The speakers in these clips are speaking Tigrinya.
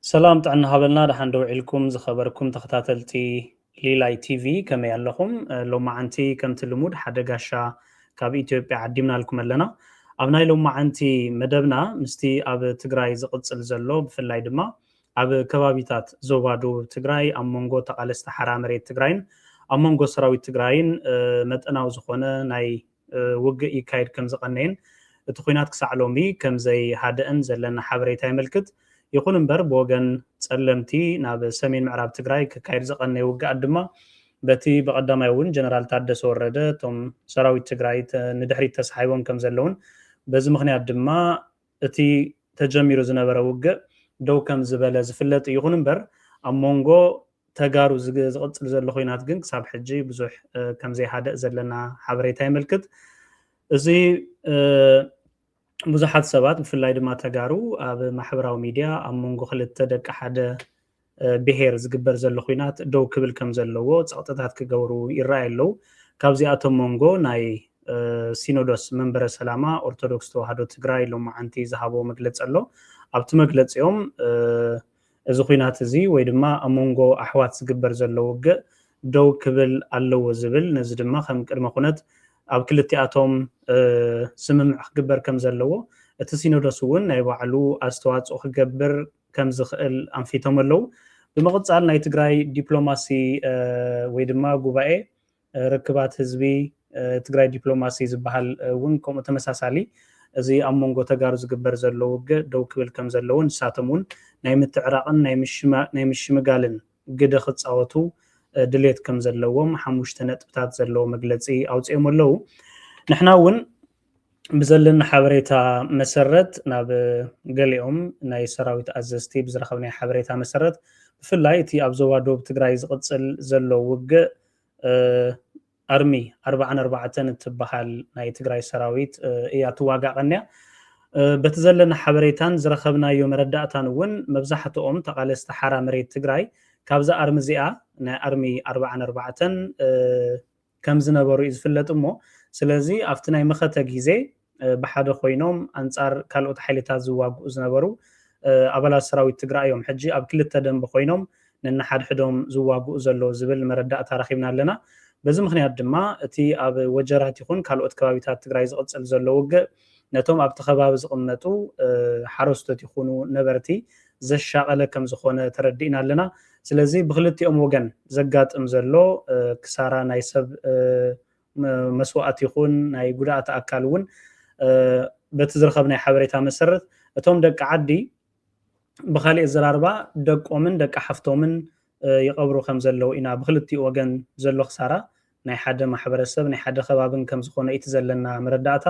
سلام تعنا هبلنا دحان دوعيلكم زخبركم تختاتلتي ليلاي تي في كما ياللخم لو معنتي كم تلمود حدا قاشا كاب إثيوبيا عديمنا لكم لنا أبناي لو معنتي مدبنا مستي أب تقراي زقصل زلو بفلاي دما أب كبابيتات زوبادو تقراي أمونغو تقالست حرامري تقراين أمونغو سراوي تقراين مدقنا وزخونا ناي وقع يكايد كم زقنين تخوينات كسعلومي كم زي هادئن زلنا حبريتاي ملكت يكون امبر بوغن تصلمتي ناب سمين معراب تግራይ كايد زقني وقع دما بتي بقدامي ون جنرال تادس ورده توم سراويت تግራይ ندحري تسحيبهم كم زلون بز مخنيات دما اتي تجميرو زنبره وقع دو كم زبله زفلط يكون امبر امونغو تغارو زقصل زلو خوينات ግን كساب حجي بزح كم زي حدا زلنا حبريتاي ملكت ازي ብዙሓት ሰባት ብፍላይ ድማ ተጋሩ ኣብ ማሕበራዊ ሚድያ ኣብ መንጎ ክልተ ደቂ ሓደ ብሄር ዝግበር ዘሎ ኩናት ደው ክብል ከም ዘለዎ ፀቕጥታት ክገብሩ ይረኣዩ ኣለዉ ካብዚኣቶም መንጎ ናይ ሲኖዶስ መንበረ ሰላማ ኦርቶዶክስ ተዋህዶ ትግራይ ሎማዓንቲ ዝሃቦ መግለፂ ኣሎ ኣብቲ መግለፂኦም እዚ ኩናት እዚ ወይ ድማ ኣብ መንጎ ኣሕዋት ዝግበር ዘሎ ውግእ ደው ክብል ኣለዎ ዝብል ነዚ ድማ ከም ቅድመ ኩነት ኣብ ክልቲኣቶም ስምምዕ ክግበር ከም ዘለዎ እቲ ሲኖዶስ እውን ናይ ባዕሉ ኣስተዋፅኦ ክገብር ከም ዝኽእል ኣንፊቶም ኣለዉ ብመቕፃል ናይ ትግራይ ዲፕሎማሲ ወይ ድማ ጉባኤ ርክባት ህዝቢ ትግራይ ዲፕሎማሲ ዝበሃል እውን ከምኡ ተመሳሳሊ እዚ ኣብ መንጎ ተጋሩ ዝግበር ዘሎ ውግእ ደው ክብል ከም ዘለዎ ንሳቶም እውን ናይ ምትዕራቕን ናይ ምሽምጋልን ግደ ክፃወቱ ድሌት ከም ዘለዎም ሓሙሽተ ነጥብታት ዘለዎ መግለፂ ኣውፅኦም ኣለዉ ንሕና እውን ብዘለና ሓበሬታ መሰረት ናብ ገሊኦም ናይ ሰራዊት ኣዘዝቲ ብዝረኸብናይ ሓበሬታ መሰረት ብፍላይ እቲ ኣብ ዞባ ደቡብ ትግራይ ዝቕፅል ዘሎ ውግእ ኣርሚ 44 እትበሃል ናይ ትግራይ ሰራዊት እያ ትዋጋእ ቀንያ በቲ ዘለና ሓበሬታን ዝረኸብናዮ መረዳእታን እውን መብዛሕትኦም ተቃለስቲ ሓራ መሬት ትግራይ ካብዛ ኣርሚ እዚኣ ናይ ኣርሚ 44 ከም ዝነበሩ እዩ ዝፍለጥ እሞ ስለዚ ኣብቲ ናይ መኸተ ግዜ ብሓደ ኮይኖም ኣንጻር ካልኦት ሓይልታት ዝዋግኡ ዝነበሩ ኣባላት ሰራዊት ትግራይ እዮም ሕጂ ኣብ ክልተ ደንቢ ኮይኖም ነንሓድሕዶም ዝዋግኡ ዘለዉ ዝብል መረዳእታ ረኺብና ኣለና በዚ ምክንያት ድማ እቲ ኣብ ወጀራት ይኹን ካልኦት ከባቢታት ትግራይ ዝቕፅል ዘሎ ውግእ ነቶም ኣብቲ ከባቢ ዝቕመጡ ሓረስቶት ይኹኑ ነበርቲ ዘሻቐለ ከም ዝኾነ ተረዲእና ኣለና ስለዚ ብክልቲኦም ወገን ዘጋጥም ዘሎ ክሳራ ናይ ሰብ መስዋዕት ይኹን ናይ ጉዳእቲ ኣካል እውን በቲ ዝረኸብናይ ሓበሬታ መሰረት እቶም ደቂ ዓዲ ብካሊእ ዘራርባ ደቆምን ደቂ ሓፍቶምን ይቐብሩ ከም ዘለዉ ኢና ብክልቲኡ ወገን ዘሎ ክሳራ ናይ ሓደ ማሕበረሰብ ናይ ሓደ ከባብን ከም ዝኾነ እቲ ዘለና መረዳእታ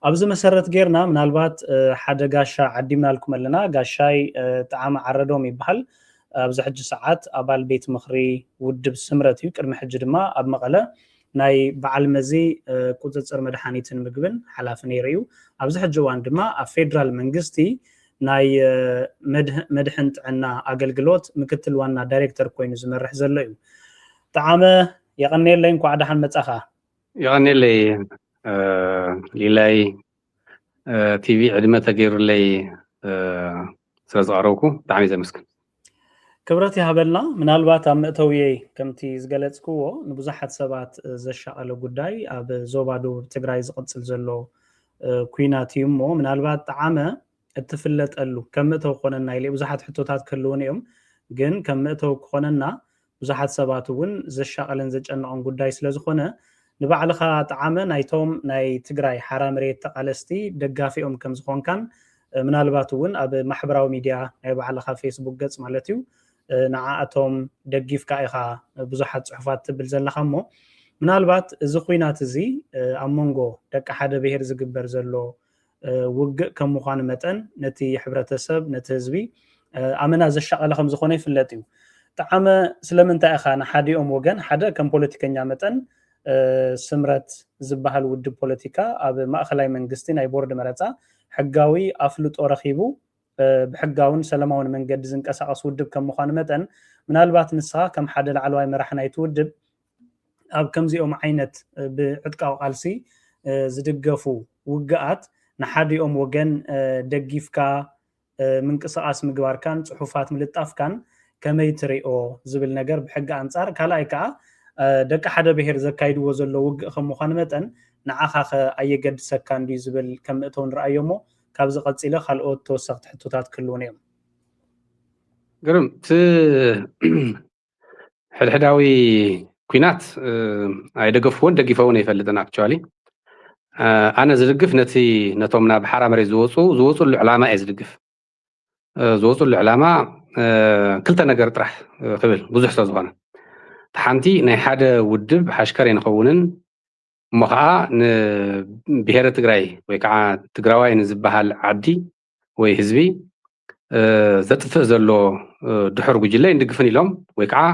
ኣብዚ መሰረት ጌርና ምናልባት ሓደ ጋሻ ዓዲምና ልኩም ኣለና ጋሻይ ጣዕሚ ዓረዶም ይበሃል ኣብዚ ሕጂ ሰዓት ኣባል ቤት ምኽሪ ውድብ ስምረት እዩ ቅድሚ ሕጂ ድማ ኣብ መቐለ ናይ በዓል መዚ ቁፅፅር መድሓኒትን ምግብን ሓላፊ ነይሩ እዩ ኣብዚ ሕጂ እዋን ድማ ኣብ ፌደራል መንግስቲ ናይ መድሕን ጥዕና ኣገልግሎት ምክትል ዋና ዳይሬክተር ኮይኑ ዝመርሕ ዘሎ እዩ ጣዕመ የቐኒየለይ እንኳዕ ደሓን መጻኻ يغني ሊላይ ቲቪ ዕድመ ተገይሩለይ ስለዝቐረብኩ ብጣዕሚ ዘመስግን ክብረት ይሃበልና ምናልባት ኣብ ምእተውየይ ከምቲ ዝገለጽክዎ ንብዙሓት ሰባት ዘሻቐለ ጉዳይ ኣብ ዞባ ደቡብ ትግራይ ዝቕፅል ዘሎ ኩናት እዩ እሞ ምናልባት ጣዕመ እትፍለጠሉ ከም ምእተው ክኾነና ኢለ ብዙሓት ሕቶታት ክህልውን እዮም ግን ከም ምእተው ክኾነና ብዙሓት ሰባት እውን ዘሻቐለን ዘጨነቖን ጉዳይ ስለ ዝኾነ ንባዕልኻ ጣዕመ ናይቶም ናይ ትግራይ ሓራ መሬት ተቃለስቲ ደጋፊኦም ከም ዝኾንካን ምናልባት እውን ኣብ ማሕበራዊ ሚድያ ናይ ባዕልኻ ፌስቡክ ገጽ ማለት እዩ ንዓኣቶም ደጊፍካ ኢኻ ብዙሓት ፅሑፋት ትብል ዘለኻ እሞ ምናልባት እዚ ኩናት እዚ ኣብ መንጎ ደቂ ሓደ ብሄር ዝግበር ዘሎ ውግእ ከም ምዃኑ መጠን ነቲ ሕብረተሰብ ነቲ ህዝቢ ኣመና ዘሻቐለ ከም ዝኾነ ይፍለጥ እዩ ጣዕመ ስለምንታይ ኢኻ ንሓዲኦም ወገን ሓደ ከም ፖለቲከኛ መጠን ስምረት ዝበሃል ውድብ ፖለቲካ ኣብ ማእኸላይ መንግስቲ ናይ ቦርድ መረፃ ሕጋዊ ኣፍልጦ ረኺቡ ብሕጋውን ሰላማውን መንገዲ ዝንቀሳቐስ ውድብ ከም ምዃኑ መጠን ምናልባት ንስኻ ከም ሓደ ላዕለዋይ መራሒ ናይቲ ውድብ ኣብ ከምዚኦም ዓይነት ብዕጥቃዊ ቃልሲ ዝድገፉ ውግኣት ንሓዲኦም ወገን ደጊፍካ ምንቅስቃስ ምግባርካን ጽሑፋት ምልጣፍካን ከመይ ትሪኦ ዝብል ነገር ብሕጊ አንጻር ካልኣይ ከዓ ደቂ ሓደ ብሄር ዘካይድዎ ዘሎ ውግእ ከም ምዃኑ መጠን ንዓኻ ኣየገድሰካን ድዩ ዝብል ከም እቶም ንርአዮሞ ካብዚ ቀፂለ ካልኦት ተወሰኽቲ ሕቶታት ክህልውን እዮም ግርም እቲ ሕድሕዳዊ ኩናት ኣይደገፍዎን ደጊፈውን ኣይፈልጥን ኣክቹዋሊ ኣነ ዝድግፍ ነቶም ናብ ሓራ መሬት ዝወፁሉ ዕላማ እየ ዝድግፍ ዝወፁሉ ዕላማ ክልተ ነገር ጥራሕ ክብል ብዙሕ ስለ ዝኾነ እቲ ሓንቲ ናይ ሓደ ውድብ ሓሽከር ንኸውንን እሞ ከዓ ንብሄረ ትግራይ ወይ ከዓ ትግራዋይ ንዝበሃል ዓዲ ወይ ህዝቢ ዘጥፍእ ዘሎ ድሕር ጉጅለ ይንድግፍን ኢሎም ወይ ከዓ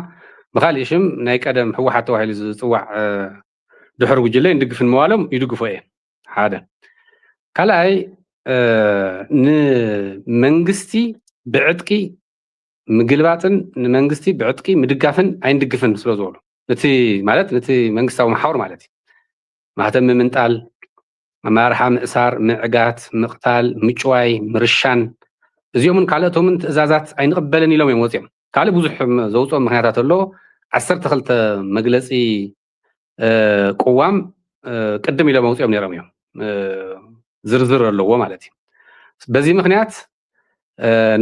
ብኻሊእ ሽም ናይ ቀደም ሕወሓት ተባሂሉ ዝፅዋዕ ድሕር ጉጅለ ይንድግፍን ምባሎም ይድግፎ እየ ሓደ ካልኣይ ንመንግስቲ ብዕጥቂ ምግልባጥን ንመንግስቲ ብዕጥቂ ምድጋፍን ኣይንድግፍን ስለ ዝበሉ ነቲ ማለት ነቲ መንግስታዊ ማሕበር ማለት እዩ ማህተም ምምንጣል ኣመራርሓ ምእሳር ምዕጋት ምቕታል ምጭዋይ ምርሻን እዚኦምን ካልኦቶምን ትእዛዛት ኣይንቕበልን ኢሎም እዮም ወፂኦም ካልእ ብዙሕ ዘውፅኦም ምክንያታት ኣሎ 12 መግለፂ ቁዋም ቅድም ኢሎም ወፂኦም ነይሮም እዮም ዝርዝር ኣለዎ ማለት እዩ በዚ ምክንያት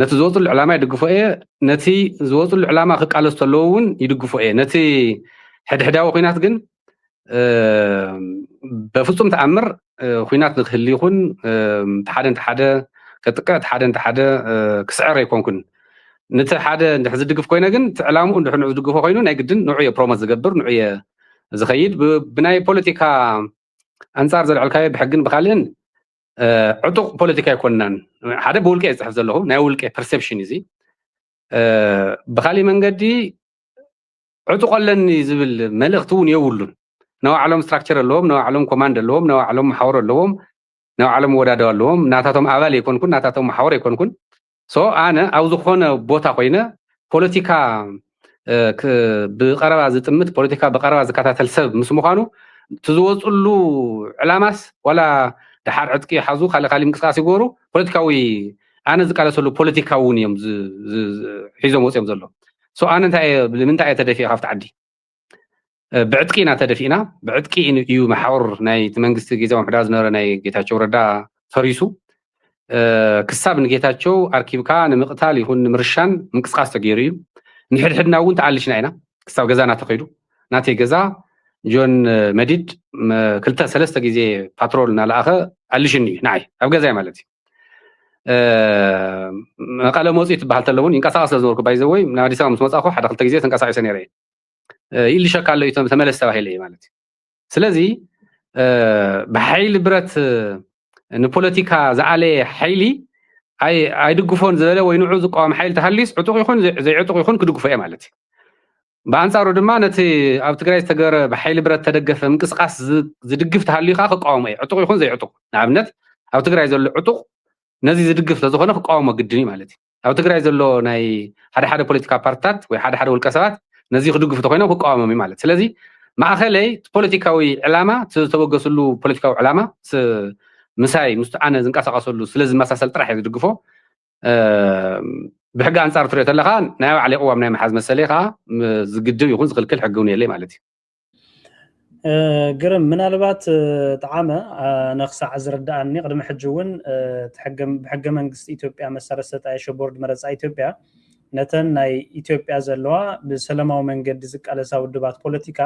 ነቲ ዝወፅሉ ዕላማ ይድግፎ እየ ነቲ ዝወፅሉ ዕላማ ክቃለሱ ተለዉ እውን ይድግፎ እየ ነቲ ሕድሕዳዊ ኩናት ግን በፍጹም ተኣምር ኩናት ንክህሊ ይኹን ተሓደ እንተሓደ ከጥቀ ተሓደ ክስዕር ኣይኮንኩን ነቲ ሓደ እንድሕር ዝድግፍ ኮይነ ግን እቲ ዕላምኡ እንድሕር ንዑ ዝድግፎ ኮይኑ ናይ ግድን ንዑ እየ ፕሮሞት ዝገብር ንዑ እየ ዝኸይድ ብናይ ፖለቲካ ኣንጻር ዘልዕልካዮ ብሕግን ብካልእን ዕጡቕ ፖለቲካ ይኮንናን ሓደ ብውልቀ ይፅሕፍ ዘለኹ ናይ ውልቀ ፐርሴፕሽን እዚ ብካሊእ መንገዲ ዕጡቕ ኣለኒ ዝብል መልእኽቲ እውን የብሉን ነባዕሎም ስትራክቸር ኣለዎም ነባዕሎም ኮማንድ ኣለዎም ነባዕሎም ማሕወር ኣለዎም ነባዕሎም ወዳደው ኣለዎም ናታቶም ኣባል ኣይኮንኩን ናታቶም ማሕወር ኣይኮንኩን ሶ ኣነ ኣብ ዝኾነ ቦታ ኮይነ ፖለቲካ ብቀረባ ዝጥምት ፖለቲካ ብቀረባ ዝከታተል ሰብ ምስ ምዃኑ ትዝወፅሉ ዕላማስ ዋላ ድሓር ዕጥቂ ሓዙ ካልእ ምንቅስቃስ ይገብሩ ፖለቲካዊ ኣነ ዝቃለሰሉ ፖለቲካ እውን እዮም ሒዞም ወፅኦም ዘሎ ሶ ኣነ ንምንታይ እየ ተደፊአ ካብቲ ዓዲ ብዕጥቂ ኢና ተደፊእና ብዕጥቂ እዩ ማሕወር ናይ መንግስቲ ጊዜያዊ ምሕዳር ዝነበረ ናይ ጌታቸው ረዳ ፈሪሱ ክሳብ ንጌታቸው ኣርኪብካ ንምቕታል ይኹን ንምርሻን ምንቅስቃስ ተገይሩ እዩ ንሕድሕድና እውን ተኣልሽና ኢና ክሳብ ገዛና ተኸይዱ ናተይ ገዛ ጆን መዲድ 2-3 ግዜ ፓትሮል እናለኣኸ ኣልሽኒ እዩ ንዓይ ኣብ ገዛይ ማለት እዩ መቐለ መውፅኢ ትበሃል ተለውን ይንቀሳቐስ ስለ ዝነበርኩ ባይዘወይ ናብ ኣዲስ ኣበባ ምስ መፃኹ ሓደ 2 ግዜ ተንቀሳቒሰ ነይረ እየ ይልሸካ ኣሎ እዩ ተመለስ ተባሂለ እየ ማለት እዩ ስለዚ ብሓይሊ ብረት ንፖለቲካ ዝዓለየ ሓይሊ ኣይድግፎን ዝበለ ወይ ንዑ ዝቃወም ሓይሊ ተሃሊስ ዕጡቕ ይኹን ዘይዕጡቕ ይኹን ክድግፎ እየ ማለት እዩ ብኣንጻሩ ድማ ነቲ ኣብ ትግራይ ዝተገበረ ብሓይሊ ብረት ተደገፈ ምንቅስቃስ ዝድግፍ ተሃሊኻ ክቃወሞ እየ ዕጡቕ ይኹን ዘይዕጡቕ ንኣብነት ኣብ ትግራይ ዘሎ ዕጡቕ ነዚ ዝድግፍ ስለዝኾነ ክቃወሞ ግድን እዩ ማለት እዩ ኣብ ትግራይ ዘሎ ናይ ሓደ ፖለቲካ ፓርቲታት ወይ ሓደ ውልቀ ሰባት ነዚ ክድግፉ ተኮይኖም ክቃወሞም እዩ ማለት ስለዚ ማእኸለይ ፖለቲካዊ ዕላማ ዝተበገሰሉ ፖለቲካዊ ዕላማ ምሳይ ምስቱ ኣነ ዝንቀሳቐሰሉ ስለዝመሳሰል ጥራሕ እየ ዝድግፎ ብሕጊ ኣንጻር ትሪኦ ተለኻ ናይ ባዕለይ ቅዋም ናይ መሓዝ መሰለይ ከዓ ዝግድብ ይኹን ዝኽልክል ሕጊ እውን የለይ ማለት እዩ ግርም ምናልባት ጣዕመ ነክሳዕ ዝርዳእኒ ቅድሚ ሕጂ እውን ብሕገ መንግስቲ ኢትዮጵያ መሰረት ዝተጣየሸ ቦርድ መረፃ ኢትዮጵያ ነተን ናይ ኢትዮጵያ ዘለዋ ብሰላማዊ መንገዲ ዝቃለሳ ውድባት ፖለቲካ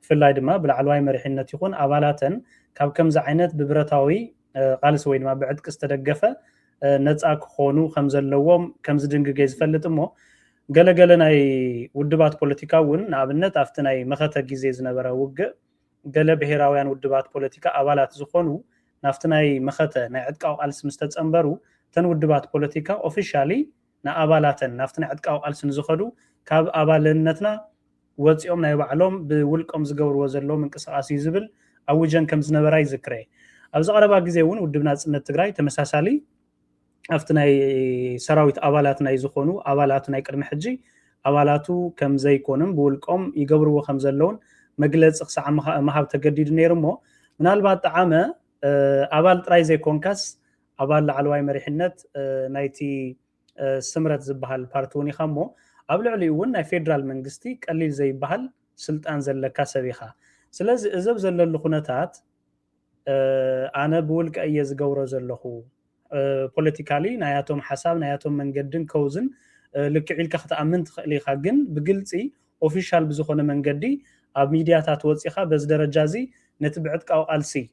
ብፍላይ ድማ ብላዕለዋይ መሪሕነት ይኹን ኣባላተን ካብ ከምዚ ዓይነት ብብረታዊ ቃልሲ ወይ ድማ ብዕጥቂ ዝተደገፈ ነፃ ክኾኑ ከም ዘለዎም ከም ዝድንግገ ዝፈልጥ እሞ ገለገለ ናይ ውድባት ፖለቲካ እውን ንኣብነት ኣብቲ ናይ መኸተ ግዜ ዝነበረ ውግእ ገለ ብሄራውያን ውድባት ፖለቲካ ኣባላት ዝኾኑ ናብቲ ናይ መኸተ ናይ ዕጥቃዊ ቃልሲ ምስ ተፀንበሩ ተን ውድባት ፖለቲካ ኦፊሻሊ ንኣባላተን ናብቲ ናይ ዕጥቃዊ ቃልሲ ንዝኸዱ ካብ ኣባልነትና ወፂኦም ናይ ባዕሎም ብውልቆም ዝገብርዎ ዘሎ ምንቅስቃስ እዩ ዝብል ኣውጀን ከም ዝነበራ ይዝክረ ኣብዚ ቀረባ ግዜ እውን ውድብ ናጽነት ትግራይ ተመሳሳሊ ኣብቲ ናይ ሰራዊት ኣባላት ናይ ዝኾኑ ኣባላቱ ናይ ቅድሚ ሕጂ ኣባላቱ ከም ዘይኮኑን ብውልቆም ይገብርዎ ከም ዘለውን መግለፂ ክሳዕ መሃብ ተገዲዱ ነይሩ እሞ ምናልባት ጣዕመ ኣባል ጥራይ ዘይኮንካስ أبال لعلواي مريحنت نايتي سمرت زبهال بارتوني خمو أبلع لي ون فيدرال منجستي قليل زي بهال سلطان زلكا سبيخا سلاز إذا بزل اللخونتات أنا بقول كأي زجورة زلخو بوليتيكالي ناياتهم حساب ناياتهم من جدن كوزن لكعيل كخت أمنت خلي خاجن بقلتي أوفيشال بزخونة من جدي أب ميدياتات وصيخة بس درجة زي نتبعتك أو ألسي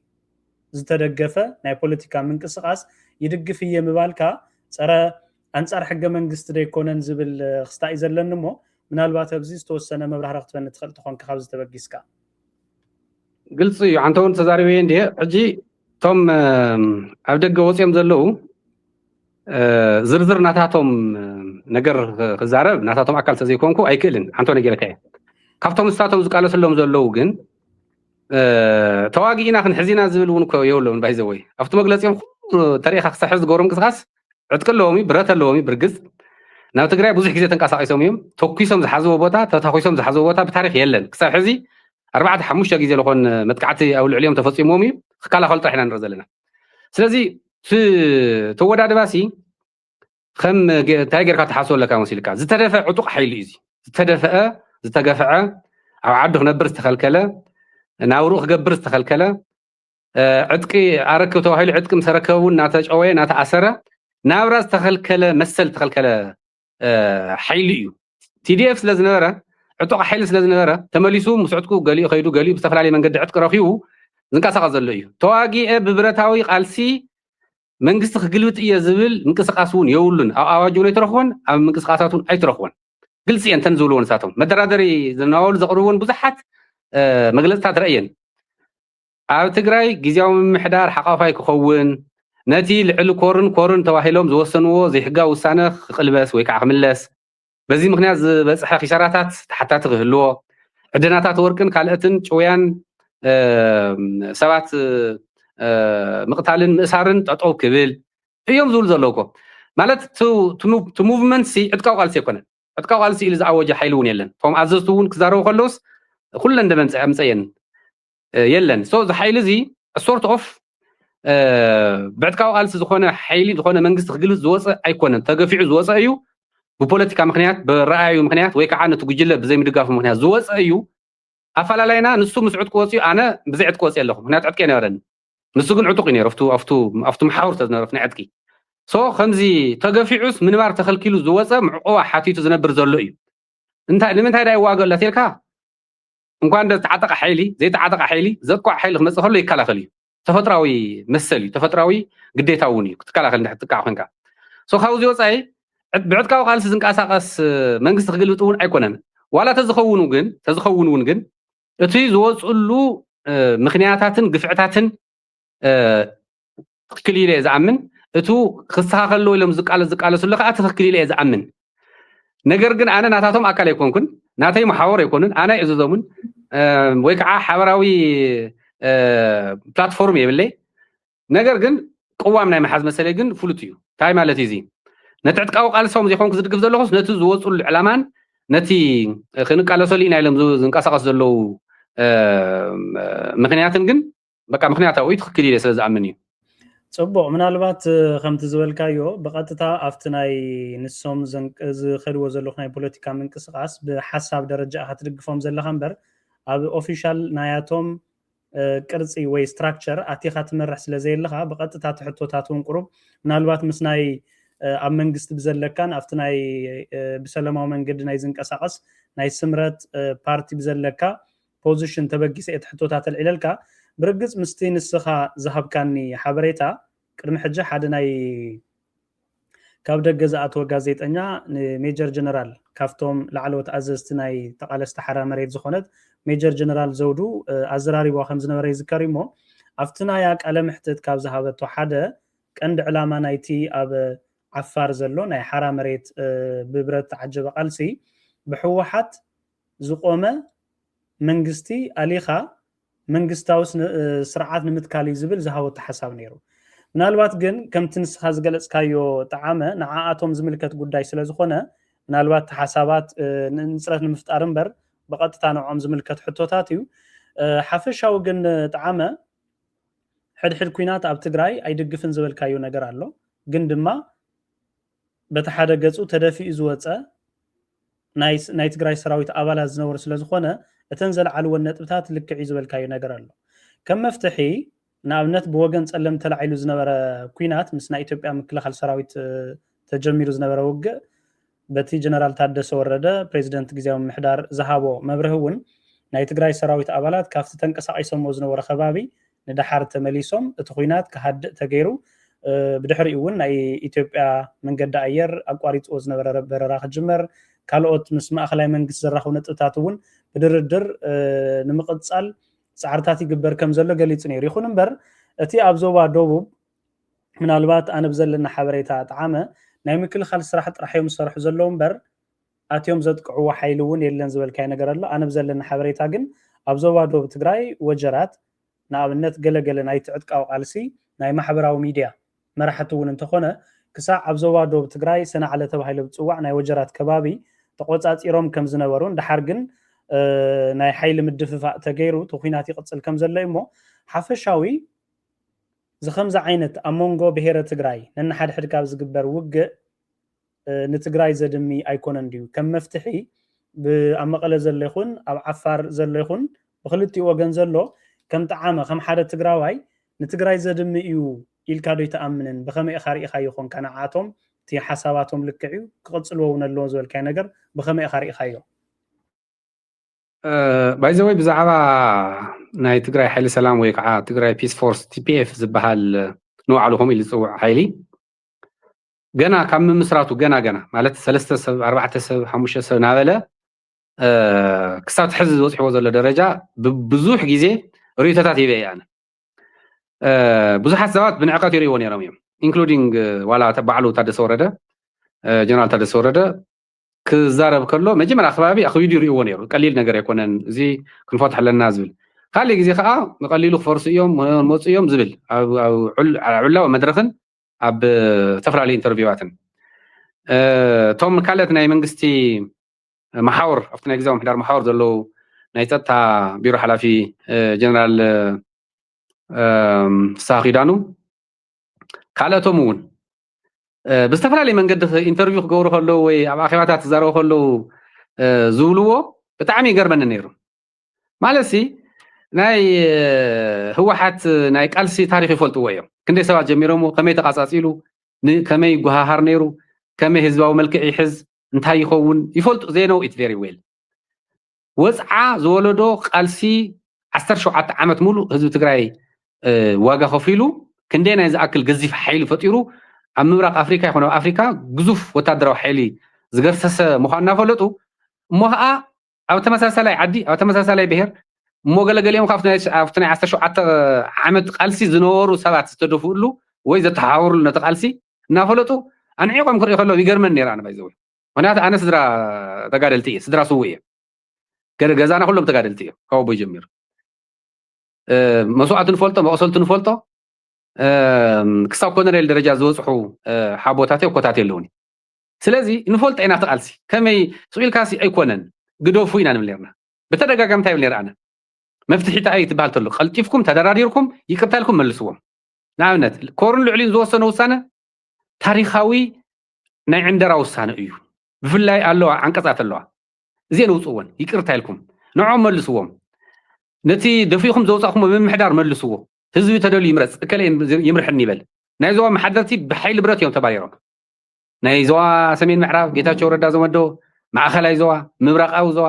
زتدقفة ناي بوليتيكا من قصقاس يدقف هي مبالكا صار أنصار حق منجست ريكونن زبل خستاي زلن مو من البات بزيز توسنا مبرح رخت فن تخل تخون كخبز تبقيسكا قلصي عنتون تزاريوين دي حجي توم عبدق وصيم زلو زرزر ناتاتهم نجر خزارب ناتاتهم أكل تزيكونكو أي كلن عنتون جلكاي كفتهم استاتهم زقالة سلهم زلو جن تواجينا خن حزينا زبلونكو يولون بايزوي أفتو مجلسيهم تاريخ خصحز قورم قصقاس عتكلومي براتلومي برجز ناو تجري بوزح كذا تنقصاقيسهم يوم توكيسهم زحزوا بوتا تتاخيسهم زحزوا بوتا بتاريخ يلن كسر حزي 4-5 جزء لخون متقعتي أو العليم تفصيمومي خكلا خلط إحنا نرزلنا سلزي في تودا دباسي خم تاجر كتحصل لك مسيلك زتدفع عطق حيلي زي زتدفع أو عده نبر استخلكله ناوروخ جبر استخلكله عتقي أركو توهيل عتق مسركون ناتج أوي ناتعسره ناورا استخلكله مثل تخلكله حيليو TDF سلازنورا عطق حيل سلازنورا تمليسو مسعدكو قالي خيدو قالي بستفر علي من قد عتق رخيو زنقاسق زلو تواقي ببرتاوي قالسي منقست خقلوت إيا زبل منقسقاسون يولون أو أواجون يترخون أو منقسقاساتون أي ترخون قلسي أن تنزلون ساتهم مدرادري زناول زقرون بزحات مغلطات رأيين أو تقراي جزياو من محدار حقافاي كخون نتي لعلو كورن تواهيلهم زوسنوو زي حقا وسانخ قلبس ويكع خملس بزي مغنياز بصحة خساراتات حتى تغهلو عدناتات وركن كالأتن شويان سبات مقتالن مأسارن تطعو كبيل يوم زول زلوكو مالت تو موفمنت سي عدقاو قالسي يكونن عدقاو قالسي إلي زعوجة حيلون يلن فهم عززتون كزارو خلوس كلن دمن أمسين يلن سو ذا حيل زي sort of بعدكاو قالسي زخونة حيلي زخونة منقست خقلس زوصة أيكونن تقفيع زوصة أيو ببوليتيكا مخنيات برأيو مخنيات ويكعانة تقجلة بزي مدقاف مخنيات زوصة أيو أفلا لينا نسو مسعود كواسيو أنا بزيعد كواسي اللهم هنات عدكي نورن نسو قن عطوقيني أفتو محاور تزنرفني عدكي سو خمزي تقفيعوس من مار تخلكيلو زوصة معقوة حاتيتو زنبر زولو إيو لمن هاي واقع لتيلكا እንኳን ተዓጠቀ ሓይሊ ዘይተዓጠቀ ሓይሊ ዘጥቋ ሓይሊ ክመጽእ ከሎ ይከላኸል እዩ ተፈጥራዊ መሰል እዩ ተፈጥራዊ ግዴታ እውን እዩ ክትከላኸል እንድሕትጥቃዕ ኮንካ ሶ ካብዚ ወፃኢ ብዕጥቃዊ ቃልሲ ዝንቀሳቐስ መንግስቲ ክግልብጥ እውን ኣይኮነን ዋላ ተዝኸውን እውን ግን እቲ ዝወፅሉ ምክንያታትን ግፍዕታትን ትክክል ኢለ ዝኣምን እቱ ክስተኻኸሎ ኢሎም ዝቃለሱሉ ከዓ ትክክል ኢለ ዝኣምን ነገር ግን ኣነ ናታቶም ኣካል ኣይኮንኩን ናተይ መሓወር ኣይኮኑን ኣነ እዝዞምን ወይ ከዓ ሓበራዊ ፕላትፎርም የብለይ ነገር ግን ቅዋም ናይ መሓዝ መሰለይ ግን ፍሉጥ እዩ እንታይ ማለት እዩ እዚ ነቲ ዕጥቃዊ ቃልሶም ዘይኮንኩ ዝድግፍ ዘለኹስ ነቲ ዝወፅሉ ዕላማን ነቲ ክንቃለሰሉ ኢና ኢሎም ዝንቀሳቐሱ ዘለው ምክንያትን ግን በቃ ምክንያታዊ ትክክል ኢለ ስለዝኣምን እዩ ጽቡቅ ምናልባት ከምቲ ዝበልካዮ ብቐጥታ ኣብቲ ናይ ንሶም ዝኸድዎ ዘለኹ ናይ ፖለቲካ ምንቅስቃስ ብሓሳብ ደረጃ ክትድግፎም ዘለኻ እምበር ኣብ ኦፊሻል ናያቶም ቅርፂ ወይ ስትራክቸር ኣቲኻ ትመርሕ ስለዘየለኻ ብቐጥታ ትሕቶታት እውን ቁሩብ ምናልባት ምስ ናይ ኣብ መንግስቲ ብዘለካን ኣብቲ ናይ ብሰላማዊ መንገዲ ናይ ዝንቀሳቐስ ናይ ስምረት ፓርቲ ብዘለካ ፖዚሽን ተበጊሰ ትሕቶታት ኣልዒለልካ برجز مستين السخاء ذهب كاني حبريتا كرم حجة حدا ناي كابدا جزاءات وجازيت أنيا ميجر جنرال كافتوم لعلو تأززت ناي تقالست حرا مريض زخونت ميجر جنرال زودو أزراري وخمس نمري ذكريمو أفتنا ياك على محتد كاب ذهبت وحدا كند علامة نايتي أب عفار زلو ناي حرا مريض ببرد عجب قلسي بحوحات زقومة منجستي أليخا መንግስታውስ ስርዓት ንምትካል ዝብል ዝሃወት ሓሳብ ነይሩ ምናልባት ግን ከም ትንስኻ ዝገለጽካዮ ጣዓመ ንዓኣቶም ዝምልከት ጉዳይ ስለ ዝኾነ ምናልባት ሓሳባት ንጽረት ንምፍጣር እምበር ብቐጥታ ንዖም ዝምልከት ሕቶታት እዩ ሓፈሻው ግን ጣዓመ ሕድሕድ ኩናት ኣብ ትግራይ ኣይድግፍን ዝበልካዮ ነገር ኣሎ ግን ድማ በቲ ሓደ ገጹ ተደፊኡ ዝወፀ ናይ ትግራይ ሰራዊት ኣባላት ዝነበሩ ስለ ዝኾነ እተን ዘለዓልወን ነጥብታት ልክዕ ዝበልካዮ ነገር ኣሎ ከም መፍትሒ ንኣብነት ብወገን ጸለም ተላዒሉ ዝነበረ ኩናት ምስ ናይ ኢትዮጵያ ምክልኻል ሰራዊት ተጀሚሩ ዝነበረ ውግእ በቲ ጀነራል ታደሰ ወረደ ፕሬዚደንት ግዚያዊ ምሕዳር ዝሃቦ መብርህ እውን ናይ ትግራይ ሰራዊት ኣባላት ካብቲ ተንቀሳቒሶምዎ ዝነበረ ከባቢ ንዳሓር ተመሊሶም እቲ ኩናት ክሃድእ ተገይሩ ብድሕሪኡ እውን ናይ ኢትዮጵያ መንገዲ ኣየር ኣቋሪፅዎ ዝነበረ በረራ ክጅመር ካልኦት ምስ ማእኸላይ መንግስቲ ዘራኽቡ ነጥብታት እውን ብድርድር ንምቕፃል ፃዕርታት ይግበር ከም ዘሎ ገሊፁ ነይሩ ይኹን እምበር እቲ ኣብ ዞባ ደቡብ ምናልባት ኣነ ብዘለና ሓበሬታ ጣዕመ ናይ ምክልኻል ስራሕ ጥራሕዮም ዝሰርሑ ዘለዉ እምበር ኣትዮም ዘጥቅዕዎ ሓይሊ እውን የለን ዝበልካይ ነገር ኣሎ ኣነ ብዘለና ሓበሬታ ግን ኣብ ዞባ ደቡብ ትግራይ ወጀራት ንኣብነት ገለገለ ናይ ትዕጥቃዊ ቃልሲ ናይ ማሕበራዊ ሚድያ መራሕቲ እውን እንተኾነ ክሳብ ኣብ ዞባ ደቡብ ትግራይ ሰናዓለ ተባሂሉ ዝፅዋዕ ናይ ወጀራት ከባቢ ተቆፃፂሮም ከም ዝነበሩን ድሓር ግን ናይ ሓይሊ ምድፍፋእ ተገይሩ ተኩናት ይቅፅል ከም ዘሎ እሞ ሓፈሻዊ ዝኸምዚ ዓይነት ኣብ መንጎ ብሄረ ትግራይ ነንሓድሕድ ካብ ዝግበር ውግእ ንትግራይ ዘድሚ ኣይኮነን ድዩ ከም መፍትሒ ኣብ መቐለ ዘሎ ይኹን ኣብ ዓፋር ዘሎ ይኹን ብክልቲኡ ወገን ዘሎ ከም ጣዓመ ከም ሓደ ትግራዋይ ንትግራይ ዘድሚ እዩ ኢልካ ዶ ይተኣምንን ብኸመይ ኢኻ ርኢኻ ይኹን ከነዓቶም እቲ ሓሳባቶም ልክዕ እዩ ክቕፅልዎ እውን ኣለዎ ዝበልካይ ነገር ብኸመይ ኢኻ ርኢኻዮ ባይዘወይ ብዛዕባ ናይ ትግራይ ሓይሊ ሰላም ወይ ከዓ ትግራይ ፒስ ፎርስ ቲፒኤፍ ዝበሃል ንባዕሉ ከምኡ ኢሉ ዝፅውዕ ሓይሊ ገና ካብ ምምስራቱ ገና ማለት 3 ሰብ 4 ሰብ 5 ሰብ ናበለ ክሳብ ሕዚ ዝበፅሕዎ ዘሎ ደረጃ ብዙሕ ግዜ ርኢቶታት ይበ እያ ብዙሓት ሰባት ብንዕቀት ይርእይዎ ነይሮም እዮም ኢንክሉዲንግ ዋላ ባዕሉ ታደሰ ወረደ ጀነራል ታደሰ ወረደ ክዛረብ ከሎ መጀመርያ ከባቢ ኣኽቢዱ ይርእይዎ ነይሩ ቀሊል ነገር ኣይኮነን እዚ ክንፈትሕ ኣለና ዝብል ካልእ ግዜ ከዓ ቀሊሉ ክፈርሱ እዮም መፁ እዮም ዝብል ኣብ ዕላዊ መድረኽን ኣብ ዝተፈላለዩ ኢንተርቪዋትን ቶም ካልኦት ናይ መንግስቲ መሓወር ኣብቲ ናይ ግዜያዊ ምሕዳር መሓወር ዘለዉ ናይ ፀጥታ ቢሮ ሓላፊ ጀነራል ሳኺዳኑ ካልኦቶም እውን ብዝተፈላለየ መንገዲ ኢንተርቪው ክገብሩ ከለዉ ወይ ኣብ ኣኼባታት ዝዛረቡ ከለዉ ዝብልዎ ብጣዕሚ ይገርመኒ ነይሩ ማለት ናይ ህወሓት ናይ ቃልሲ ታሪክ ይፈልጥዎ እዮም ክንደይ ሰባት ጀሚሮምዎ ከመይ ተቃፃፂሉ ከመይ ጉሃሃር ነይሩ ከመይ ህዝባዊ መልክዕ ይሕዝ እንታይ ይኸውን ይፈልጡ ዘይነው ኢት ቬሪ ዌል ወፅዓ ዝወለዶ ቃልሲ 17 ዓመት ሙሉ ህዝቢ ትግራይ ዋጋ ከፊሉ ክንደይ ናይ ዝኣክል ገዚፍ ሓይሊ ፈጢሩ ኣብ ምብራቅ ኣፍሪካ ይኹን ኣብ ኣፍሪካ ግዙፍ ወታደራዊ ሓይሊ ዝገርሰሰ ምዃኑ እናፈለጡ እሞ ከዓ ኣብ ተመሳሳላይ ዓዲ ኣብ ተመሳሳላይ ብሄር እሞ ገለገሊኦም ካብቲ ናይ 17 ዓመት ቃልሲ ዝነበሩ ሰባት ዝተደፍኡሉ ወይ ዘተሓዋወሩሉ ነቲ ቃልሲ እናፈለጡ ኣንዒቆም ክሪኢ ከለዎም ይገርመን ነይሩ ኣነ ባይዘወይ ምክንያቱ ኣነ ስድራ ተጋደልቲ እየ ስድራ ስውእ እየ ገዛና ኩሎም ተጋደልቲ እዮም ካብ ኣቦይ ጀሚሩ መስዋዕቱ ንፈልጦ መቕሰልቱ ንፈልጦ ክሳብ ኮነሬል ደረጃ ዝበፅሑ ሓቦታት ኮታት የለውኒ ስለዚ ንፈልጦ ኢና ተቃልሲ ከመይ ስኢልካሲ ኣይኮነን ግደፉ ኢና ንብል ነርና ብተደጋጋሚ እንታይ ብል ነር ኣነ መፍትሒ እንታይ ትበሃል ተሎ ቀልጢፍኩም ተደራዲርኩም ይቅርታ ኢልኩም መልስዎም ንኣብነት ኮርን ልዕሊን ዝወሰነ ውሳነ ታሪኻዊ ናይ ዕንደራ ውሳነ እዩ ብፍላይ ኣለዋ ዓንቀፃት ኣለዋ እዚአን ውፅዎን ይቅርታ ኢልኩም ንዖም መልስዎም ነቲ ደፊኹም ዘውፃእኩም ብምምሕዳር መልስዎ ህዝቢ ተደልዩ ይምረፅ እከለ ይምርሕኒ ይበል ናይ ዞባ መሓደርቲ ብሓይሊ ብረት እዮም ተባሪሮም ናይ ዞባ ሰሜን ምዕራብ ጌታቸው ረዳ ዘመዶ ማእኸላይ ዞባ ምብራቃዊ ዞባ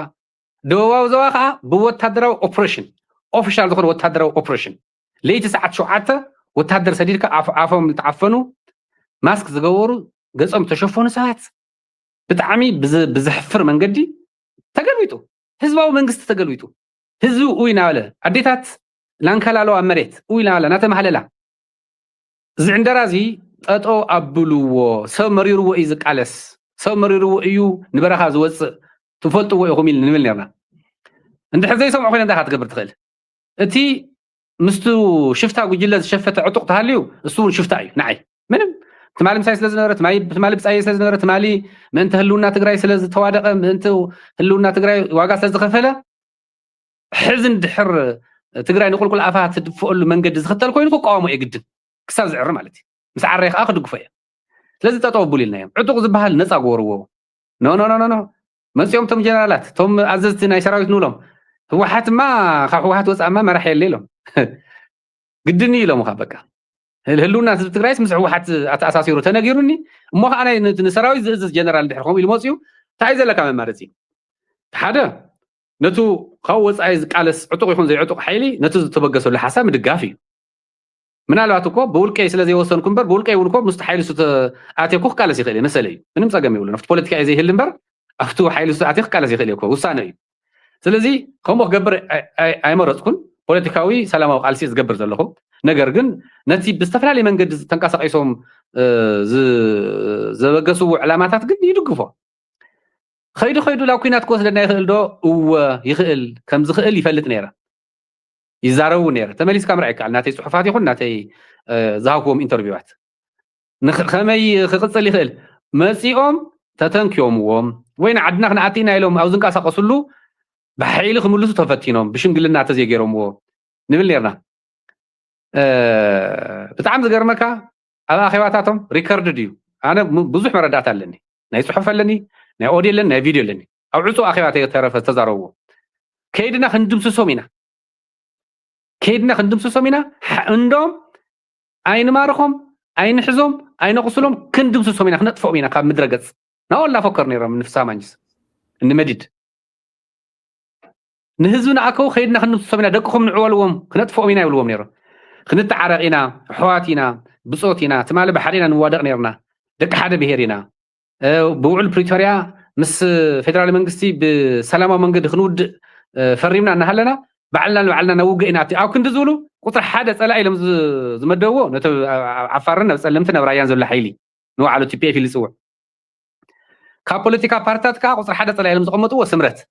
ደቡባዊ ዞባ ከዓ ብወታደራዊ ኦፕሬሽን ኦፊሻል ዝኾነ ወታደራዊ ኦፕሬሽን ለይቲ ሰዓት 7 ወታደር ሰዲድካ ዓፎም ዝተዓፈኑ ማስክ ዝገበሩ ገጾም ተሸፈኑ ሰባት ብጣዕሚ ብዝሕፍር መንገዲ ተገልቢጡ ህዝባዊ መንግስቲ ተገልቢጡ ህዝቢ ውይ ናበለ ኣዴታት ላንከላለዋ መሬት ውይ ናበለ ናተማህለላ እዚ ዕንደራ እዚ ጠጦ ኣብልዎ ሰብ መሪርዎ እዩ ዝቃለስ ሰብ መሪርዎ እዩ ንበረኻ ዝወፅእ ትፈልጥዎ ኢኹም ኢል ንብል ነርና እንድሕር ዘይሰምዑ ኮይነ እንታይ ክትገብር ትኽእል እቲ ምስቱ ሽፍታ ጉጅለ ዝሸፈተ ዕጡቕ ተሃልዩ እሱ እውን ሽፍታ እዩ ንዓይ ምንም ትማሊ ምሳይ ስለ ዝነበረ ትማሊ ብፃየ ስለ ዝነበረ ትማሊ ምእንቲ ህልውና ትግራይ ስለ ዝተዋደቐ ምእንቲ ህልውና ትግራይ ዋጋ ስለ ዝኸፈለ ሕዚ እንድሕር ትግራይ ንቁልቁል ኣፋት ትድፍአሉ መንገዲ ዝኽተል ኮይኑ ክቃወሙ የግድን ክሳብ ዝዕር ማለት እዩ ምስ ዓረይ ከዓ ክድግፎ እየ ስለዚ ጠጠው ኣቡል ኢልና እዮም ዕጡቕ ዝበሃል ነፃ ገበርዎ ኖ ኖ ኖ ኖ መፅኦም ቶም ጀነራላት ቶም ኣዘዝቲ ናይ ሰራዊት ንብሎም ህወሓትማ ካብ ህወሓት ወፃእማ መራሒ የለ ኢሎም ግድን ኢሎም ካ በቃ ህልውና ህዝቢ ትግራይስ ምስ ህወሓት ኣተኣሳሲሩ ተነጊሩኒ እሞ ከዓ ናይ ንሰራዊት ዝእዝዝ ጀነራል ድሕር ከምኡ ኢሉ መፅኡ እንታይ ዘለካ መማረፂ ሓደ ነቱ ካብ ወፃኢ ዝቃለስ ዕጡቕ ይኹን ዘይዕጡቕ ሓይሊ ነቱ ዝተበገሰሉ ሓሳብ ምድጋፍ እዩ ምናልባት እኮ ብውልቀይ ስለ ዘይወሰንኩ እምበር ብውልቀይ እውን እኮ ምስቲ ሓይሊ ኣትየኩ ክቃለስ ይኽእል እየ መሰለ እዩ ምንም ፀገም የብሉን ኣብቲ ፖለቲካ እዩ ዘይህሊ እምበር ኣብቲ ሓይሊ ኣትየ ክቃለስ ይኽእል እየ እኮ ውሳነ እዩ ስለዚ ከምኡ ክገብር ኣይመረፅኩን ፖለቲካዊ ሰላማዊ ቃልሲ ዝገብር ዘለኹ ነገር ግን ነቲ ብዝተፈላለየ መንገዲ ተንቀሳቂሶም ዘበገስዎ ዕላማታት ግን ይድግፎ خيدو لا كوينات كوس لنا يخل دو يخل كم زخل يفلت نيره يزارو نيره تمليس كاميرا عيك ناتي صحفات يخون ناتي زهاكم انترفيوات خمي خقصل يخل مسيهم تتنكيومهم وين عدنا خنعتينا لهم او زنقاسقسلو بحيل خملسو تفتينهم بشنقلنا تزيغيرهم نبل نيرنا بتعم زغرمكا ابا خيواتاتهم ريكورد ديو انا بزح مردات علني ناي صحف علني ናይ ኦዲዮ ለኒ ናይ ቪድዮ ለኒ ኣብ ዕፁ ኣኼባ ተረፈ ተዛረብዎ ከይድና ክንድምስሶም ኢና እንዶም ኣይንማርኾም ኣይንሕዞም ኣይነቕስሎም ክንድምስሶም ኢና ክነጥፍኦም ኢና ካብ ምድረ ገፅ ናወላ ፈከር ነይሮም ንፍሳማኝስ እንመዲድ ንህዝቢ ንኣከው ከይድና ክንድምስሶም ኢና ደቅኹም ንዕወልዎም ክነጥፍኦም ኢና ይብልዎም ነይሮም ክንተዓረቕ ኢና ኣሕዋት ኢና ብፆት ኢና ትማለ ብሓደ ኢና ንዋደቕ ነርና ደቂ ሓደ ብሄር ኢና بوعل بريتوريا مس فدرال منغستي بسلامه منغد خنود فريمنا نهلنا بعلنا نوقئنا او كند زولو قطر حدا صلاي لم زمدوو نت عفارنا صلمتنا برايان زول حيلي نو على تي بي في لسوع كا بوليتيكا بارتات كا قطر حدا صلاي لم زقمطو سمرت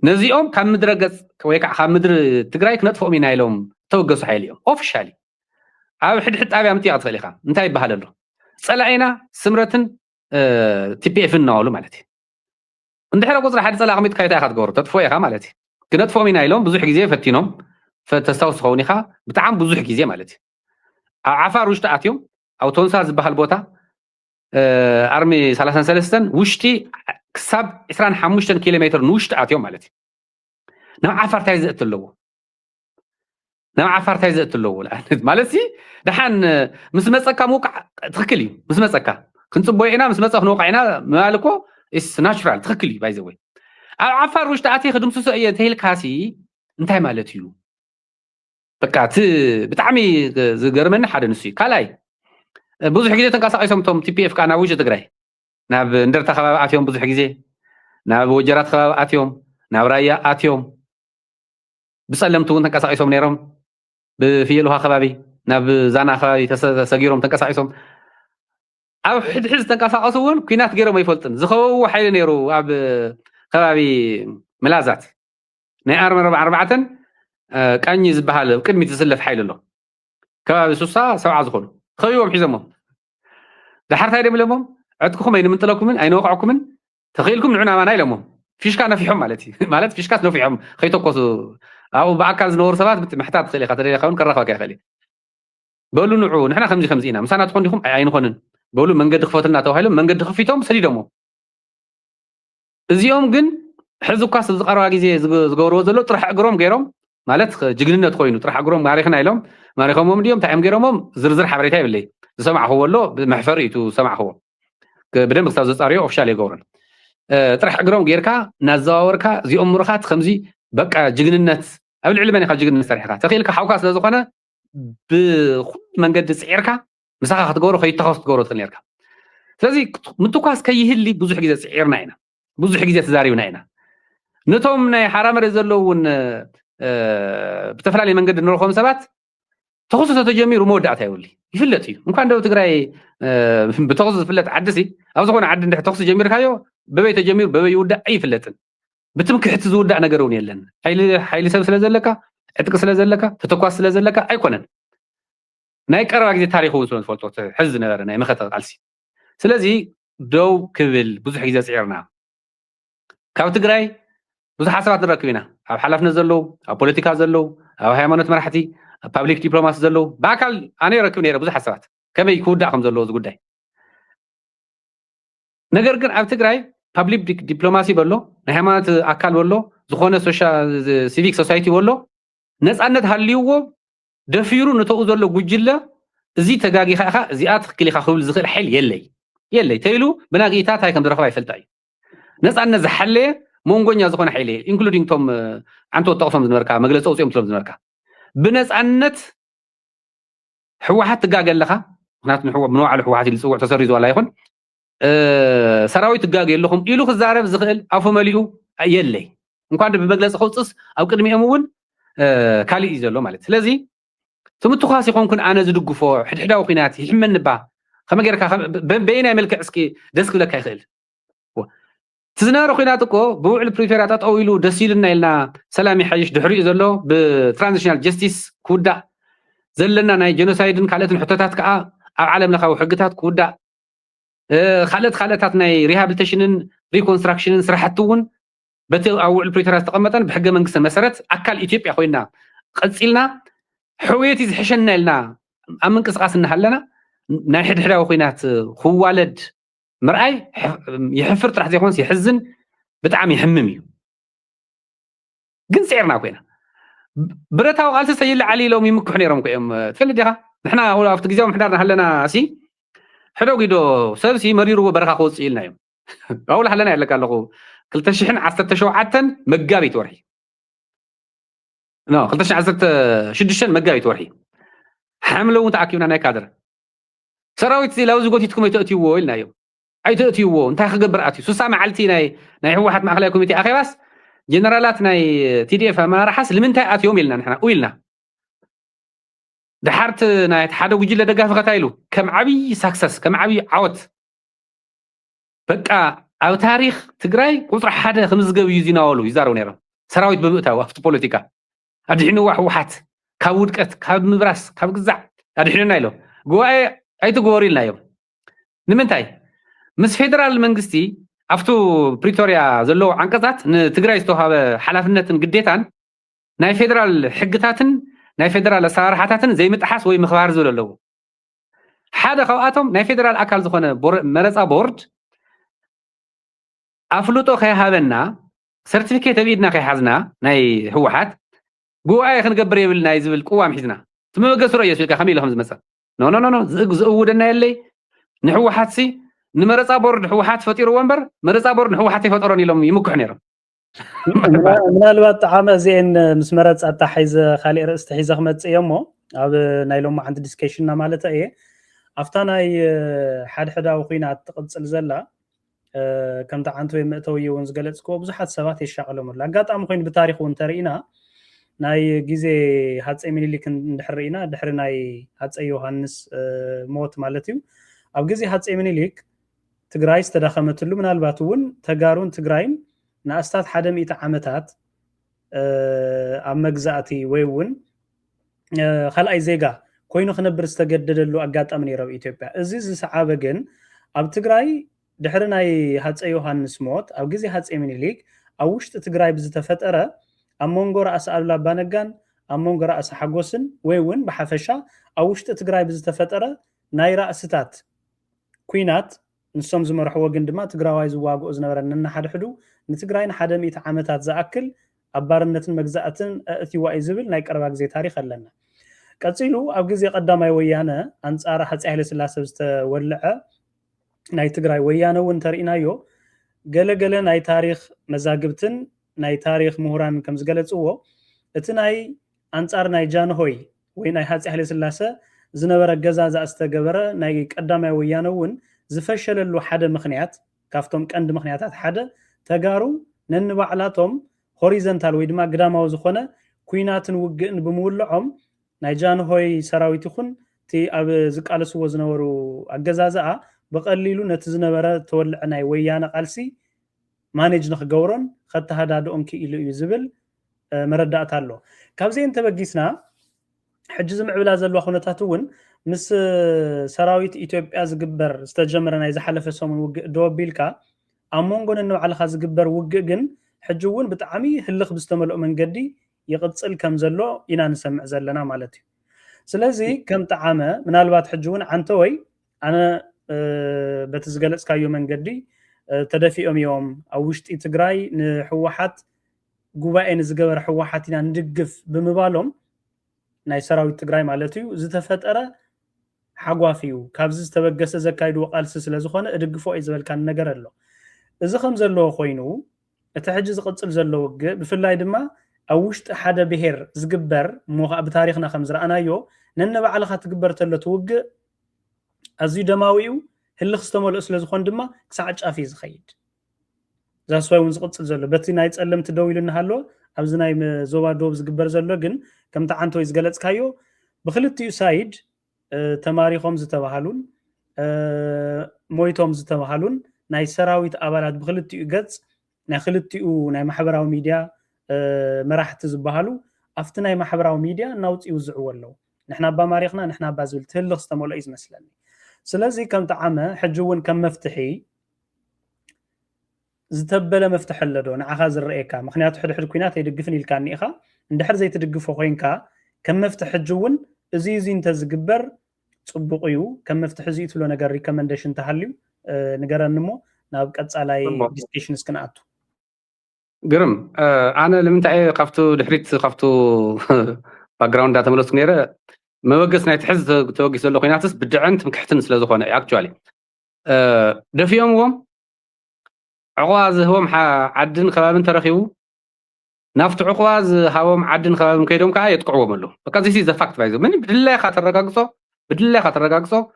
نزيهم كم مدرغص ويكا كا مدر تግራይ كنطفو مينا يلوم توغسو حيليهم اوفيشالي او حد ابي امتي اطفليخا انتي يبحاللو صلاينا سمرتن تي بي اف ناولو مالتي اندحر قصر حد صلاح قميت كايتا اخذ غورو تطفو يخا مالتي كنطفو مينا يلوم بزح غزي فتينهم فتستوسخوني خا بتعم بزح غزي مالتي عفار وشت اتيوم او تونسا زبحال بوتا ارمي 33 وشتي كسب 25 كيلومتر نوشت اتيوم مالتي نوع عفار تايزت اللو مالتي دحان مس مصقا موقع تخكلي مس مصقا كنصبو عينا مس مصخ نوقعنا مالكو اس ناتشرال تخكلي باي ذا واي عفار وش تاعتي خدم سوسو اي تهيل كاسي انتي مالتيو بقى بتعمي زغرمن حد نسي كالاي بزح غزي تنقاسايسوم توم تي بي اف كانا وجه تግራይ ናብ እንደርታ خباب اتيوم بزح غزي ናብ وجرات خباب اتيوم ናብ رايا اتيوم بسلمتو تنقاسايسوم نيرم بفيلوها خبابي ናብ زانا خبابي تسغيروم تنقاسايسوم أو حد تنقاساقسون كينات غيرهم يفلطن زخو حيل نيرو اب خبابي ملازات ناي ارمر 4 قاني زبحال قدمي تسلف حيل له كبابي سوسا 7 زخون خيوم حزمهم دحرت هيدم لهم عدكم اين منطلقكم اين وقعكم تخيلكم نعنا ما نايلهم فيشكا نفيهم مالتي مالت فيشكا نفيهم خيتوكسو او باكال زنور سبات محتاج خلي خاطر يخون كرخوا كيخلي بقولوا نعو نحنا خمسينا مسانا تكون لكم عين خونن بقولوا منقد خفوتنا توهيلهم منقد خفيتهم سديدمو ازيوم ግን حزو كاس زقروا غزي زغورو زلو طرح اقروم غيروم مالت جግንነት ኮይኑ طرح اقروم ماريخنا يلوم ماريخوم ديوم تايم غيروم زرزر حبريتا يبلي سمع هو له بمحفريتو سمع هو بدم بتاع زصاريو اوفشال يغورن طرح اقروم غيركا نازاوركا زيوم مرخات خمزي بقى جግንነት ابل علمني خا جግንነት سريحكا تخيلك حوكا ስለዝኾነ بخد منقد صعيركا مساخه خطغورو خيتخوس تغورو تخنيركا ስለዚህ ምትኳስ ከይህሊ ብዙሕ ግዜ ጽዒርና ኢና ብዙሕ ግዜ ተዛሪብና ኢና ነቶም ናይ ሓራመረ ዘለውን ብተፈላለየ መንገዲ ንረኾም ሰባት ተኸሶ ተጀሚሩ መወዳእታ ይውሊ ይፍለጥ እዩ እንኳን ደው ትግራይ ብተኸሶ ዝፍለጥ ዓድሲ ኣብ ዝኾነ ዓዲ እንድሕ ተኸሶ ጀሚርካዮ በበይ ተጀሚሩ በበይ ይውዳእ ኣይፍለጥን ብትምክሕቲ ዝውዳእ ነገር እውን የለን ሓይሊ ሰብ ስለ ዘለካ ዕጥቂ ስለ ዘለካ ተተኳስ ስለ ዘለካ ኣይኮነን ናይ ቀረባ ግዜ ታሪክ እውን ስለ ዝፈልጦ ሕዝ ነበረ ናይ መኸተ ቃልሲ ስለዚ ደው ክብል ብዙሕ ግዜ ጽዒርና ካብ ትግራይ ብዙሕ ሓሳባት ንረክብ ኢና ኣብ ሓላፍነት ዘለው ኣብ ፖለቲካ ዘለው أو هيمانوت مرحتي public diplomacy زلوا باكل أنا ركب نيرة بزح حسابات كم يكون خم زلوا زقداي ነገር ግን ኣብ ትግራይ ፐብሊክ ዲፕሎማሲ በሎ ናይ ሃይማኖት ኣካል በሎ ዝኾነ ሶሻል ሲቪክ ሶሳይቲ በሎ ነፃነት ሃልይዎ ደፊሩ ነተኡ ዘሎ ጉጅለ እዚ ተጋጊኻ ኢኻ እዚኣ ትክክል ኢኻ ክብል ዝኽእል ሓይል የለይ ተይሉ ብናጊታ ታይ ከም ዝረኸባ ይፈልጣ እዩ ነፃነት ዝሓለየ ሞንጎኛ ዝኾነ ሓይል ኢንክሉዲንግ ቶም ዓንቶ ተቕሶም ዝነበርካ መግለፂ ኣውፅኦም ትሎም ዝነበርካ ብነፃነት ሕወሓት ትጋገለኻ ምክንያቱ ምንባዕሉ ሕወሓት ኢሉ ዝፅውዕ ተሰሪዙ ዋላ ይኹን ሰራዊት ትጋገ የለኹም ኢሉ ክዛረብ ዝኽእል ኣፉ መሊኡ የለይ እንኳን ብመግለፂ ከውፅስ ኣብ ቅድሚኦም እውን ካልእ እዩ ዘሎ ማለት ስለዚ ትምትኳስ ይኾንኩን ኣነ ዝድግፎ ሕድሕዳዊ ኩናት ይሕመንባ ከመይ ጌርካ በይናይ መልክዕ እስኪ ደስ ክብለካ ይኽእል ትዝነበረ ኩናት እኮ ብውዕል ፕሪቶሪያ ጠጠው ኢሉ ደስ ይልና ኢልና ሰላም ይሓይሽ ድሕሪኡ ዘሎ ብትራንዚሽናል ጀስቲስ ክውዳእ ዘለና ናይ ጀኖሳይድን ካልኦትን ሕቶታት ከዓ ኣብ ዓለም ለኻዊ ሕግታት ክውዳእ ካልኦታት ናይ ሪሃብሊቴሽንን ሪኮንስትራክሽንን ስራሕቲ እውን በቲ ኣብ ውዕል ፕሪቶሪያ ዝተቐመጠን ብሕገ መንግስቲ መሰረት ኣካል ኢትዮጵያ ኮይና ቀፂልና ሕውየት ዝሕሸና ኢልና ኣብ ምንቅስቃስ እናሃለና ናይ ሕድሕዳዊ ኩናት ክዋለድ ምርኣይ ይሕፍር ጥራሕ ዘይኮንስ ይሕዝን ብጣዕሚ ይሕምም እዩ ግን ፅዕርና ኮይና ብረታዊ ቃልሲ ሰይላዓሊ ኢሎም ይምክሑ ነይሮም እዮም ትፈልጥ ዲኻ ንሕና ኣብቲ ግዜያዊ ምሕዳርና ሃለና ሲ ሕዶጊዶ ሰብሲ መሪርዎ በረኻ ክወፅእ ኢልና እዮም ኣብኡ ሃለና ያለካ ኣለኹ 2017 መጋቢት ወርሒ 2016 መጋቢት ወርሒ ሓምለ እውን ተኣኪብና ናይ ካድረ ሰራዊት ላውዚ ጎቲትኩም ኣይተእትይዎ ኢልና እዮም ኣይተእትይዎ እንታይ ክገብር ኣትዩ 60 መዓልቲ ናይ ሕወሓት ማእኸላይ ኮሚቴ ኣኼባስ ጀነራላት ናይ ቲዲኤፍ ኣመራርሓስ ንምንታይ ኣትዮም ኢልና ንሕና ኢልና ድሓርቲ ናይ ሓደ ጉጅለ ደጋፊ ኸታይሉ ከም ዓብይ ሳክሰስ ከም ዓብይ ዓወት በቃ ኣብ ታሪክ ትግራይ ቁፅሪ ሓደ ከምዝገብ እዩ ዝናወሉ ይዛረቡ ነይሮም ሰራዊት ብምእታው ኣብቲ ፖለቲካ ኣድሕንዋ ሕወሓት ካብ ውድቀት ካብ ምብራስ ካብ ግዛዕ ኣድሕንና ኢሎም ጉባኤ ኣይትግበሩ ኢልና እዮም ንምንታይ ምስ ፌደራል መንግስቲ ኣብቱ ፕሪቶሪያ ዘለዎ ዓንቀጻት ንትግራይ ዝተዋሃበ ሓላፍነትን ግዴታን ናይ ፌደራል ሕግታትን ናይ ፌደራል ኣሰራርሓታትን ዘይምጥሓስ ወይ ምኽባር ዝብል ኣለዎ ሓደ ካብኣቶም ናይ ፌደራል ኣካል ዝኾነ መረፃ ቦርድ ኣፍልጦ ከይሃበና ሰርቲፊኬት ኣብ ኢድና ከይሓዝና ናይ ሕወሓት ጉባኤ ክንገብር የብልና እዩ ዝብል ቅዋም ሒዝና ትመበገሱ ረእየ ስልካ ከመይ ኢሉ ከም ዝመፀ ኖ ዝእውደና የለይ ንሕወሓት ሲ ንመረፃ ቦርድ ሕወሓት ፈጢርዎ እምበር መረፃ ቦርድ ንሕወሓት ኣይፈጠሮን ኢሎም ይምክሑ ነይሮም ምናልባት ጣዕመ እዚአን ምስ መረፅ ኣታሓይዘ ካሊእ ርእስቲ ሒዘ ክመፅእ እዮ እሞ ኣብ ናይ ሎማ ሓንቲ ዲስከሽንና ማለት እየ ኣብታ ናይ ሓድሕዳዊ ኩናት ትቕፅል ዘላ ከምታ ዓንቲ ወይ ምእተዊ እውን ዝገለፅክዎ ብዙሓት ሰባት የሻቐሎምሉ ኣጋጣሚ ኮይኑ ብታሪክ እውን ተርኢና ናይ ግዜ ሃፀይ ምኒልክ እንድሕር ርኢና ድሕሪ ናይ ሃፀይ ዮሃንስ ሞት ማለት እዩ ኣብ ግዜ ሃፀይ ምኒልክ ትግራይ ዝተዳኸመትሉ ምናልባት እውን ተጋሩን ትግራይን ንኣስታት 100 ዓመታት ኣብ መግዛእቲ ወይ እውን ካልኣይ ዜጋ ኮይኑ ክነብር ዝተገደደሉ ኣጋጣሚ ነይሩ ኢትዮጵያ እዚ ዝሰዓበ ግን ኣብ ትግራይ ድሕሪ ናይ ሃፀይ ዮሃንስ ሞት ኣብ ግዜ ሃፀይ ምኒልክ ኣብ ውሽጢ ትግራይ ብዝተፈጠረ ኣብ መንጎ ራእሲ ኣሉላ ኣባነጋን ኣብ መንጎ ራእሲ ሓጎስን ወይ እውን ብሓፈሻ ኣብ ውሽጢ ትግራይ ብዝተፈጠረ ናይ ራእስታት ኩናት ንሶም ዝመርሕዎ ግን ድማ ትግራዋይ ዝዋግኦ ዝነበረ ነናሓድሕዱ ንትግራይ ን100 ዓመታት ዝኣክል ኣብ ባርነትን መግዛእትን ኣእትይዋ እዩ ዝብል ናይ ቀረባ ግዜ ታሪክ ኣለና ቀፂሉ ኣብ ግዜ ቀዳማይ ወያነ ኣንጻር ሃፀይ ሃይለስላሴ ዝተወልዐ ናይ ትግራይ ወያነ እውን ተርኢናዮ ገለገለ ናይ ታሪክ መዛግብትን ናይ ታሪክ ምሁራን ከም ዝገለፅዎ እቲ ናይ ኣንጻር ናይ ጃንሆይ ወይ ናይ ሃፀይ ሃይለስላሴ ዝነበረ ገዛዛ ዝተገበረ ናይ ቀዳማይ ወያነ እውን ዝፈሸለሉ ሓደ ምኽንያት ካብቶም ቀንዲ ምኽንያታት ሓደ ተጋሩ ነንባዕላቶም ሆሪዘንታል ወይ ድማ ግዳማዊ ዝኾነ ኩናትን ውግእን ብምውልዖም ናይ ጃንሆይ ሰራዊት ይኹን እቲ ኣብ ዝቃለስዎ ዝነበሩ ኣገዛዝኣ ብቐሊሉ ነቲ ዝነበረ ተወልዐ ናይ ወያነ ቃልሲ ማኔጅ ንክገብሮን ከተሃዳድኦም ክኢሉ እዩ ዝብል መረዳእታ ኣሎ ካብዚአን ተበጊስና ሕጂ ዝምዕብላ ዘለዋ ኩነታት እውን ምስ ሰራዊት ኢትዮጵያ ዝግበር ዝተጀመረ ናይ ዝሓለፈ ሰሙን ውግእ ደወቢልካ ኣብ መንጎ ነንባዕልካ ዝግበር ውግእ ግን ሕጂ እውን ብጣዕሚ ህልኽ ብዝተመልኦ መንገዲ يقصل كم زلو إنا نسمع زلنا مالتي سلازي كم طعامه منالبات حجون عنتوي أنا بتزقلت كايو من قدي تدفيهم يوم أو وشتي تجراي نحوحات قبائل نزجور حوحاتنا ندقف بمبالهم ناي سراوي تجراي مالتي زتفترة حقوافيو كابز تبقى زكايدو وقال سلسلة زخانة ادقفو إزبال كان نجر له إذا خم زلوا خوينو التحجز قصل زلوا بفلاي دما أوشت حدا بهير زقبر موقع بتاريخنا خمزر أنا يو ننبع على خات قبر تلو توق أزي دماويو هل خستمو الأسلة زخون دما كساعج أفيز خيد زا سوي ونز قصل زلوا بتي نايت ألم تدوي لنا هلو أبزناي زوا دوب زقبر زلوا جن كم تعنتو يزقلت كايو بخلتيو سايد تماريخهم زتبهالون مويتهم زتبهالون ناي سراويت أبارات بخلتيو قدس ناي خلتيو ناي محبراو ميديا مراحت زبهالو أفتناي محبراو ميديا ناوت يوزعوا له نحنا بماريخنا نحنا بازول تهلخ استمول إيز مسلني سلازي كم تعمى حجون كم مفتحي زتبلا مفتح اللدو نعخاز الرئيكا مخنيات حد كوينات يدقفني الكاني إخا ندحر زي تدقفو خوينكا كم مفتح حجون زي انت زقبر صبقيو كم مفتح زيت له نجار ريكومنديشن تحليو نجار نمو نابق على ديسكشنز كناتو قرم انا لمنتعي قفتو دحريت قفتو باك جراوند داتا ملوس نيره ما وقس نايت حز توقس له خيناتس بدعنت مكحتن سلا زخونه اكچوالي دفيهم وم عقواز هم عدن خبابن ترخيو نافت عقواز هاوم عدن خبابن كيدوم كا يتقعوم له بقى زي ذا فاكت بايزو من بدله خاطر رقاقصو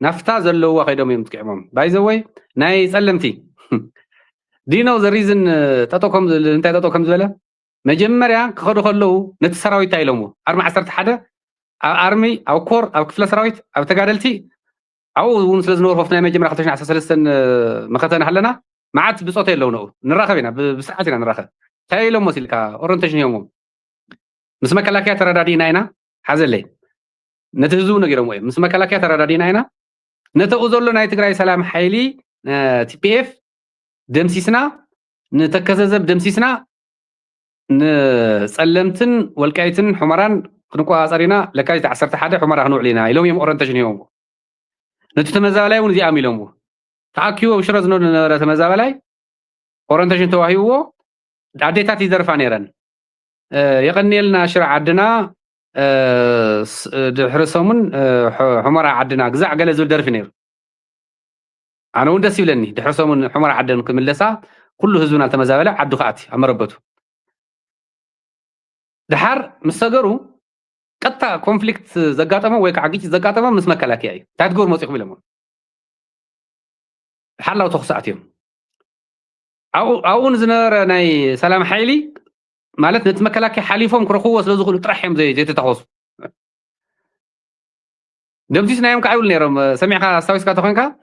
نافتا زلوا خيدوم يمتقعمهم بايزوي ناي سلمتي دينو ذا ريزن تاتوكم انتي تاتوكم زله مجمريا كخدو خلو نت سراويت ايلمو 41 ارمي او كور او كفله سراويت او تغادلتي او ون سلازنور خوفنا مجمريا 2013 مختنا حلنا معات بصوت يلو نو نراخبنا بساعتنا نراخب تايلمو سيلكا اورنتيشن يومو مس مكلاكيا تردادينا اينا حازلي نتهزو نغيرم وي مس مكلاكيا تردادينا اينا نتوزلو ناي تግራይ سلام حيلي تي بي اف دمسيسنا نتكززب دمسيسنا نصلمتن والقايتن حمران كنقوا اصرينا لكايت 11 حمرا هنوعلينا اليوم يوم اورنتيشن يوم نتتمزابلاي ونزي عميلهم تاكيو وشرزنو نتمزابلاي اورنتيشن توهيو عديتات يزرفا نيرن يقنيلنا شرع عدنا حرسومن حمرا عدنا غزع قال زول درف نير أنا وندس يبلني دحرسهم حمر عدن كملسا كل هزونا تمزابلا عدو خاتي أمربتو دحر مستقرو قطع كونفليكت زقاطما ويك عقيت زقاطما مس مكلاكياي تاتغور موثق بلمون حلاو تخصاتيهم او نزنر ناي سلام حيلي مالت نت مكلاكي حليفهم كرخو سلازخلو طرحهم زي تتخوص دمتيس نايم كعول نيرم سمعك استويسكا تخونكا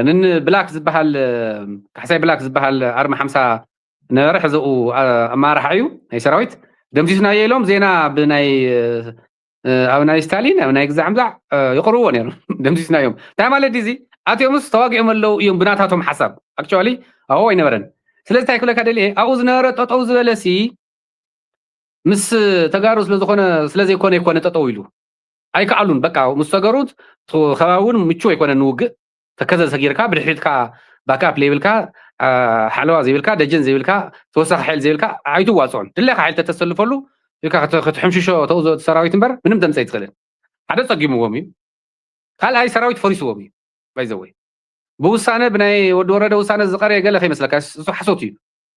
نن بلاك زبحال حساب بلاك زبحال 45 نرح زو ما راح عيو اي سراويت دمتيسنا يلوم زينا بناي او ناي ستالين او ناي زعمزع يقرون يعني دمتيسنا يوم تمال ديزي اتيومس تواقعهم لو يوم بناتاتهم حسب اكشوالي هو ينبرن سلازي تايكل كدلي اوز نره تطوز بلسي مس تغارو سلازخونه سلازي يكون تطويلو اي كعلون بقى مستغروت خواون مچو يكون نوق تكذا سغيركا بدحيتكا باكاب ليبلكا حلوا زيبلكا دجن زيبلكا توسخ حيل زيبلكا عيتو واصون دلك حيل تتسلفلو يكا تحمششو توز سراويت نبر منم دمص يتخلن حدا صقيمومي قال اي سراويت فريسومي بايزوي بوسانه بناي ود ورده وسانه زقري قال خي مسلكا حسوتي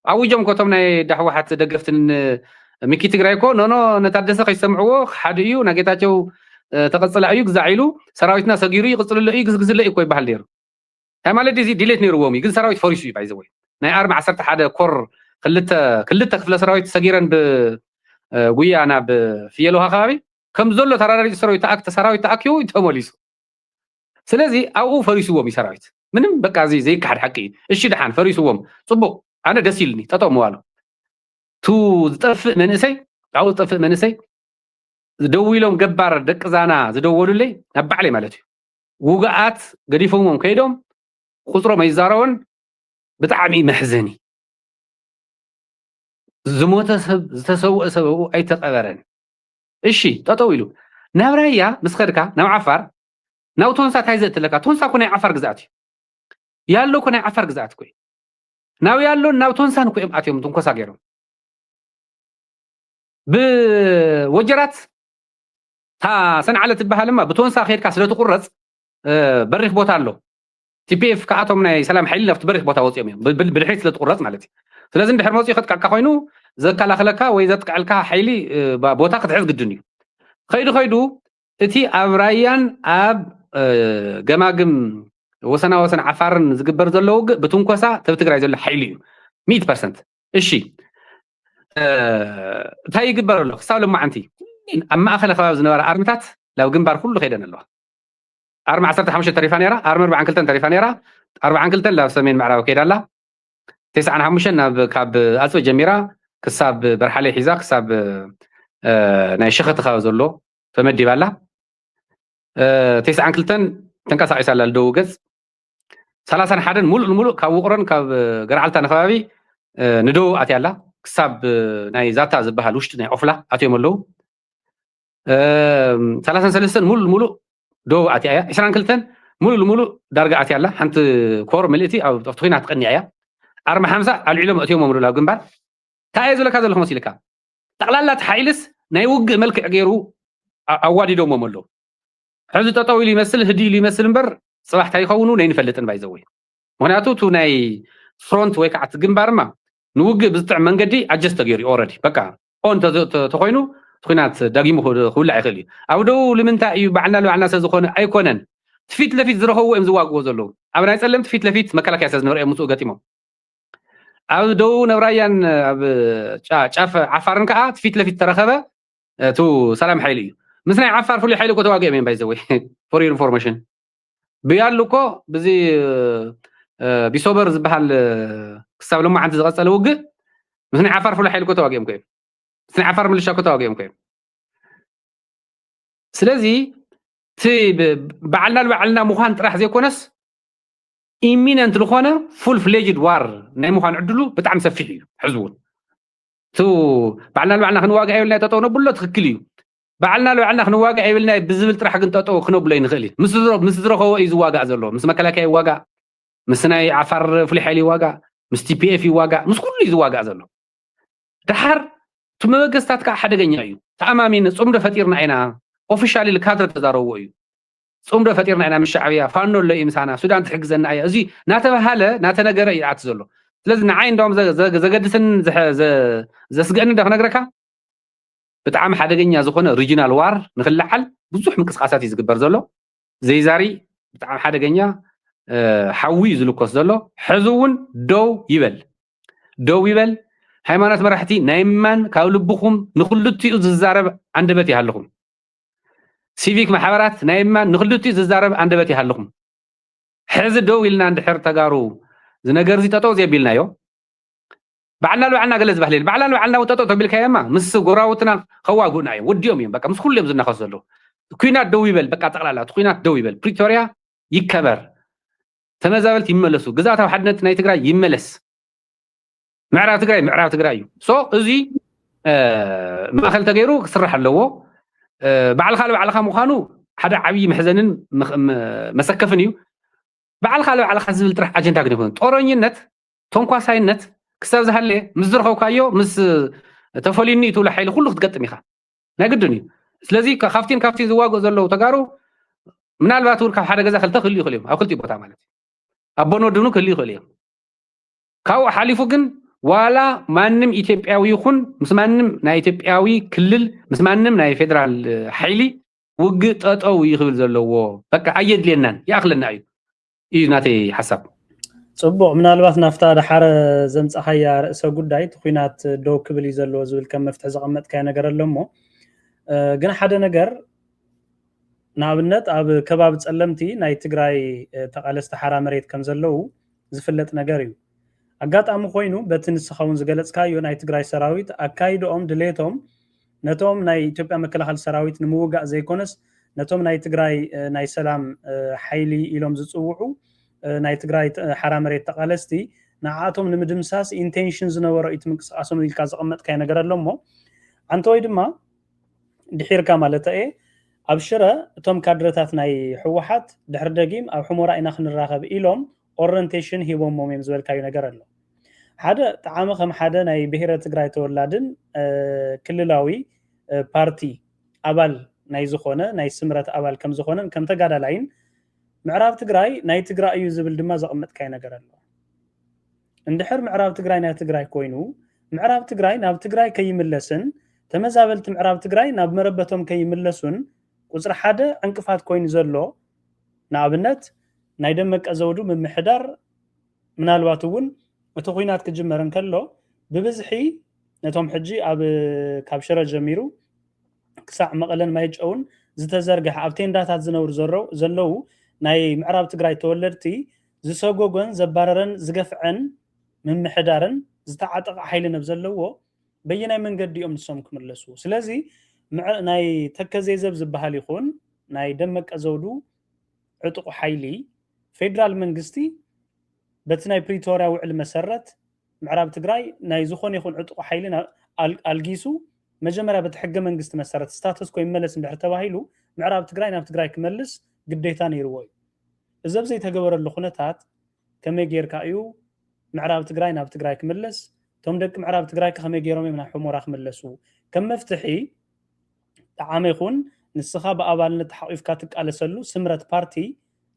اوجم كتم ناي دحوحات دغفتن ميكي تግራይኮ ኖ ነታደሰ ከይሰምعዎ ሓድዩ ናጌታቸው ተቀጽላ እዩ ግዛዒሉ ሰራዊትና ሰጊሩ ይቅጽልሉ እዩ ግዝግዝለ እዩ ይባሃል ነይሩ ማለት እዚ ዲሌት ነይሩዎም ግን ሰራዊት ፈሪሱ እዩ ባይዘወይ ናይ 41 ኮር ክልተ ክፍለ ሰራዊት ሰጊረን በጉያ ናብ ፍየለውሃ ከባቢ ከም ዘሎ ተራራሪ ሰራዊት ተኣኪቡ ተመሊሱ ስለዚ ኣብኡ ፈሪሱዎም ሰራዊት ምንም በቃ እዚ ዘይካድ ሓቂ እሺ ድሓን ፈሪሱዎም ጽቡቅ ኣነ ደስ ይልኒ ተጠምዋሎ تو ዝጠፍእ መንእሰይ ዝደውሎም ገባር ደቅ ዛና ዝደወሉለይ ናባዕለይ ማለት እዩ ውጋኣት ገዲፎሞም ከይዶም ቁፅሮም ኣይዛረውን ብጣዕሚ መሕዘኒ زموت سب زتسوء سببه أي تقبرن إشي تطويلو نابرايا مسخركا نوع عفر ناو تونسا تايزت لك تونسا كوني عفر جزاتي يالو كوني عفر جزات كوي ناو يالو ناو تونسا نكو أتيوم تونكو ساجرو بوجرات تا سنة على تبها لما بتونسا خير كاسلو تقرص بريخ بوتالو تي بي اف كاتهم ناي سلام حيل لفت بريخ بوتا وصيهم بالحيث لتقرص مالتي ስለዚህ እንድሕር መፅኡ ክትቃ ኮይኑ ዘከላኸለካ ወይ ዘጥቃልካ ሓይሊ ቦታ ክትሕዝ ግድን እዩ ከይዱ እቲ ኣብ ራያን ኣብ ገማግም ወሰና ወሰን ዓፋርን ዝግበር ዘሎ ውግእ ብትንኮሳ ተብ ትግራይ ዘሎ ሓይሊ እዩ 100% እሺ እንታይ ይግበር ኣሎ ክሳብ ልማዓንቲ ኣብ ማእኸል ከባቢ ዝነበረ ኣርምታት ናብ ግንባር ኩሉ ከይደን ኣለዋ ኣርማ 15 ተሪፋ ነራ ኣርማ 42 ተሪፋ ነራ 42 ናብ ሰሜን ምዕራብ ከይዳላ 95 ናብ ካብ ኣጽበ ጀሚራ ክሳብ በርሓለይ ሒዛ ክሳብ ናይ ሸኸት ከባቢ ዘሎ ተመዲባላ 92 ተንቀሳቂሳ ኣላ ደው ገጽ 31 ሙሉእ ካብ ውቕሮን ካብ ገርዓልታ ንኸባቢ ንደው ኣትያላ ክሳብ ናይ ዛታ ዝበሃል ውሽጢ ናይ ኦፍላ ኣትዮም ኣለዉ 33 ሙሉእ ደው ኣትያ 22 ሙሉእ ዳርጋ ኣትያላ ሓንቲ ኮር ምልእቲ ኣብ ተኽቲና ትቀኒያ እያ أربعة خمسة العلوم أتيهم أمر لا جنبان تايز ولا كذا الخمسة لك تقللت حيلس نيوج ملك عجيرو أوادي دوم مملو حزت تطويل يمثل هدي يمثل مبر صباح تاي خونو نين فلتن بايزوي مهناتو تو ناي فرونت ويكعت جنبار ما نوج بزتع من قدي أجست جيري أوردي بكا أنت تخوينو تخوينات دقيمو خول عقلي أو دو لمن تأي بعنا لو عنا سزخون أي كونن تفيت لفيت زرهو إمزواج وزلو أبنا يسلم تفيت لفيت مكلك يا سيدنا رأي مسوق قتيمو أو دو نبرايان شاف عفارن كأ تفيت لفيت ترخبة تو سلام حيلي مثلا عفار فلي حيلو كتواجع مين بايزوي for your information بيالوكو بزي بيصبر زبحال كسب لما عند زغص الوجه مثلا عفار فلي حيلو كتواجع مكيف مثلا عفار من الشاكو تواجع مكيف سلازي تي بعلنا مخان راح زي كونس إيميننت لخونه فول فليجد وار ناي مخان عدلو بتعم سفيح حزون تو بعلنا خنواقع يولنا تطو نبلو تخكليو بعلنا لو عنا خنواقع يولنا بزبل طرح كنت تطو خنوب لين خلي مسدرو هو ايز واقع زلو مس مكلاكاي واقع مسناي عفر فلي حالي واقع مس تي بي اف واقع مس كل ايز واقع زلو دحر تمغستاتك حدغنيا ايو تامامين صمد فطيرنا عينا اوفيشالي الكادر تزارو ايو صمد فطيرنا عينا مش شعبيه فانو لي مسانا سودان تحجزنا اي ازي ناتبهاله ناتنغره يعت زلو لازم عين دوم زغدسن زسغن دخ نغركا بتعام حدغنيا زخونه ريجينال وار نخلحل بزح منقسقاسات يزغبر زلو زي زاري بتعام حدغنيا حوي زلوكوس زلو حزون دو يبل ሃይማኖት መራሕቲ ናይማን ካብ ልብኹም ንኹልቲኡ ዝዛረብ አንደበት ይሃልኹም ሲቪክ ማሕበራት ናይማን ንኹልቲኡ ዝዛረብ አንደበት ይሃልኹም ሕዚ ደው ኢልና እንድሕር ተጋሩ ዝነገር ዚ ጠጠው ዘቢልናዮ ባዕልና ገለ ዝበህል ባዕልና ጠጠው ተቢልካየማ ምስ ጎራውትና ከዋጉና እዮም ወዲዮም እዮም በቃ ምስ ኩሎም ዝናኸስ ዘሎ ኩናት ደው ይበል በቃ ጠቅላላ ኩናት ደው ይበል ፕሪቶሪያ ይከበር ተመዛበልት ይመለሱ ግዛታው ሓድነት ናይ ትግራይ ይመለስ معراب تግራይ ሶ እዚ ማእኸል ተገይሩ ክስራሕ ኣለዎ ባዕልኻ ምዃኑ ሓደ ዓብይ መሕዘንን መሰከፍን እዩ ባዕልኻ ዝብል ጥራሕ አጀንዳ ግን ይኹን ጦረኝነት ተንኳሳይነት ክሳብ ዝሃለ ምስ ዝረኸብካዮ ምስ ተፈሊኒ ትውላ ሓይሊ ኩሉ ክትገጥም ኢኻ ናይ ግድን እዩ ስለዚ ካፍቲን ዝዋግኡ ዘለዉ ተጋሩ ምናልባት ካብ ሓደ ገዛ ክልተ ክህልዩ ይኽእሉ እዮም ኣብ ክልቲኡ ቦታ ማለት ኣብ ቦኖድኑ ክህልዩ ይኽእሉ እዮም ካብኡ ሓሊፉ ግን ዋላ ማንም ኢትዮጵያዊ ይኹን ምስ ማንም ናይ ኢትዮጵያዊ ክልል ምስ ማንም ናይ ፌደራል ሓይሊ ውግእ ጠጠው ይኽብል ዘለዎ በቃ ኣየድልየናን ይኣኽለና እዩ ናተይ ሓሳብ ጽቡቕ ምናልባት ናፍታ ድሓረ ዘምፀኻያ ርእሰ ጉዳይ ትኹናት ደው ክብል እዩ ዘለዎ ዝብል ከም መፍትሒ ዘቐመጥካዮ ነገር ኣሎ እሞ ግን ሓደ ነገር ንኣብነት ኣብ ከባቢ ጸለምቲ ናይ ትግራይ ተቓለስቲ ሓራ መሬት ከም ዘለዉ ዝፍለጥ ነገር እዩ አጋጣሚ ኮይኑ በትንስኻውን ዝገለጽካዮ ናይ ትግራይ ሰራዊት አካይዶኦም ድሌቶም ነቶም ናይ ኢትዮጵያ መከላኸሊ ሰራዊት ንምውጋእ ዘይኮነስ ነቶም ናይ ትግራይ ናይ ሰላም ሓይሊ ኢሎም ዝጽውዑ ናይ ትግራይ ሓራ መሬት ተቃለስቲ ንዓቶም ንምድምሳስ ኢንቴንሽን ዝነበረ ኢት ምንቅስቃሶም ኢልካ ዝቕመጥካዮ ነገር ኣሎ እሞ አንተ ወይ ድማ ድሒርካ ማለት እየ ኣብ ሽረ እቶም ካድረታት ናይ ሕወሓት ድሕሪ ደጊም ኣብ ሕሞራ ኢና ክንራኸብ ኢሎም ኦሪንቴሽን ሂቦሞም እዮም ዝበልካዮ ነገር ኣሎ ሓደ ጣዕሚ ከም ሓደ ናይ ብሔረ ትግራይ ተወላድን ክልላዊ ፓርቲ ኣባል ናይ ዝኾነ ናይ ስምረት ኣባል ከም ዝኾነ ከም ተጋዳላይን ምዕራብ ትግራይ ናይ ትግራይ እዩ ዝብል ድማ ዘቕመጥካዮ ነገር ኣሎ እንድሕር ምዕራብ ትግራይ ናይ ትግራይ ኮይኑ ምዕራብ ትግራይ ናብ ትግራይ ከይምለስን ተመዛበልቲ ምዕራብ ትግራይ ናብ መረበቶም ከይምለሱን ቁፅሪ ሓደ ዕንቅፋት ኮይኑ ዘሎ ንኣብነት ናይ ደመቀ ዘውዱ ምምሕዳር ምናልባት እውን እቲ ኩናት ክጅመር እንከሎ ብብዝሒ ነቶም ሕጂ ኣብ ካብ ሽረ ጀሚሩ ክሳዕ መቐለን ማይጨውን ዝተዘርግሐ ኣብ ቴንዳታት ዝነብሩ ዘለው ናይ ምዕራብ ትግራይ ተወለድቲ ዝሰጎጎን ዘባረረን ዝገፍዐን ምምሕዳርን ዝተዓጠቐ ሓይሊ ነብ ዘለዎ በየናይ መንገዲ እዮም ንሶም ክምለሱ ስለዚ ናይ ተከዘይ ዘብ ዝበሃል ይኹን ናይ ደመቀ ዘውዱ ዕጡቕ ሓይሊ ፌደራል መንግስቲ በቲ ናይ ፕሪቶሪያ ውዕል መሰረት ምዕራብ ትግራይ ናይ ዝኾነ ይኹን ዕጡቕ ሓይሊ ኣልጊሱ መጀመርያ በቲ ሕገ መንግስቲ መሰረት ስታተስ ኮ ይመለስ እንድሕር ተባሂሉ ምዕራብ ትግራይ ናብ ትግራይ ክመልስ ግዴታ ነይርዎ እዩ እዚ ኣብ ዘይተገበረሉ ኩነታት ከመይ ጌርካ እዩ ምዕራብ ትግራይ ናብ ትግራይ ክመለስ ቶም ደቂ ምዕራብ ትግራይ ከመይ ጌሮም እዮም ናብ ሕሞራ ክመለሱ ከም መፍትሒ ጣዕሚ ይኹን ንስኻ ብኣባልነት ተሓቂፍካ ትቃለሰሉ ስምረት ፓርቲ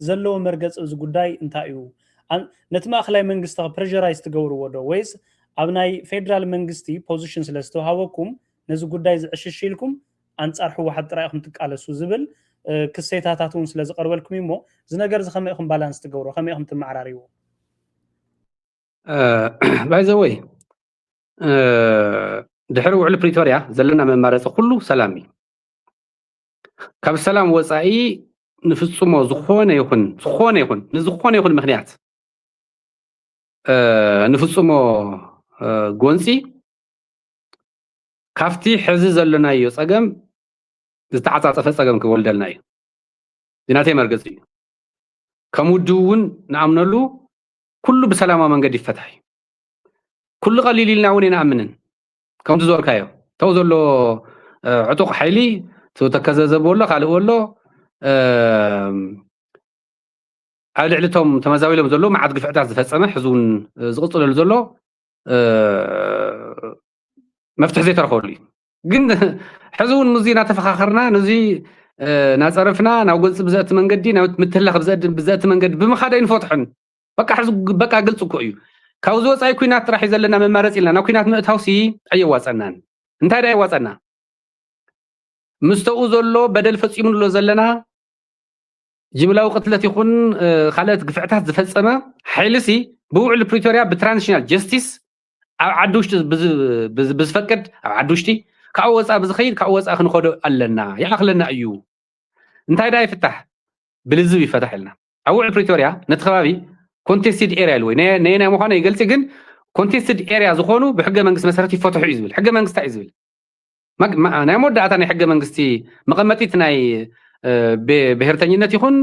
ዘለዎ መርገፅ እዚ ጉዳይ እንታይ እዩ ነቲ ማእኸላይ መንግስቲ ፕሬሸራይዝ ትገብርዎ ዶ ወይስ ኣብ ናይ ፌደራል መንግስቲ ፖዚሽን ስለ ዝተዋሃበኩም ነዚ ጉዳይ ዝዕሽሽ ኢልኩም ኣንጻር ሕወሓት ጥራይ ኢኹም ትቃለሱ ዝብል ክሴታታት እውን ስለ ዝቐርበልኩም እሞ እዚ ነገር እዚ ከመይ ኢኹም ባላንስ ትገብሮ ከመይ ኢኹም ትመዓራርይዎ ባይ ዘ ወይ ድሕሪ ውዕል ፕሪቶሪያ ዘለና መማረፂ ኩሉ ሰላም እዩ ካብ ሰላም ወፃኢ ንፍፅሞ ዝኾነ ይኹን ንዝኾነ ምክንያት ንፍፅሞ ጎንፂ ካፍቲ ሕዚ ዘለናዮ ፀገም ዝተዓፃፀፈ ፀገም ክወልደልና እዩ ዝናተይ መርገፂ እዩ ከም ውድብ እውን ንኣምነሉ ኩሉ ብሰላማዊ መንገዲ ይፈታሕ እዩ ኩሉ ቀሊል ኢልና እውን ይንኣምንን ከምቲ ዝበልካዮ ተው ዘሎ ዕጡቕ ሓይሊ ተከዘዘብሎ ካልእ ወሎ ኣብ ልዕሊቶም ተመዛቢሎም ዘሎ መዓት ግፍዕታት ዝፈፀመ ሕዚ እውን ዝቕፅለሉ ዘሎ መፍትሒ ዘይተረኸበሉ እዩ ግን ሕዚ እውን ምዚ እናተፈኻኸርና ነዚ ናፀረፍና ናብ ጎንፂ ብዘእቲ መንገዲ ናብ ምትህላኽ ብዘእቲ መንገዲ ብምኻድ ኣይንፈትሑን በቃ ግልፂ እኮ እዩ ካብዚ ወፃኢ ኩናት ጥራሕ እዩ ዘለና መማረፂ ኢልና ናብ ኩናት ምእታውሲ ኣየዋፀናን እንታይ ዳ ይዋፀና ምስተኡ ዘሎ በደል ፈፂሙሎ ዘለና ጅምላዊ ቅትለት ይኹን ካልኦት ግፍዕታት ዝፈፀመ ሓይልሲ ብውዕል ፕሪቶሪያ ብትራንዚሽናል ጀስቲስ ኣብ ዓዲ ውሽጢ ብዝፈቅድ ኣብ ዓዲ ውሽጢ ካብኡ ወፃኢ ብዝኸይድ ካብኡ ወፃኢ ክንኸዶ ኣለና ይኣኽለና እዩ እንታይ ዳ ይፍታሕ ብልዝብ ይፈታሕ ኢልና ኣብ ውዕል ፕሪቶሪያ ነቲ ከባቢ ኮንቴስትድ ኤሪያ ወይ ናይ ምዃኑ ይገልጽ ግን ኮንቴስትድ ኤሪያ ዝኾኑ ብሕገ መንግስቲ መሰረት ይፈትሑ እዩ ዝብል ሕገ መንግስቲ እዩ ዝብል ናይ መወዳእታ ናይ ሕገ መንግስቲ መቐመጢት ናይ ብሄርተኝነት ይኹን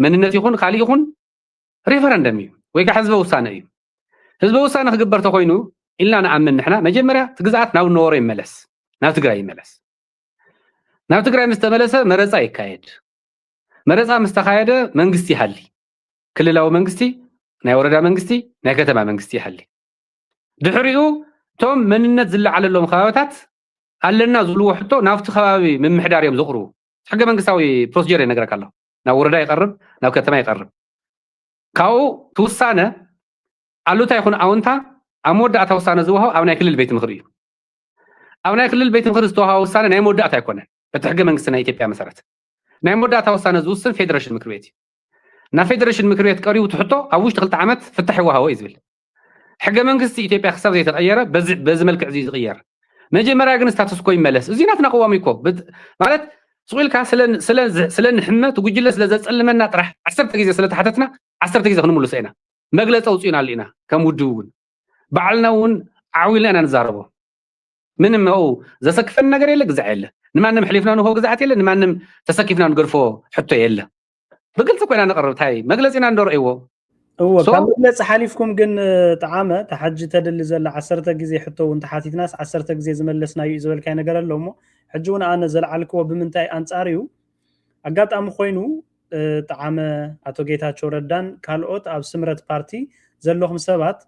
መንነት ይኹን ካልእ ይኹን ሬፈረንደም እዩ ወይ ከዓ ህዝበ ውሳነ እዩ ህዝበ ውሳነ ክግበር ተኮይኑ ኢልና ንኣምን ንሕና መጀመርያ እቲ ግዝኣት ናብ ነበሮ ይመለስ ናብ ትግራይ ይመለስ ናብ ትግራይ ምስ ተመለሰ መረፃ ይካየድ መረፃ ምስ ተካየደ መንግስቲ ይሃሊ ክልላዊ መንግስቲ ናይ ወረዳ መንግስቲ ናይ ከተማ መንግስቲ ይሃሊ ድሕሪኡ ቶም መንነት ዝለዓለሎም ከባቢታት ኣለና ዝብልዎ ሕቶ ናብቲ ከባቢ ምምሕዳር እዮም ዘቕርቡ ሕገ መንግስታዊ ፕሮሲጀር ይነግረካ ኣሎ ናብ ወረዳ ይቐርብ ናብ ከተማ ይቐርብ ካብኡ ትውሳነ ኣሉታ ይኹን ኣውንታ ኣብ መወዳእታ ውሳነ ዝወሃብ ኣብ ናይ ክልል ቤት ምክሪ እዩ ኣብ ናይ ክልል ቤት ምክሪ ዝተወሃበ ውሳነ ናይ መወዳእታ ኣይኮነን በቲ ሕገ መንግስቲ ናይ ኢትዮጵያ መሰረት ናይ መወዳእታ ውሳነ ዝውስን ፌደሬሽን ምክር ቤት እዩ ናብ ፌደሬሽን ምክር ቤት ቀሪቡ ትሕቶ ኣብ ውሽጢ 2 ዓመት ፍታሕ ይወሃቦ እዩ ዝብል ሕገ መንግስቲ ኢትዮጵያ ክሳብ ዘይተቐየረ በዚ መልክዕ እዚ ዝቕየር መጀመርያ ግን ስታተስ ኮ ይመለስ እዚና ተናቀዋሚ እኮ ማለት ስቁልካ ስለ ንሕመት ጉጅለ ስለ ዘጸልመና ጥራሕ 10 ግዜ ስለ ተሓተትና 10 ግዜ ክንምልሶ ኢና መግለፂ ኣውፂኡና ኣለና ከም ውድብ እውን ባዕልና እውን ዓዊልና ኢና ንዛረቦ ምንም ነው ዘሰክፈን ነገር የለ ግዛዕ የለ ንማንም ሕሊፍና ንሆ ግዛዓት የለ ንማንም ተሰኪፍና ንገርፎ ሕቶ የለ በግልጽ ኮይና ነቀርብ ታይ መግለፂና እንደርአይዎ هو كامل حليفكم جن طعامه تحج تدل زل 10 جزي حتى وانت حاتيت ناس 10 جزي زملسنا يزبل كاي ነገር ኣለሞ ሕጂውን ኣነ ዘለዓልክዎ ብምንታይ ኣንጻር እዩ ኣጋጣሚ ኮይኑ ጣዓመ ኣቶ ጌታቸው ረዳን ካልኦት ኣብ ስምረት ፓርቲ ዘለኹም ሰባት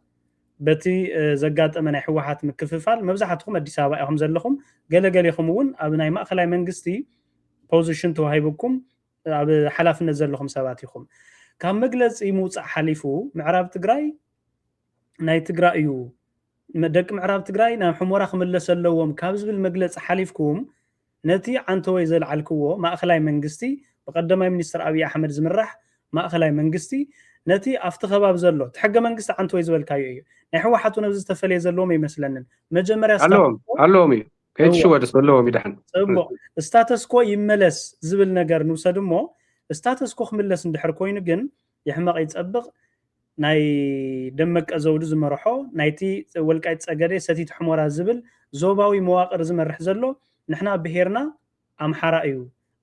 በቲ ዘጋጠመ ናይ ሕወሓት ምክፍፋል መብዛሕትኩም ኣዲስ ኣበባ ኢኹም ዘለኹም ገለገሊኹም እውን ኣብ ናይ ማእከላይ መንግስቲ ፖዚሽን ተዋሂብኩም ኣብ ሓላፍነት ዘለኹም ሰባት ኢኹም ካብ መግለፂ ምውፃእ ሓሊፉ ምዕራብ ትግራይ ናይ ትግራይ እዩ ደቂ ምዕራብ ትግራይ ናብ ሕሞራ ክምለስ ኣለዎም ካብ ዝብል መግለፂ ሓሊፍኩም ነቲ ዓንተወይ ዘለዓልክዎ ማእከላይ መንግስቲ በቀዳማይ ሚኒስትር አብይ አሕመድ ዝምራሕ ማእከላይ መንግስቲ ነቲ ኣብቲ ከባቢ ዘሎ ትሕገ መንግስቲ ዓንተወይ ዝበልካዮ እዩ ናይ ሕወሓቱ ነብዚ ዝተፈለየ ዘለዎም ይመስለንን መጀመርያ ኣለዎም እዩ ከይትሽወድስ ኣለዎም ይድሕን ጽቡቕ ስታተስ ኮ ይመለስ ዝብል ነገር ንውሰድ እሞ ስታተስ ኮ ክምለስ እንድሕር ኮይኑ ግን ይሕመቕ ይጸብቕ ናይ ደመቀ ዘውዱ ዝመርሖ ናይቲ ወልቃይት ጸገዴ ሰቲት ሕሞራ ዝብል ዞባዊ መዋቅር ዝመርሕ ዘሎ ንሕና ብሄርና ኣምሓራ እዩ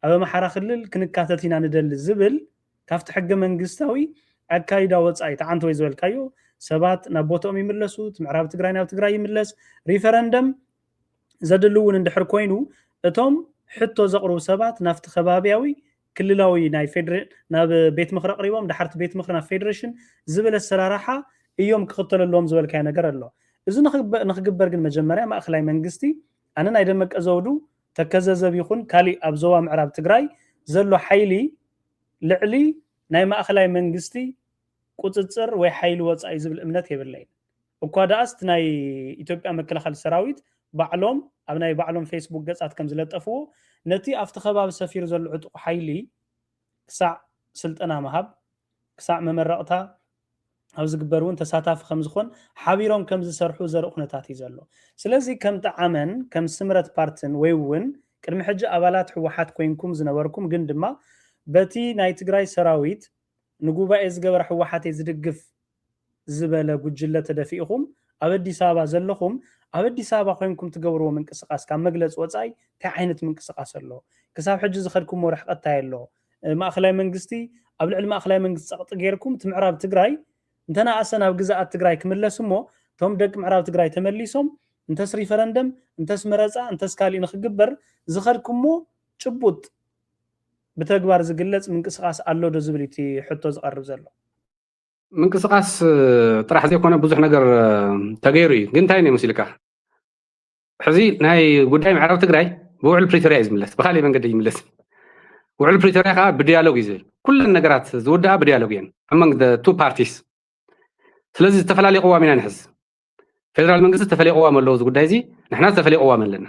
ኣብ ኣምሓራ ክልል ክንካተቲና ንደሊ ዝብል ካብቲ ሕገ መንግስታዊ ኣካይዳ ወጻኢ ተዓንተወይ ዝበልካዮ ሰባት ናብ ቦታኦም ይምለሱ ምዕራብ ትግራይ ናብ ትግራይ ይምለስ ሪፈረንደም ዘድልውን እንድሕር ኮይኑ እቶም ሕቶ ዘቕርቡ ሰባት ናፍቲ ከባቢያዊ ክልላዊ ናይ ፌደሬ ናብ ቤት ምክሪ ቀሪቦም ድሓርቲ ቤት ምክሪ ናብ ፌደሬሽን ዝብል ኣሰራርሓ እዮም ክኽተለሎም ዝበልካዮ ነገር ኣሎ እዚ ንኽግበር ግን መጀመርያ ማእከላይ መንግስቲ ኣነ ናይ ደመቀ ዘውዱ ተከዘዘብ ይኹን ካሊ ኣብ ዞባ ምዕራብ ትግራይ ዘሎ ሓይሊ ልዕሊ ናይ ማእከላይ መንግስቲ ቁፅፅር ወይ ሓይሊ ወጻኢ ዝብል እምነት የብለይን እኳ ዳኣስት ናይ ኢትዮጵያ መከላኸሊ ሰራዊት ባዕሎም ኣብ ናይ ባዕሎም ፌስቡክ ገጻት ከም ዝለጠፍዎ ነቲ ኣብቲ ከባቢ ሰፊሩ ዘሎ ዕጡቕ ሓይሊ ክሳዕ ስልጠና መሃብ ክሳዕ መመረቕታ ኣብ ዝግበር እውን ተሳታፊ ከም ዝኾን ሓቢሮም ከም ዝሰርሑ ዘርኢ ኩነታት እዩ ዘሎ ስለዚ ከም ጣዓመን ከም ስምረት ፓርቲን ወይ እውን ቅድሚ ሕጂ ኣባላት ሕወሓት ኮይንኩም ዝነበርኩም ግን ድማ በቲ ናይ ትግራይ ሰራዊት ንጉባኤ ዝገበረ ሕወሓት ዝድግፍ ዝበለ ጉጅለ ተደፊኢኹም ኣብ ኣዲስ ኣበባ ዘለኹም ኣብ ኣዲስ ኣበባ ኮይንኩም ትገብርዎ ምንቅስቃስ ካብ መግለጽ ወጻኢ እንታይ ዓይነት ምንቅስቃስ ኣሎ ክሳብ ሕጂ ዝኸድኩም ርሕቀት እንታይ ኣሎ ማእከላይ መንግስቲ ኣብ ልዕሊ ማእከላይ መንግስቲ ጸቕጢ ጌርኩም ትምዕራብ ትግራይ እንተናኣሰ ናብ ግዛኣት ትግራይ ክምለስ እሞ ቶም ደቂ ምዕራብ ትግራይ ተመሊሶም እንተስ ሪፈረንደም እንተስ መረፃ እንተስ ካልእ ንኽግበር ዝኸድኩሞ ጭቡጥ ብተግባር ዝግለጽ ምንቅስቃስ ኣሎ ዶ ዝብል እቲ ሕቶ ዝቐርብ ዘሎ ምንቅስቃስ ጥራሕ ዘይኮነ ብዙሕ ነገር ተገይሩ እዩ ግን እንታይ ነው መስልካ ሕዚ ናይ ጉዳይ ምዕራብ ትግራይ ብውዕል ፕሪቶሪያ ዝምለስ ብኻልእ መንገዲ ይምለስ ውዕል ፕሪቶሪያ ከዓ ብዲያሎግ እዩ ዝብል ኩለን ነገራት ዝውድኣ ብዲያሎግ እየን among the two parties ስለዚ ዝተፈላለዩ ቅዋም ኢና ንሕዝ ፌደራል መንግስቲ ዝተፈለየ ቅዋም ኣለዎ እዚ ጉዳይ እዚ ንሕና ዝተፈለየ ቅዋም ኣለና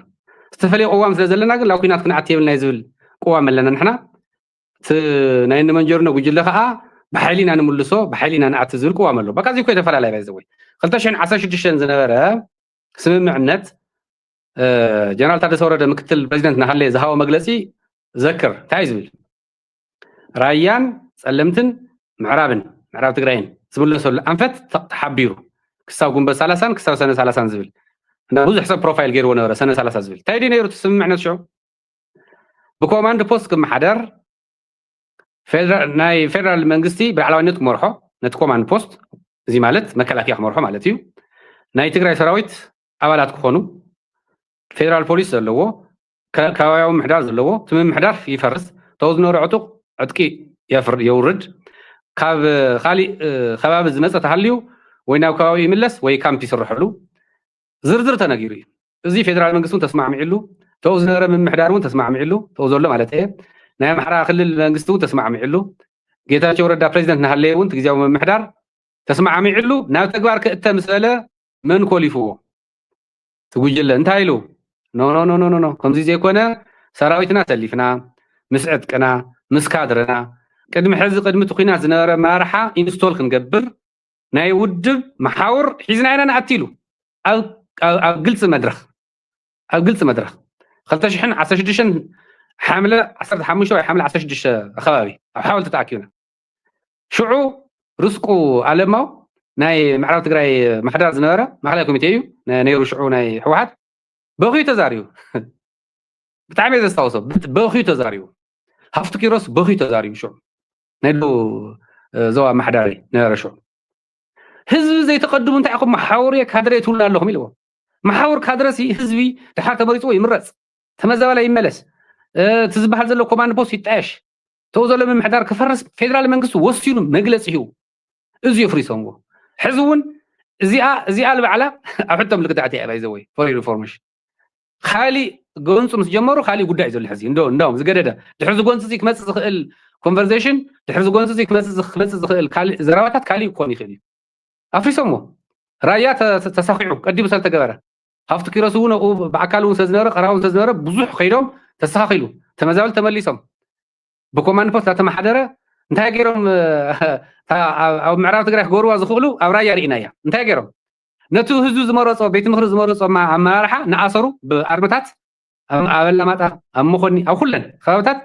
ዝተፈለየ ቅዋም ስለ ዘለና ግን ላብ ኩናት ክንዓት የብልና ዝብል ቅዋም ኣለና ንሕና ናይ ንመንጀርና ጉጅለ ከዓ بحالي أنا ملصو بحالي أنا أعتذر كوا ملو بقى زي كده فلا لا يبزوي خلتشين عساش دشين زنبرة سمع النت جنرال تادي صورة مكتل بريزيدنت نحلي زهاو مجلسي ذكر تعزبل رايان سلمتن معراب تقرين زبل له سول أنفت تحبيرو كساو قنبل سالسان كساو سنة سالسان زبل أنا بوز حساب بروفايل غير ونورا سنة سالسان زبل تايدي نيرو تسمع النت شو بكوماند بوست كم حدر فيدرال منغستي بعلاوانيت مرحو نتكوم عن بوست زي مالت مكلاكي مرحو مالتيو ناي تግራይ ሰራዊት አባላት ኮኑ ፌደራል ፖሊስ ዘለዎ ካዋያው ምሕዳር ዘለዎ ትም ምሕዳር ይፈርስ ተወዝኖ ረዕጡቅ ዕጥቂ የውርድ ካብ ኻሊ ከባቢ ዝመፀ ተሃልዩ ወይ ናብ ከባቢ ይምለስ ወይ ካምፕ ይስርሕሉ ዝርዝር ተነጊሩ እዚ ፌደራል መንግስቱን ተስማዕሚዕሉ ተወዝኖ ምሕዳሩን ተስማዕሚዕሉ ተወዘሎ ማለት እየ ናይ ማሕራ ክልል መንግስቱ ተስማዕሚዕሉ ጌታቸው ረዳ ፕሬዝዳንት ናሃለየውን ትግዚያው መምሕዳር ተስማዕሚዕሉ ናብ ተግባር ክእተ ምስለ መን ኮሊፍዎ ትጉጅለ እንታይ ኢሉ ኖ ከምዚ ዘይኮነ ሰራዊትና ሰሊፍና ምስ ዕጥቅና ምስ ካድረና ቅድሚ ሕዚ ቅድሚ ትኩናት ዝነበረ ማርሓ ኢንስቶል ክንገብር ናይ ውድብ መሓውር ሒዝና ኢና ንኣትሉ ኣብ ግልጽ መድረኽ 2016 حاملة 15 أو حاملة 16 خبابي أو حاول تتأكدنا شعو رزقو علماو ناي معرض تقرأي محدار زنارة ما خليكم يتيجوا نيرو شعو ناي حوحات بغيو تزاريو بتعمل إذا استوصل بغيو تزاريو هفتكي رأس بغيو تزاريو شعو نيلو زوا محداري نيرو شعو ህዝቢ ዘይተቀድሙ እንታይ ኢኹም ማሕበርየ ካድረ ትብሉ ኣለኹም ኢልዎ ማሕበር ካድረሲ ህዝቢ ድሓር ተመሪፅዎ ይምረፅ ተመዛበላይ ይመለስ ትዝበሃል ዘሎ ኮማንድ ፖስት ይጣየሽ ተው ዘሎ ምምሕዳር ክፈርስ ፌደራል መንግስቲ ወሲኑ መግለፂ ሂቡ እዚ የፍሪሶምዎ ሕዚ እውን እዚኣ ልበዕላ ኣብ ሕቶ ምልክት ኣትያ ባይዘወይ ፎር ሪፎርሜሽን خالي قونص مس جمرو خالي قداي زل حزي ندوم زقدده دحرز قونص زيك مس زخل كونفرزيشن دحرز قونص زيك مس زخل كالي زراواتات كالي يكون يخدي افريسمو رايات تساخيعو قدي بسال تغبره هافت كيرسونه بعكالو سزنره قراون سزنره بزح خيدوم تساخيلو تمزاول تمليسم بكوماند بوست تمحدره انتي غيرهم او معراف تغراخ غوروا زخلو او رايا رينايا انتي غيرهم نتو هزو زمرصو بيت مخر زمرصو مع امارحه نعصرو باربطات ابل ماتا امخني او كلن خاوتات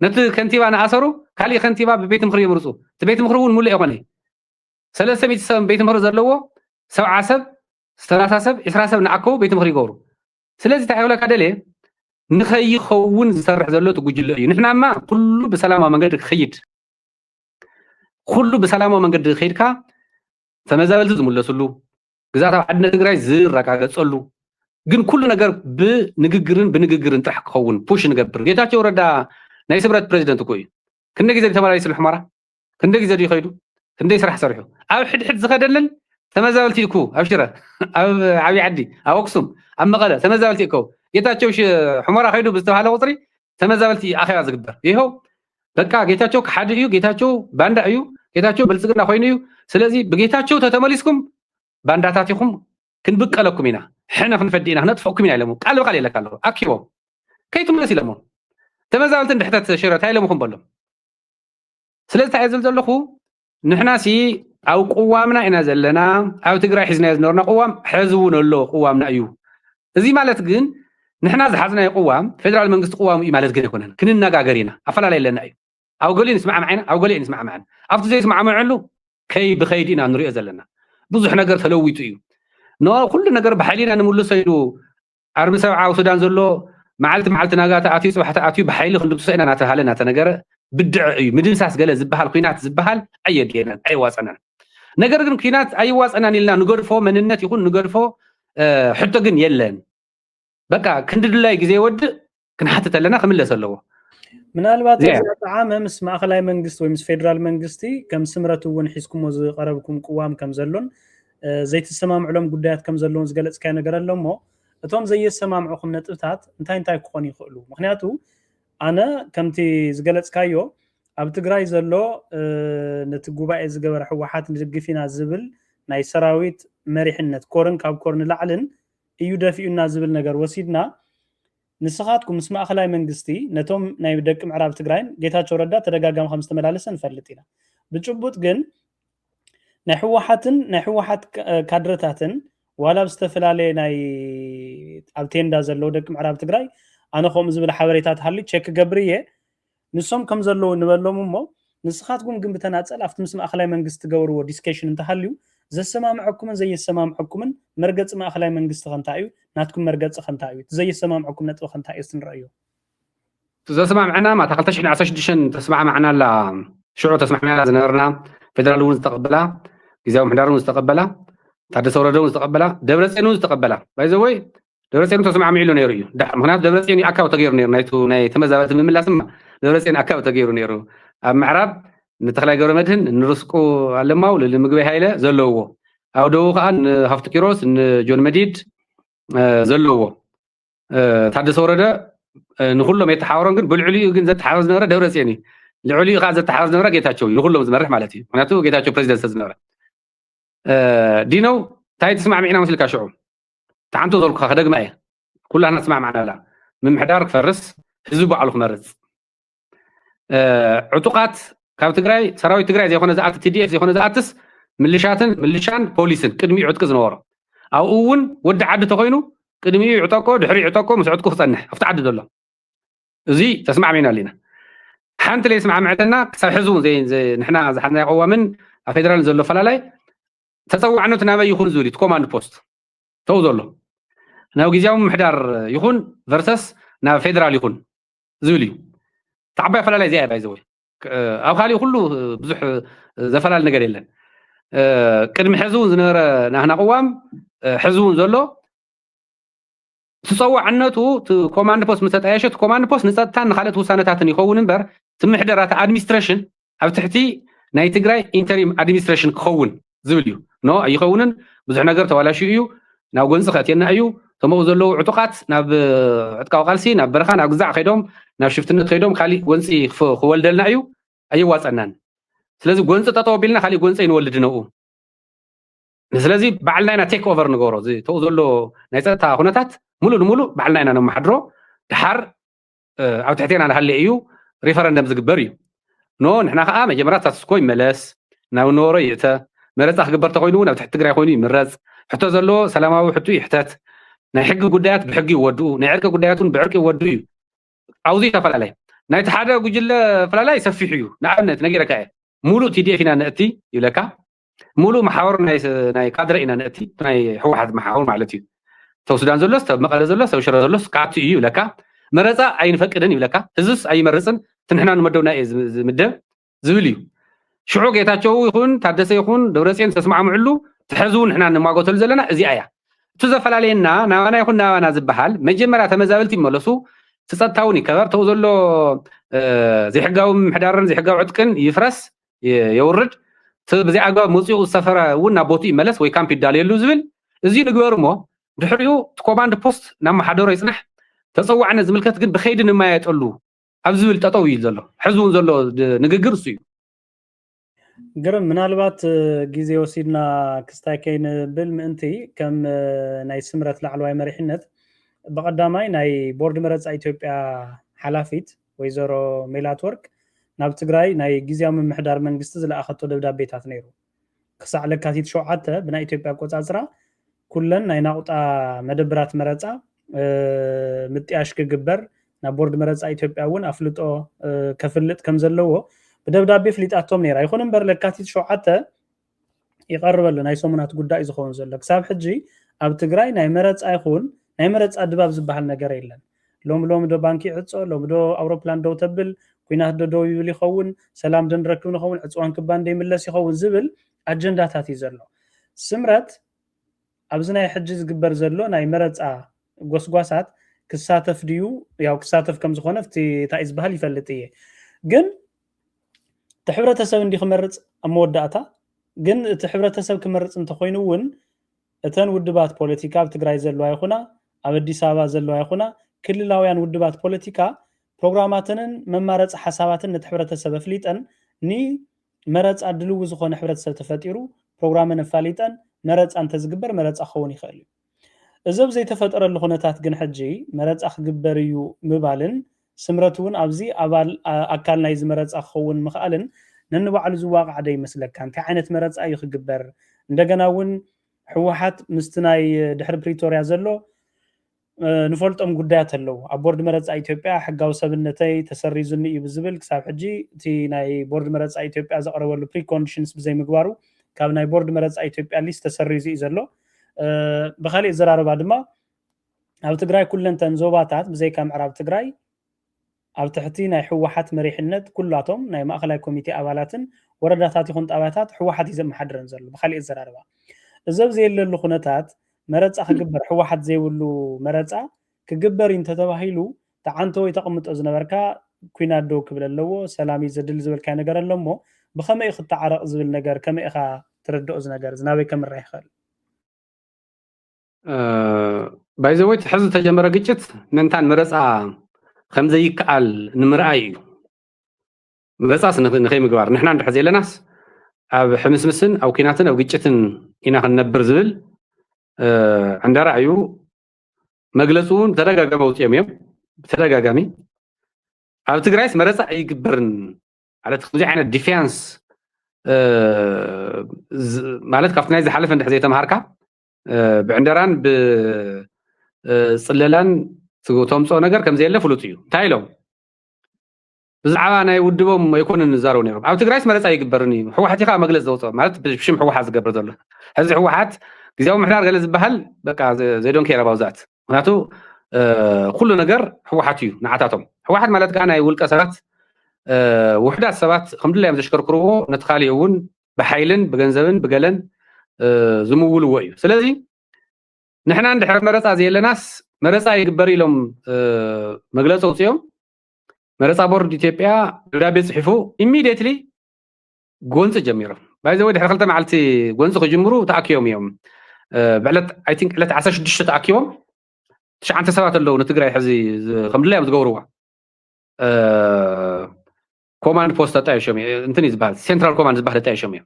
نتو كنتيبا نعصرو كالي كنتيبا ببيت مخر يمرصو تبيت مخرون مولي يغني 300 سم بيت مخر زلوو 7 سب 30 سب 20 سب نعكو بيت مخر يغورو سلازي تعيولا كدلي نخي خون زسرح زلو تجوجل نحنا ما كله بسلامه منقد خيد كله بسلامه منقد خيدكا تمزابل زملسلو ግዛታ ዓድነ ትግራይ ዝረጋገጸሉ ግን ኩሉ ነገር ብንግግርን ጥራሕ ክኸውን ፑሽ ንገብር ጌታቸው ረዳ ናይ ስብረት ፕሬዝደንት እኮ እዩ ክንደ ግዜ ተመላልሱ ልሕማራ ክንደ ግዜ ይኸይዱ ክንደ ስራሕ ሰሪሑ ኣብ ሕድሕድ ዝኸደለን ተመዛበልቲ እኮ ኣብ ሽረ ኣብ ዓብይ ዓዲ ኣብ አክሱም ኣብ መቐለ ተመዛበልቲ እኮ ጌታቸው ሕማራ ኸይዱ ብዝተባሃለ ቁጥሪ ተመዛበልቲ ኣኺባ ዝግበር ይኸው በቃ ጌታቸው ከሓደ እዩ ጌታቸው ባንዳ እዩ ጌታቸው ብልጽግና ኮይኑ እዩ ስለዚ ብጌታቸው ተተመሊስኩም ባንዳታቲኹም ክንብቀለኩም ኢና ሕና ክንፈዲና ነጥፈኩም ኢና ኢሎም ቃል በቃል የለካ ኣለዎ ኣኪቦም ከይትመለስ ኢሎም ተመዛበልቲ እንድሕተት ሽረት ኣይለምኩም በሎም ስለዚ ታይዘል ዘለኹ ንሕናሲ ኣብ ቁዋምና ኢና ዘለና ኣብ ትግራይ ሒዝናዮ ዝነበርና ቁዋም ሕዚ እውን ኣሎ ቁዋምና እዩ እዚ ማለት ግን ንሕና ዝሓዝናዮ ቁዋም ፌደራል መንግስቲ ቁዋም እዩ ማለት ግን ኣይኮነን ክንነጋገር ኢና ኣፈላላይ ኣለና እዩ ኣብ ገሊኡ ንስማዕ ማዕና ኣብ ገሊኡ ንስማዕ ማዕና ኣብቲ ዘይስማዕ ማዕሉ ብኸይድ ኢና ንሪኦ ዘለና ብዙሕ ነገር ተለዊጡ እዩ ኖ ኩሉ ነገር ብሓይሊና ንምልሶ ኢሉ ዓርቢ ሰብዓዊ ሱዳን ዘሎ መዓልቲ ናጋታ ኣትዩ ፅባሕቲ ኣትዩ ብሓይሊ ክንድምስሶ ኢና እናተባሃለ እናተነገረ ብድዕ እዩ ምድምሳስ ገለ ዝበሃል ኩናት ዝበሃል ኣየድልየናን ኣይዋፀናን ነገር ግን ኩናት ኣይዋፀናን ኢልና ንገድፎ መንነት ይኹን ንገድፎ ሕቶ ግን የለን በቃ ክንድድላይ ግዜ ይወድእ ክንሓትት ኣለና ክምለስ ኣለዎ ምናልባት ዓመ ምስ ማእኸላይ መንግስቲ ወይ ምስ ፌደራል መንግስቲ ከም ስምረቱ እውን ሒዝኩሞ ዝቀረብኩም ቅዋም ከም ዘሎን ዘይተሰማምዕሎም ጉዳያት ከም ዘሎን ዝገለጽካዮ ነገር ኣሎ እሞ እቶም ዘየሰማምዑኩም ነጥብታት እንታይ ክኾኑ ይኽእሉ ምክንያቱ ኣነ ከምቲ ዝገለጽካዮ ኣብ ትግራይ ዘሎ ነቲ ጉባኤ ዝገበረ ሕወሓት ንድግፊና ዝብል ናይ ሰራዊት መሪሕነት ኮርን ካብ ኮርን ላዕልን እዩ ደፊኡና ዝብል ነገር ወሲድና ንስኻትኩም ምስ ማእኸላይ መንግስቲ ነቶም ናይ ደቂ ምዕራብ ትግራይን ጌታቸው ረዳ ተደጋጋሚ ከም ዝተመላለሰ ንፈልጥ ኢና ብጭቡጥ ግን ናይ ሕወሓት ካድረታትን ዋላ ብዝተፈላለየ ናይ ኣብ ቴንዳ ዘለው ደቂ ምዕራብ ትግራይ ኣነ ከምኡ ዝብል ሓበሬታት ሃልዩ ቼክ ገብርየ ንሶም ከም ዘለው ንበሎም እሞ ንስኻትኩም ግን ብተናፀል ኣብቲ ምስ ማእኸላይ መንግስቲ ትገብርዎ ዲስከሽን እንተሃልዩ ዘሰማምዐኩምን ዘየሰማምዐኩምን መርገፂ ማእኸላይ መንግስቲ ከንታይ እዩ ናትኩም መርገፂ ከንታይ እዩ ዘየሰማምዐኩም ነጥቢ ከንታይ እዩ ንሪኦ ዘሰማምዐና ማታ 2016 ተስማዕማዕና ኣላ ሽዑ ተስማዕማዕና ዝነበርና ፌደራል እውን ዝተቐበላ ጊዜያዊ ምሕዳር እውን ዝተቐበላ ታደሰ ወረደ እውን ዝተቐበላ ደብረፅዮን እውን ዝተቐበላ ባይዘወይ ደብረፅዮን ተስማዕሚዑ ኢሉ ነይሩ እዩ ምክንያቱ ደብረፅዮን ኣካብ ተገይሩ ነይሩ ናይ ተመዛበልቲ ምምላስማ ደብረፅዮን ኣካብ ተገይሩ ነይሩ ኣብ ምዕራብ ንተኽላይ ገብረ መድህን ንርስቁ ኣለማው ንምግበይ ሃይለ ዘለውዎ ኣብ ደቡብ ከዓ ንሃፍቲ ኪሮስ ንጆን መዲድ ዘለውዎ ታደሰ ወረደ ንኩሎም የተሓወሮን ግን ብልዕሊኡ ግን ዘተሓወር ዝነበረ ደብረፅዮን እዩ ልዕሊኡ ከዓ ዘተሓወር ዝነበረ ጌታቸው እዩ ንኩሎም ዝመርሕ ማለት እዩ ምክንያቱ ጌታቸው ፕሬዚደንት ዝነበረ ዲነው እንታይ ተስማዕሚዕና መስልካ ሽዑ ተዓንቶ ዘልኩካ ከደግማ እየ ኩላና ተስማዕማዕና ኣላ ምምሕዳር ክፈርስ ህዝቢ ባዕሉ ክመርፅ ዕጡቃት ካብ ትግራይ ሰራዊት ትግራይ ዘይኮነ ዝኣት TDF ዘይኮነ ዝኣትስ ምልሻን ፖሊስን ቅድሚኡ ዕጥቂ ዝነበሮ ኣብኡ እውን ወዲ ዓዲ ተኮይኑ ቅድሚኡ ዕጠቆ ድሕሪ ዕጠቆ ምስ ዕጥቁ ክፀንሕ ኣብቲ ዓዲ ዘሎ እዚ ተስማዕሚዕና ኣለና ሓንቲ ለይ ስማዕምዕተና ክሳብ ሕዚ እውን ንሕና ዝሓዝናዮ ቅዋምን ኣብ ፌደራል ዘሎ ፈላላይ ተፀዋዕነቱ ናበይ ይኹን ዝብል እዩ ኮማንድ ፖስት ተው ዘሎ ናብ ግዜያዊ ምሕዳር ይኹን ቨርሰስ ናብ ፌደራል ይኹን ዝብል እዩ ተዓባይ ፈላላይ እዚኣ ባይዘወይ ኣብ ካሊእ ኩሉ ብዙሕ ዘፈላል ነገር የለን ቅድሚ ሕዝውን ዝነበረ ናህና ቅዋም ሕዝውን ዘሎ ትፀዋዕነቱ ኮማንድ ፖስት ምስ ተጣየሸት ኮማንድ ፖስት ንፀጥታን ንካልኦት ውሳነታትን ይኸውን እምበር ትምሕደራት ኣድሚኒስትሬሽን ኣብ ትሕቲ ናይ ትግራይ ኢንተሪም ኣድሚኒስትሬሽን ክኸውን ዝብል እዩ ኖ ኣይኸውንን ብዙሕ ነገር ተዋላሽዩ እዩ ናብ ጎንፂ ከእትየና እዩ ተምኡ ዘለዉ ዕጡቃት ናብ ዕጥቃዊ ቃልሲ ናብ በረኻ ናብ ግዛዕ ከይዶም ናብ ሽፍትነት ከይዶም ካሊእ ጎንፂ ክወልደልና እዩ ኣይዋፀናን ስለዚ ጎንፂ ጠጠው ኣቢልና ካሊእ ጎንፂ ይንወልድ ነኡ ስለዚ ባዕልና ኢና ቴክ ኦቨር ንገብሮ ተኡ ዘሎ ናይ ፀጥታ ኩነታት ሙሉእ ንሙሉእ ባዕልና ኢና ነመሓድሮ ድሓር ኣብ ትሕቴና ናሃለ እዩ ሪፈረንደም ዝግበር እዩ ኖ ንሕና ከዓ መጀመርያ ስታትስኮ ይመለስ ናብ ነበሮ ይእተ መረፃ ክግበር ተኮይኑ ናብ ትሕቲ ትግራይ ኮይኑ ይምረፅ ሕቶ ዘሎ ሰላማዊ ሕቱ ይሕተት ናይ ሕጊ ጉዳያት ብሕጊ ይወድኡ ናይ ዕርቂ ጉዳያቱን ብዕርቂ ይወድኡ እዩ ኣብዙ ተፈላለየ ናይቲ ሓደ ጉጅለ ፈላላይ ሰፊሕ እዩ ንኣብነት ነጊረካ እየ ሙሉእ ቲዲኤፍ ኢና ነእቲ ይብለካ ሙሉእ ማሕበር ናይ ካድረ ኢና ነእቲ ናይ ሕወሓት ማሕበር ማለት እዩ ተው ሱዳን ዘሎስ ተብ መቐለ ዘሎስ ተብ ሽረ ዘሎስ ካቲ እዩ ይብለካ መረፃ ኣይንፈቅድን ይብለካ ህዝብስ ኣይመርፅን ትንሕና ንመደብና እየ ዝምደብ ዝብል እዩ ሽዑ ጌታቸው ይኹን ታደሰ ይኹን ደብረፅዮን ተስማዕምዕሉ ትሕዝቡ ንሕና ንማጎተሉ ዘለና እዚኣ እያ እቲ ዘፈላለየና ናባና ይኹን ናባና ዝበሃል መጀመርያ ተመዛበልቲ ይመለሱ ትፀጥታውን ይከበር ተው ዘሎ ዘይሕጋዊ ምሕዳርን ዘይሕጋዊ ዕጥቅን ይፍረስ የውርድ ብዘይ ኣግባብ መፅኡ ዝሰፈረ እውን ናብ ቦቱ ይመለስ ወይ ካምፕ ይዳልየሉ ዝብል እዚ ንግበር እሞ ድሕሪኡ ኮማንድ ፖስት ናብ ማሓደሮ ይፅንሕ ተፀዋዕነት ዝምልከት ግን ብከይዲ ንማየጠሉ ኣብ ዝብል ጠጠው እዩ ዘሎ ሕዝቡን ዘሎ ንግግር እሱ እዩ ግርም ምናልባት ግዜ ወሲድና ክስታይ ከይንብል ምእንቲ ከም ናይ ስምረት ላዕለዋይ መሪሕነት በቀዳማይ ናይ ቦርድ መረፃ ኢትዮጵያ ሓላፊት ወይዘሮ ሜላት ወርቅ ናብ ትግራይ ናይ ጊዜያዊ ምምሕዳር መንግስቲ ዝለኣኸቶ ደብዳቤታት ነይሩ ክሳዕ ለካቲት 7 ብናይ ኢትዮጵያ ቆፃፅራ ኩለን ናይ ናቁጣ መደብራት መረፃ ምጥያሽ ክግበር ናብ ቦርድ መረፃ ኢትዮጵያ እውን ኣፍልጦ ከፍልጥ ከም ዘለዎ ብደብዳቤ ፍሊጣቶም ነይራ ይኹን እምበር ለካቲት 7 ይቀርበሉ ናይ ሰሙናት ጉዳይ ዝኸውን ዘሎ ክሳብ ሕጂ ኣብ ትግራይ ናይ መረፃ ይኹን ናይ መረፃ ድባብ ዝበሃል ነገር የለን ሎም ዶ ባንኪ ዕፆ ሎም ዶ ኣውሮፕላን ዶ ተብል ኩናት ዶ ይብል ይኸውን ሰላም ደንረክብ ንኸውን ዕፅዋን ክባን ደይምለስ ይኸውን ዝብል ኣጀንዳታት እዩ ዘሎ ስምረት ኣብዚ ናይ ሕጂ ዝግበር ዘሎ ናይ መረፃ ጎስጓሳት ክሳተፍ ድዩ ያው ክሳተፍ ከም ዝኾነ እቲ እንታይ ዝበሃል ይፈልጥ እየ ግን እቲ ሕብረተሰብ እንዲ ክመርፅ ኣብ መወዳእታ ግን እቲ ሕብረተሰብ ክመርፅ እንተኮይኑ እውን እተን ውድባት ፖለቲካ ኣብ ትግራይ ዘለዋ ይኹና ኣብ ኣዲስ ኣበባ ዘለዋ ይኹና ክልላውያን ውድባት ፖለቲካ ፕሮግራማትንን መማረፂ ሓሳባትን ነቲ ሕብረተሰብ ኣፍሊጠን ንመረፃ ድልው ዝኾነ ሕብረተሰብ ተፈጢሩ ፕሮግራምን ኣፋሊጠን መረፃ እንተዝግበር መረፃ ክኸውን ይኽእል እዩ እዚ ኣብ ዘይተፈጠረሉ ኩነታት ግን ሕጂ መረፃ ክግበር እዩ ምባልን ስምረት እውን ኣብዚ ኣባል ኣካል ናይ ዝመረፃ ክኸውን ምኽኣልን ነንባዕሉ ዝዋቅዕ ዶ ይመስለካ እንታይ ዓይነት መረፃ እዩ ክግበር እንደገና እውን ሕወሓት ምስቲ ናይ ድሕሪ ፕሪቶርያ ዘሎ ንፈልጦም ጉዳያት ኣለዉ ኣብ ቦርድ መረፃ ኢትዮጵያ ሕጋዊ ሰብነተይ ተሰሪዙኒ እዩ ብዝብል ክሳብ ሕጂ እቲ ናይ ቦርድ መረፃ ኢትዮጵያ ዘቕረበሉ ፕሪኮንዲሽንስ ብዘይምግባሩ ካብ ናይ ቦርድ መረፃ ኢትዮጵያ ሊስት ተሰሪዙ እዩ ዘሎ ብኻሊእ ዘራረባ ድማ ኣብ ትግራይ ኩለንተን ዞባታት ብዘይካ ምዕራብ ትግራይ ኣብ ትሕቲ ናይ ሕወሓት መሪሕነት ኩላቶም ናይ ማእኸላይ ኮሚቴ ኣባላትን ወረዳታት ይኹን ጣብያታት ሕወሓት እዩ ዘመሓድረን ዘሎ ብኻሊእ ዘራረባ እዚ ኣብ ዘየለሉ ኩነታት መረፃ ክግበር ሕወሓት ዘይብሉ መረፃ ክግበር እንተተባሂሉ ተዓንቶ ወይ ተቐምጦ ዝነበርካ ኩናት ዶ ክብል ኣለዎ ሰላም ዘድል ዝብልካ ነገር ኣሎ እሞ ብኸመይ ክትዓረቕ ዝብል ነገር ከመይ ኢኻ ትርድኦ ዝነገር ዝናበይ ከምራይ ይኽእል ባይዘወይ ሕዚ ተጀመረ ግጭት ምንታን መረፃ ከም ዘይከኣል ንምርኣይ እዩ መረፃስ ንኸይምግባር ንሕና እንድሕር ዘለናስ ኣብ ሕምስምስን ኣብ ኩናትን ኣብ ግጭትን ኢና ክንነብር ዝብል عندنا مجلسون ترجع موتيم يوم ترجع جامي على تجريس مرسى يجبرن على تخرج عن الديفنس مالت كفتنا زي حلف عند حزيتهم هركة بعندران بصللان تقوتهم صو نجار كم زي اللي فلوتيو تايلو بزعوا أنا يودبهم يكون النزارون يوم على تجريس مرسى يجبرني هو حتى خا مجلس دوتهم مالت بشم هو حاز جبر دول هذا هو حات ጊዜያዊ ምሕዳር ገለ ዝበሃል በቃ they don't care about that ምክንያቱ ኩሉ ነገር ሕወሓት እዩ ንዓታቶም ሕወሓት ማለት ከዓ ናይ ውልቀ ሰባት ውሕዳት ሰባት ከምድላ እዮም ዘሽከርክርዎ ነቲ ካሊእ እውን بحيلن بجنزبن بجلن زمولو ويو سلازي نحن عند حرب مرصا زي لناس مرصا يقبر لهم مجلسوا صيام مرصا بورد إثيوبيا دابي صحفو immediately قونس جميرة باي ذا واي دحر خلطة معلتي قونس خجمرو تاكيوم يوم بعلت I think علت 16 تاكيوم 9 سبات اللو نتقراي حزي الحمد لله متقوروا كوماند بوست تاع شومي انتني زبال سنترال كوماند زبال تاع شومي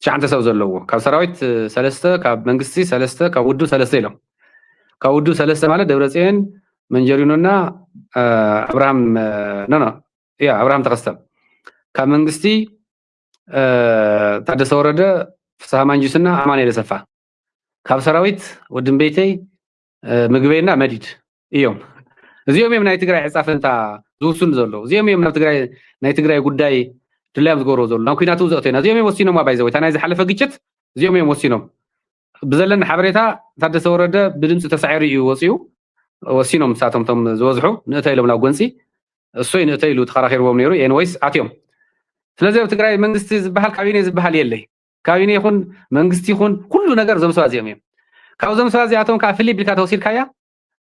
9 سو زلوو كاب سراويت سلسته كاب منغستي سلسته كاب ودو سلسته يلو كاب ودو سلسته ማለት ደብረጽዮን መንጀሪኖና አብርሃም ነና ያ አብርሃም ተከስተም ካብ መንግስቲ ታደሰ ወረደ ፍስሐ ማንጁስና አማኑኤል ሰፋ ካብ ሰራዊት ወድን ቤተይ ምግበይና መዲድ እዮም እዚኦም እዮም ናይ ትግራይ ዕጻፈንታ ዝውስኑ ዘሎ እዚኦም እዮም ናብ ትግራይ ናይ ትግራይ ጉዳይ ድላም ዝገብሮ ዘሎ ናብ ኩናቱ ዘእተና እዚኦም እዮም ወሲኖም ባይ ዘወይ ታናይ ዝሓለፈ ግጭት እዚኦም እዮም ወሲኖም ብዘለና ሓበሬታ ታደሰ ወረደ ብድምጽ ተሳዒሩ እዩ ወሲዩ ወሲኖም ሳቶም ቶም ዝወዝሑ ንእተይሎም ናብ ጎንፂ እሶይ ንእተይሉ ተኸራኺርዎም ነይሩ ኤንዌይስ ኣትዮም ስለዚ ኣብ ትግራይ መንግስቲ ዝበሃል ካቢኔ ዝበሃል የለይ ካቢኔ ይኹን መንግስቲ ይኹን ኩሉ ነገር ዞም ሰባ እዚኦም እዮም ካብዞም ሰባ እዚኣቶም ከዓ ፍልይ ብልካ ተወሲድካያ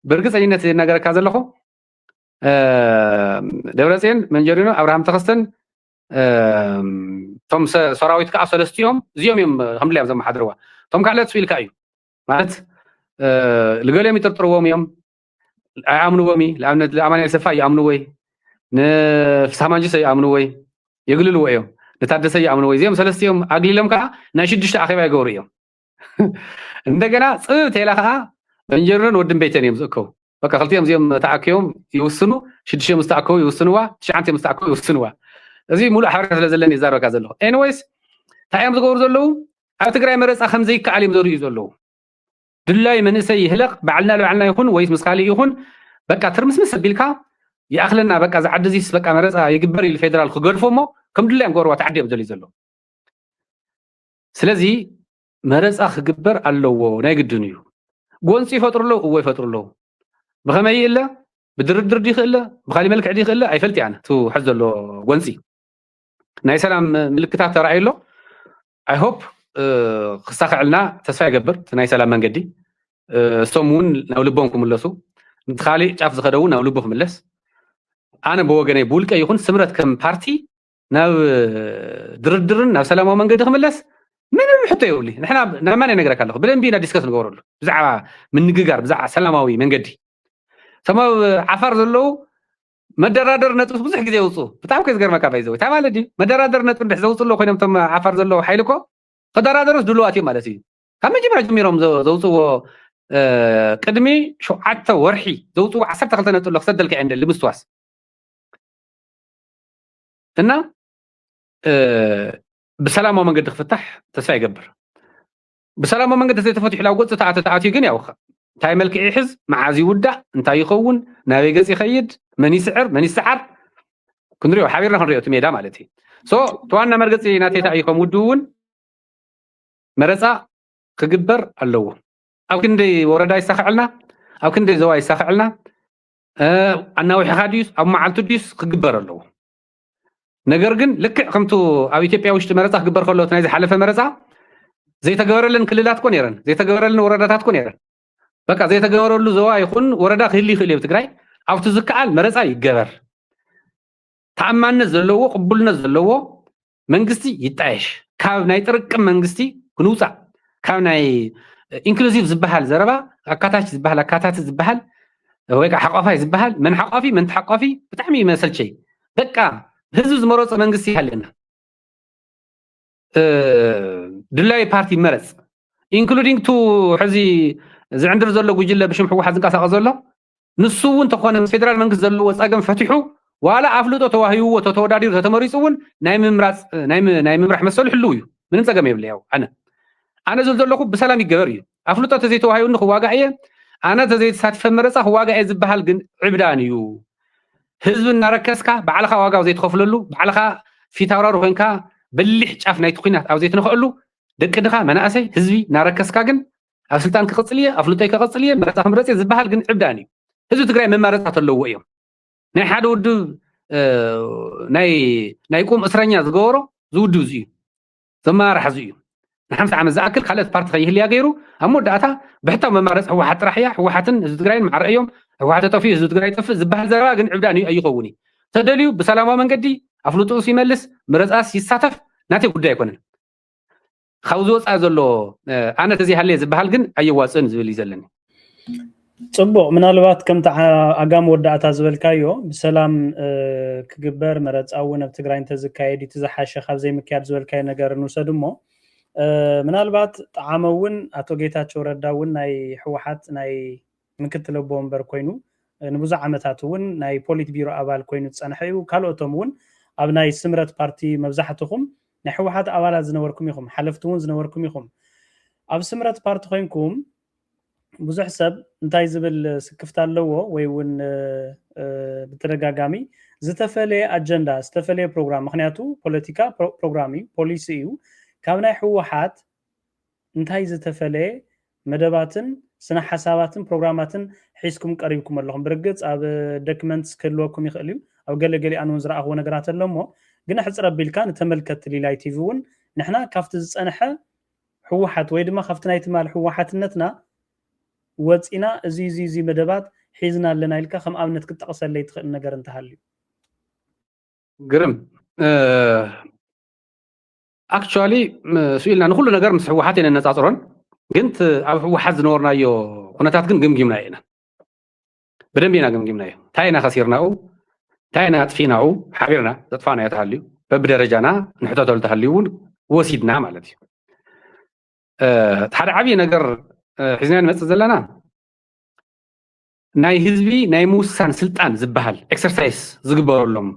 ብርግፀኝነት ነገረካ ዘለኹ ደብረጽዮን መንጀሪኖ አብርሃም ተከስተን ቶም ሰራዊት ከዓ ሰለስቲኦም እዚኦም እዮም ከምድላይ ዘመሓድርዋ ቶም ካልኦት ስኢልካ እዩ ማለት ልገሊኦም ይጥርጥርዎም እዮም ኣይኣምንዎሚ ለኣብነት ለአማኑኤል ሰፋ ይኣምንዎ ወይ ንፍስሐ ማንጁስ ይኣምንዎ ወይ የግልልዎ እዮም ንታደሰ ይኣምንዎ ወይ እዚኦም ሰለስቲኦም ኣግሊሎም ከዓ ናይ 6 ኣኼባ ይገብሩ እዮም እንደገና ጽብ ተይላ ከዓ መንጀሪኖን ወድን ቤተን እዮም ዝእከቡ በቃ ክልቲኦም እዚኦም ተኣኪቦም ይውስኑ 6 ምስተኣከቡ ይውስንዋ 9 ምስተኣከቡ ይውስንዋ እዚ ሙሉእ ሓበሬታ ስለ ዘለኒ ይዛረበካ ዘለኹ ኤኒዌይስ ታይኦም ዝገብሩ ዘለዉ ኣብ ትግራይ መረፃ ከም ዘይከኣል እዮም ዘርእዩ ዘለዉ ድላይ መንእሰይ ይህለቕ ባዕልና ለባዕልና ይኹን ወይስ ምስ ካሊእ ይኹን በቃ ትርምስምስ ኣቢልካ ይኣኽለና በቃ ዝዓድዚስ በቃ መረፃ ይግበር ኢሉ ፌደራል ክገድፎ እሞ ከም ድላዮም ገበርዋ ተዓዲዮም ዘልዩ ዘለዉ ስለዚ መረፃ ክግበር ኣለዎ ናይ ግድን እዩ ጎንፂ ይፈጥሩ ኣለዉ እዎ ይፈጥሩ ኣለዉ ብኸመይ ኢለ ብድርድር ዲኽእለ ብኻሊእ መልክዕ ዲኽእለ ኣይፈልጥ ኣነ ቱ ሕዝ ዘሎ ጎንፂ ናይ ሰላም ምልክታት ተራእዩ ኣሎ ኣይ ሆፕ ክሳኽዕልና ተስፋ ይገብር ናይ ሰላም መንገዲ እሶም እውን ናብ ልቦም ክምለሱ ካሊእ ጫፍ ዝኸደ እውን ናብ ልቦ ክምለስ ኣነ ብወገነይ ብውልቀ ይኹን ስምረት ከም ፓርቲ ናብ ድርድርን ናብ ሰላማዊ መንገዲ ክምለስ ምንም ሕቶ የብሉ ንሕና ናብ ማን ነገረካ ኣለኹ ብደንቢ ኢና ዲስከስ ንገብረሉ ብዛዕባ ምንግጋር ብዛዕባ ሰላማዊ መንገዲ ሰማው ዓፋር ዘለዉ መደራደር ነጥብ ብዙሕ ግዜ ይውፅኡ ብጣዕሚ ከዝገርመካ ባይዘው እንታይ ማለት እዩ መደራደር ነጥብ ድሕ ዘውፅኡ ኣለዉ ኮይኖም ቶም ዓፋር ዘለዉ ሓይሊ እኮ ከደራደሩስ ድልዋት እዮም ማለት እዩ ካብ መጀመርያ ጀሚሮም ዘውፅዎ ቅድሚ 7 ወርሒ ዘውፅዎ 12 ነጥብ ኣሎ ክሰደልካ እየ እንደሊ ምስትዋስ እና بسلامه መንገዲ ክፍታሕ ተስፋ ይገብር بسلامه መንገዲ ዘይተፈትሑ ላው ገጽ ተኣትዩ ግን ያው እንታይ መልክዕ ይሕዝ መዓዝ ይውዳእ እንታይ ይኸውን ናበይ ገጽ ይኸይድ መን ይስዕር መን ይስዓር ክንሪኦ ሓቢርና ክንሪኦ እቲ ሜዳ ማለት እዩ ሶ ተዋና መርገጺ ናተይ ታይኮም ውድውን መረፃ ክግበር ኣለዎ ኣብ ክንደይ ወረዳ ይሳኽዕልና ኣብ ክንደይ ዞባ ይሳኽዕልና ኣናዊሕኻ ድዩስ ኣብ መዓልቱ ድዩስ ክግበር ኣለዎ ነገር ግን ልክዕ ከምቱ ኣብ ኢትዮጵያ ውሽጢ መረፃ ክግበር ከሎ ናይ ዝሓለፈ መረፃ ዘይተገበረለን ክልላት ኮ ነይረን ዘይተገበረለን ወረዳታት ኮ ነይረን በቃ ዘይተገበረሉ ዞባ ይኹን ወረዳ ክህሊ ይኽእል እዩ ትግራይ ኣብቲ ዝከኣል መረፃ ይገበር ተኣማንነት ዘለዎ ቅቡልነት ዘለዎ መንግስቲ ይጣየሽ ካብ ናይ ጥርቅም መንግስቲ ክንውፃእ ካብ ናይ ኢንክሉዚቭ ዝበሃል ዘረባ ኣካታች ዝበሃል ኣካታት ዝበሃል ወይ ከዓ ሓቋፋይ ዝበሃል መን ሓቋፊ መን ተሓቋፊ ብጣዕሚ መሰልቸይ በቃ ህዝብ ዝመረፀ መንግስቲ ይሃለና ድላይ ፓርቲ መረፅ ኢንክሉዲንግ ቱ ሕዚ ዝዕንድር ዘሎ ጉጅለ ብሽም ሕወሓት ዝንቀሳቐስ ዘሎ ንሱ እውን ተኾነ ፌደራል መንግስቲ ዘለዎ ፀገም ፈቲሑ ዋላ ኣፍልጦ ተዋሂብዎ ተወዳዲሩ ተመሪፁ እውን ናይ ምምራሕ መሰሉ ሕልው እዩ ምንም ፀገም የብለ ያው ኣነ ዝብል ዘለኹ ብሰላም ይገበር እዩ ኣፍልጦ ተዘይተዋሂቡኒ ክዋጋዕ እየ ኣነ ተዘይተሳትፈ መረፃ ክዋጋዕ እየ ዝበሃል ግን ዕብዳን እዩ ህዝብ እናረከስካ ባዕልኻ ዋጋው ዘይትኸፍለሉ ባዕልኻ ፊት ኣውራሪ ኮይንካ በሊሕ ጫፍ ናይቲ ኩናት ኣብ ዘይትንኽእሉ ደቅድኻ መናእሰይ ህዝቢ እናረከስካ ግን ኣብ ስልጣን ክቕፅል እየ ኣፍልጦይ ክቕፅል እየ መረፃ ክምረፅ እየ ዝበሃል ግን ዕብዳን እዩ ህዝቢ ትግራይ መማረፅታት ኣለዎ እዮም ናይ ሓደ ውድብ ናይ ቁም እስረኛ ዝገበሮ ዝውድብ እዩ زمار حزيو نحن عم زاكل خلت بارت خيه اللي غيره امو داتا بحتى ممارس هو حط رحيا هو حتن زدغراين مع رايهم هو حتى توفيق زدغراي طف زبال زرا كن عبداني ايقوني تدليو بسلامه منقدي افلطو سيملس مرصاس يساتف ناتي غدا يكون خوزو وصا زلو انا تزي هلي زبال كن ايواصن زبل يزلني صبو منالبات كم تاع اقام وداتا زبلكايو بسلام كجبر مرص او نب تግራይን ተዝካየዲ ተዛሓሸ ካብ ዘይ ምክያድ ዝበልካይ ነገር ንውሰድሞ منالبات تعامون አቶ ጌታቸው ረዳውን ናይ ሕወሓት ናይ ምክትል ቦምበር ኮይኑ ንብዙ ዓመታቱን ናይ ፖሊት ቢሮ አባል ኮይኑ ጸንሐዩ ካልኦቶምውን ኣብ ናይ ስምረት ፓርቲ መብዛሕትኹም ናይ ሕወሓት አባላት ዝነበርኩም ይኹም ሓለፍቱን ዝነበርኩም ይኹም ኣብ ስምረት ፓርቲ ኮይንኩም ብዙሕ ሰብ እንታይ ዝብል ስክፍት ኣለዎ ወይውን ብተደጋጋሚ ዝተፈለየ አጀንዳ ዝተፈለየ ፕሮግራም ምክንያቱ ፖለቲካ ፕሮግራሚ ፖሊሲ እዩ ካብ ናይ ሕወሓት እንታይ ዝተፈለየ መደባትን ስነ ሓሳባትን ፕሮግራማትን ሒስኩም ቀሪብኩም ኣለኹም ብርግጽ ኣብ ዶክመንትስ ከልወኩም ይኽእል እዩ ኣብ ገለገሊ ኣንውን ዝረኣኽዎ ነገራት ኣለሞ ግን ሕፅረ ቢልካ ንተመልከት ሊላይ ቲቪውን ንሕና ካብቲ ዝጸንሐ ሕወሓት ወይ ድማ ካብቲ ናይ ትማል ሕወሓትነትና ወፂና እዚ መደባት ሒዝና ኣለና ኢልካ ከም ኣብነት ክትጠቕሰለይ ትኽእል ነገር እንተሃልዩ ግርም actually سئلنا نقول ነገር ምስ ሕወሓት የነጻጽሮን ግን ኣብ ሕወሓት ዝነበርናዮ ኩነታት ግን ግምግምና ኢና በደንብ ኢና ግምግምና እዩ ታይና خسرناو ታይና ጥፊናው ሓቢርና ዘጥፋና ያታልዩ በብደረጃና ንሕተተሉ ተሃልዩን ወሲድና ማለት እዩ ሓደ ዓብይ ነገር ሒዝና ንመጽእ ዘለና ናይ ህዝቢ ናይ ምውሳን ስልጣን ዝበሃል ኤክሰርሳይዝ ዝግበረሎም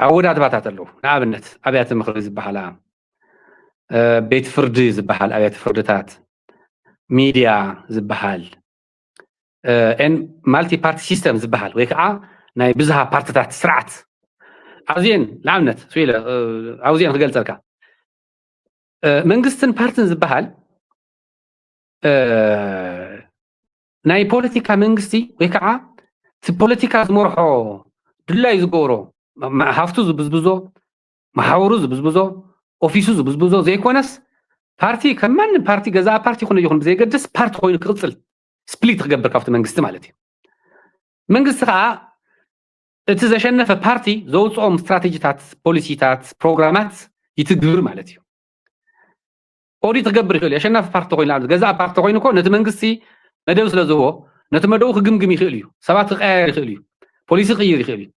ኣወዳድባታት ኣለዉ ንኣብነት ኣብያተ ምክሪ ዝበሃላ ቤት ፍርዲ ዝበሃል ኣብያተ ፍርድታት ሚድያ ዝበሃል ኤን ማልቲ ፓርቲ ሲስተም ዝበሃል ወይ ከዓ ናይ ብዝሃ ፓርቲታት ስርዓት ኣብዚአን ንኣብነት ስኢለ ኣብዚአን ክገልጸልካ መንግስትን ፓርቲን ዝበሃል ናይ ፖለቲካ መንግስቲ ወይ ከዓ እቲ ፖለቲካ ዝመርሖ ድላይ ዝገብሮ ሃፍቱ ዝብዝብዞ ማሕበሩ ዝብዝብዞ ኦፊሱ ዝብዝብዞ ዘይኮነስ ፓርቲ ከማን ፓርቲ ገዛ ፓርቲ ኮይኑ ይኹን ብዘይገድስ ፓርቲ ኮይኑ ክቅጽል ስፕሊት ክገብር ካብቲ መንግስቲ ማለት እዩ መንግስቲ ከዓ እቲ ዘሸነፈ ፓርቲ ዘውፅኦም ስትራቴጂታት ፖሊሲታት ፕሮግራማት ይትግብር ማለት እዩ ኦዲት ክገብር ይኽእል የሸነፈ ፓርቲ ኮይኑ ገዛ ፓርቲ ኮይኑ ኮ ነቲ መንግስቲ መደብ ስለዝዎ ነቲ መደቡ ክግምግም ይኽእል እዩ ሰባት ክቀያየር ይኽእል እዩ ፖሊሲ ክቅይር ይኽእል እዩ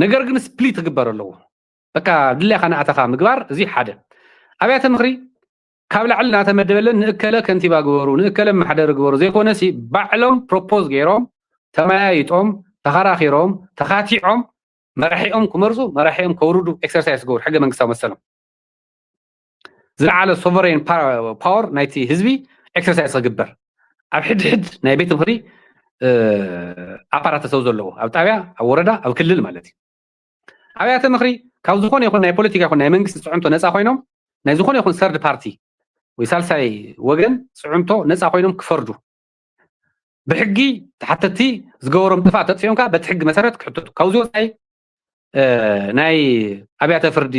ነገር ግን ስፕሊት ክግበር ኣለዎ በቃ ድላይ ኻናኣተኻ ምግባር እዚ ሓደ ኣብያተ ምክሪ ካብ ላዕሊ እናተመደበለን ንእከለ ከንቲባ ግበሩ ንእከለ ማሕደር ግበሩ ዘይኮነሲ ባዕሎም ፕሮፖዝ ገይሮም ተመያይጦም ተኸራኺሮም ተኻቲዖም መራሒኦም ክመርፁ መራሒኦም ከውርዱ ኤክሰርሳይዝ ግበሩ ሕገ መንግስታዊ መሰሎም ዝለዓለ ሶቨሬን ፓወር ናይቲ ህዝቢ ኤክሰርሳይዝ ክግበር ኣብ ሕድሕድ ናይ ቤት ምክሪ ኣፓራተ ሰው ዘለዎ ኣብ ጣብያ ኣብ ወረዳ ኣብ ክልል ማለት እዩ ኣብያተ ምክሪ ካብ ዝኾነ ይኹን ናይ ፖለቲካ ይኹን ናይ መንግስቲ ጽዕምቶ ነፃ ኮይኖም ናይ ዝኾነ ይኹን ሰርድ ፓርቲ ወይ ሳልሳይ ወገን ጽዕምቶ ነፃ ኮይኖም ክፈርዱ ብሕጊ ተሓተቲ ዝገበሮም ጥፋእ ተጥፊኦም ከዓ በቲ ሕጊ መሰረት ክሕተቱ ካብዚ ወፃኢ ናይ ኣብያተ ፍርዲ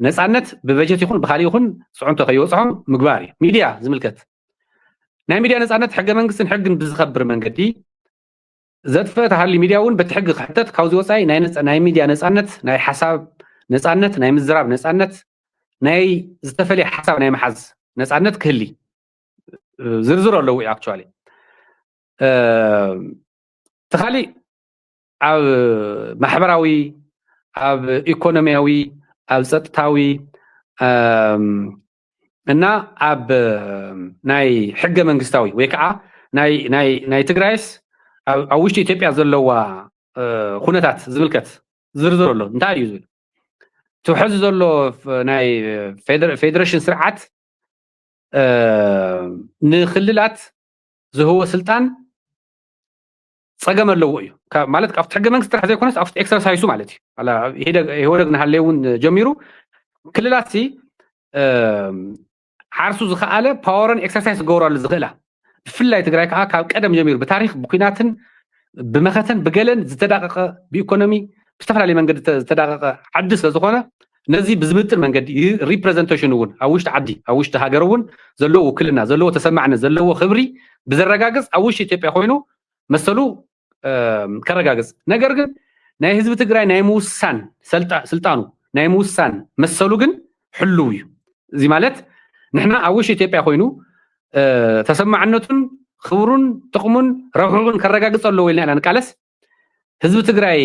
ነፃነት ብበጀት ይኹን ብኻሊእ ይኹን ጽዕምቶ ከይወፅሖም ምግባር እዩ ሚድያ ዝምልከት ናይ ሚድያ ነፃነት ሕገ መንግስትን ሕግን ብዝኸብር መንገዲ ዘጥፈ ተሃሊ ሚድያ እውን በቲ ሕጊ ክሕተት ካብዚ ወፃኢ ናይ ሚድያ ነፃነት ናይ ሓሳብ ነፃነት ናይ ምዝራብ ነፃነት ናይ ዝተፈለየ ሓሳብ ናይ መሓዝ ነፃነት ክህሊ ዝርዝር ኣለዉ እዩ ኣክቹዋሊ ተኻሊ ኣብ ማሕበራዊ ኣብ ኢኮኖሚያዊ ኣብ ፀጥታዊ እና ኣብ ናይ ሕገ መንግስታዊ ወይ ከዓ ናይ ትግራይስ ኣብ ውሽጢ ኢትዮጵያ ዘለዋ ኩነታት ዝምልከት ዝርዝር ኣሎ እንታይ እዩ ዝብል ትውሕዝ ዘሎ ናይ ፌደሬሽን ስርዓት ንክልላት ዝህቦ ስልጣን ፀገም ኣለዎ እዩ ማለት ካብቲ ሕገ መንግስቲ ጥራሕ ዘይኮነስ ኣብቲ ኤክሰርሳይሱ ማለት እዩ ይወደግ ናሃለይ እውን ጀሚሩ ክልላት ዓርሱ ዝኸኣለ ፓወርን ኤክሰርሳይዝ ዝገብራሉ ዝኽእላ ብፍላይ ትግራይ ከዓ ካብ ቀደም ጀሚሩ ብታሪክ ብኩናትን ብመኸተን ብገለን ዝተዳቀቀ ብኢኮኖሚ بستفعل منجد تدقق عدس لزخونه نزي بزمتر منجد ريبريزنتيشن ون اوش تعدي اوش تهاجرون زلو وكلنا زلو تسمعنا زلو خبري بزرغاغز اوش ኢትዮጵያ ኮይኑ መሰሉ ከረጋገዝ ነገር ግን ናይ ህዝብ ትግራይ ናይ ሙሳን ስልጣኑ ናይ ሙሳን መሰሉ ግን ሕልው እዩ እዚ ማለት ንሕና اوش ኢትዮጵያ ኮይኑ ተሰማዕነቱን خبرون تقمون روحون كرجاج صلوا ويلنا نقالس حزب تግራይ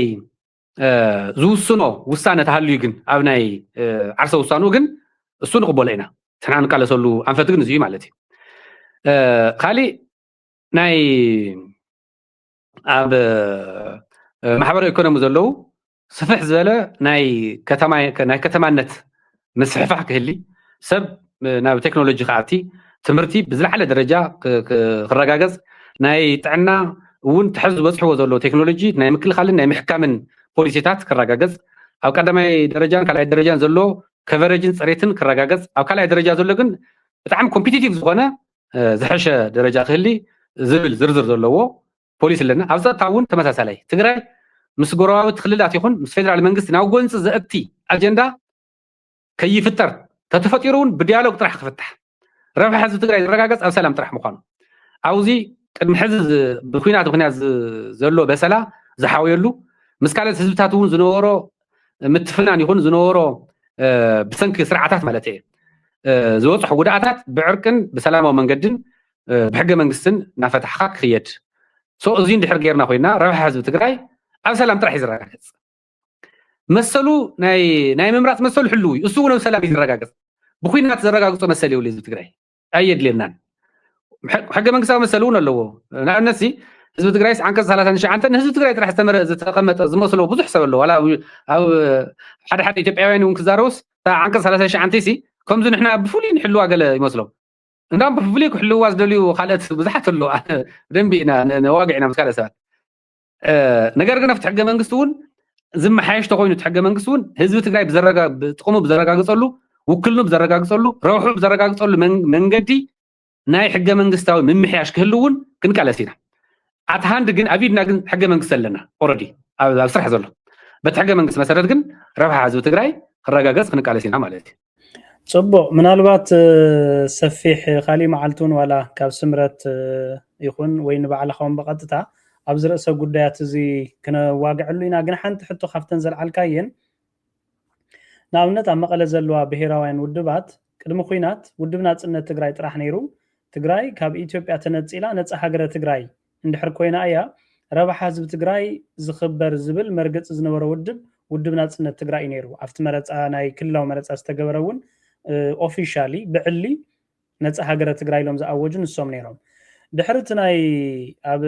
زوسنو وسانه تحلو يغن ابناي عرسه وسانو غن اسو نقبلينا تنا نقالسلو انفتغن زي مالتي خالي ناي اب محبر ايكونومي زلو سفح زله ناي كتمانت مسحفح كهلي سب ناو تكنولوجي خاطي تمرتي بزلحله درجه كرغاغز ناي طعنا ون تحز بصحو زلو تكنولوجي ناي مكل خالن ناي محكمن بوليسيتات كرغاغز او قدماي درجان كلاي درجان زلو كفرجن صريتن كرغاغز او كلاي درجه زلو كن بتعم كومبيتيتيف زغونه زحشه درجه خلي زبل زرزر زلو بوليس لنا ابزا تاون تمساسلاي تግራይ مس غراوت خللات يكون مس فيدرال منغست ناو غونص زاتي اجندا كيفتر تتفطيرون بديالوج طرح كفتح ربح حزب تግራይ زرغاغص او سلام طرح مخانو اوزي قدم حزب بخينات مخنيات زلو بسلا زحاويلو مسكالت حزبታት ውን ዝነበሮ متفنان يكون ዝነበሮ بسنك سرعات مالتي زوصح ጉዳአታት بعرقن بسلامو መንገድን بحق መንግስትን ናፈታحካ ክየድ سو ازي اندحر غيرنا خوينا ربح حزب تግራይ اب سلام طرح يزرغاغص مسلو ناي ممرات مسلو حلوي اسو ነው سلام يزرغاغص بخينات زرغاغص مسلو لي حزب تግራይ ايد لينان حق መንግስታዊ مسلون ኣለዎ ናነሲ حزب تግራይ عنكز 30 ሺህ አንተን حزب تግራይ ጥራሕ ዝተቀመጠ ዝመስሎ ብዙሕ ሰብ ኣለዎ ዋላ ኣብ ሓደ ኢትዮጵያውያን ውን ክዛረውስ عنكز 30 ሺህ አንተሲ ከምዚ ንሕና ብፍሉይ ንሕልዋ ገለ ይመስሎም እንዳም ብፍሉይ ክሕልዋ ዝደልዩ ካልኦት ብዙሓት ኣለዎ ደንቢና ነዋግዕና መስካለ ሰባት ነገር ግን ኣብቲ ሕገ መንግስቲ ውን ዝመሓየሽተ ኮይኑ እቲ ሕገ መንግስቲ ውን ህዝቢ ትግራይ ጥቕሙ ብዘረጋግፀሉ ውክልኑ ብዘረጋግፀሉ ረውሑ ብዘረጋግፀሉ መንገዲ ናይ ሕገ መንግስታዊ ምምሕያሽ ክህልውን ክንቃለስ ኢና at hand ግን አቢድና ግን ሕገ መንግስት ኣለና ኦሬዲ ኣብ ስራሕ ዘሎ በቲ ሕገ መንግስት መሰረት ግን ረብሓ ህዝቢ ትግራይ ክረጋገጽ ክንቃለስ ኢና ማለት እዩ ጽቡቅ ምናልባት ሰፊሕ ካሊ መዓልቱን ዋላ ካብ ስምረት ይኹን ወይ ንባዕልኻውን በቀጥታ ኣብ ዝርእሰ ጉዳያት እዚ ክነዋግዕሉ ኢና ግን ሓንቲ ሕቶ ካብተን ዘልዓልካየን ንኣብነት ኣብ መቐለ ዘለዋ ብሄራውያን ውድባት ቅድሚ ኩናት ውድብ ናጽነት ትግራይ ጥራሕ ነይሩ ትግራይ ካብ ኢትዮጵያ ተነጺላ ነጻ ሃገረ ትግራይ እንድሕር ኮይና እያ ረብሓ ህዝቢ ትግራይ ዝኽበር ዝብል መርገጽ ዝነበረ ውድብ ናጽነት ትግራይ ነይሩ ኣብቲ መረጻ ናይ ክልላዊ መረጻ ዝተገበረውን ኦፊሻሊ ብዕሊ ነጻ ሃገረ ትግራይ ሎም ዝኣወጁ ንሶም ነይሮም ድሕርቲ ናይ ኣብ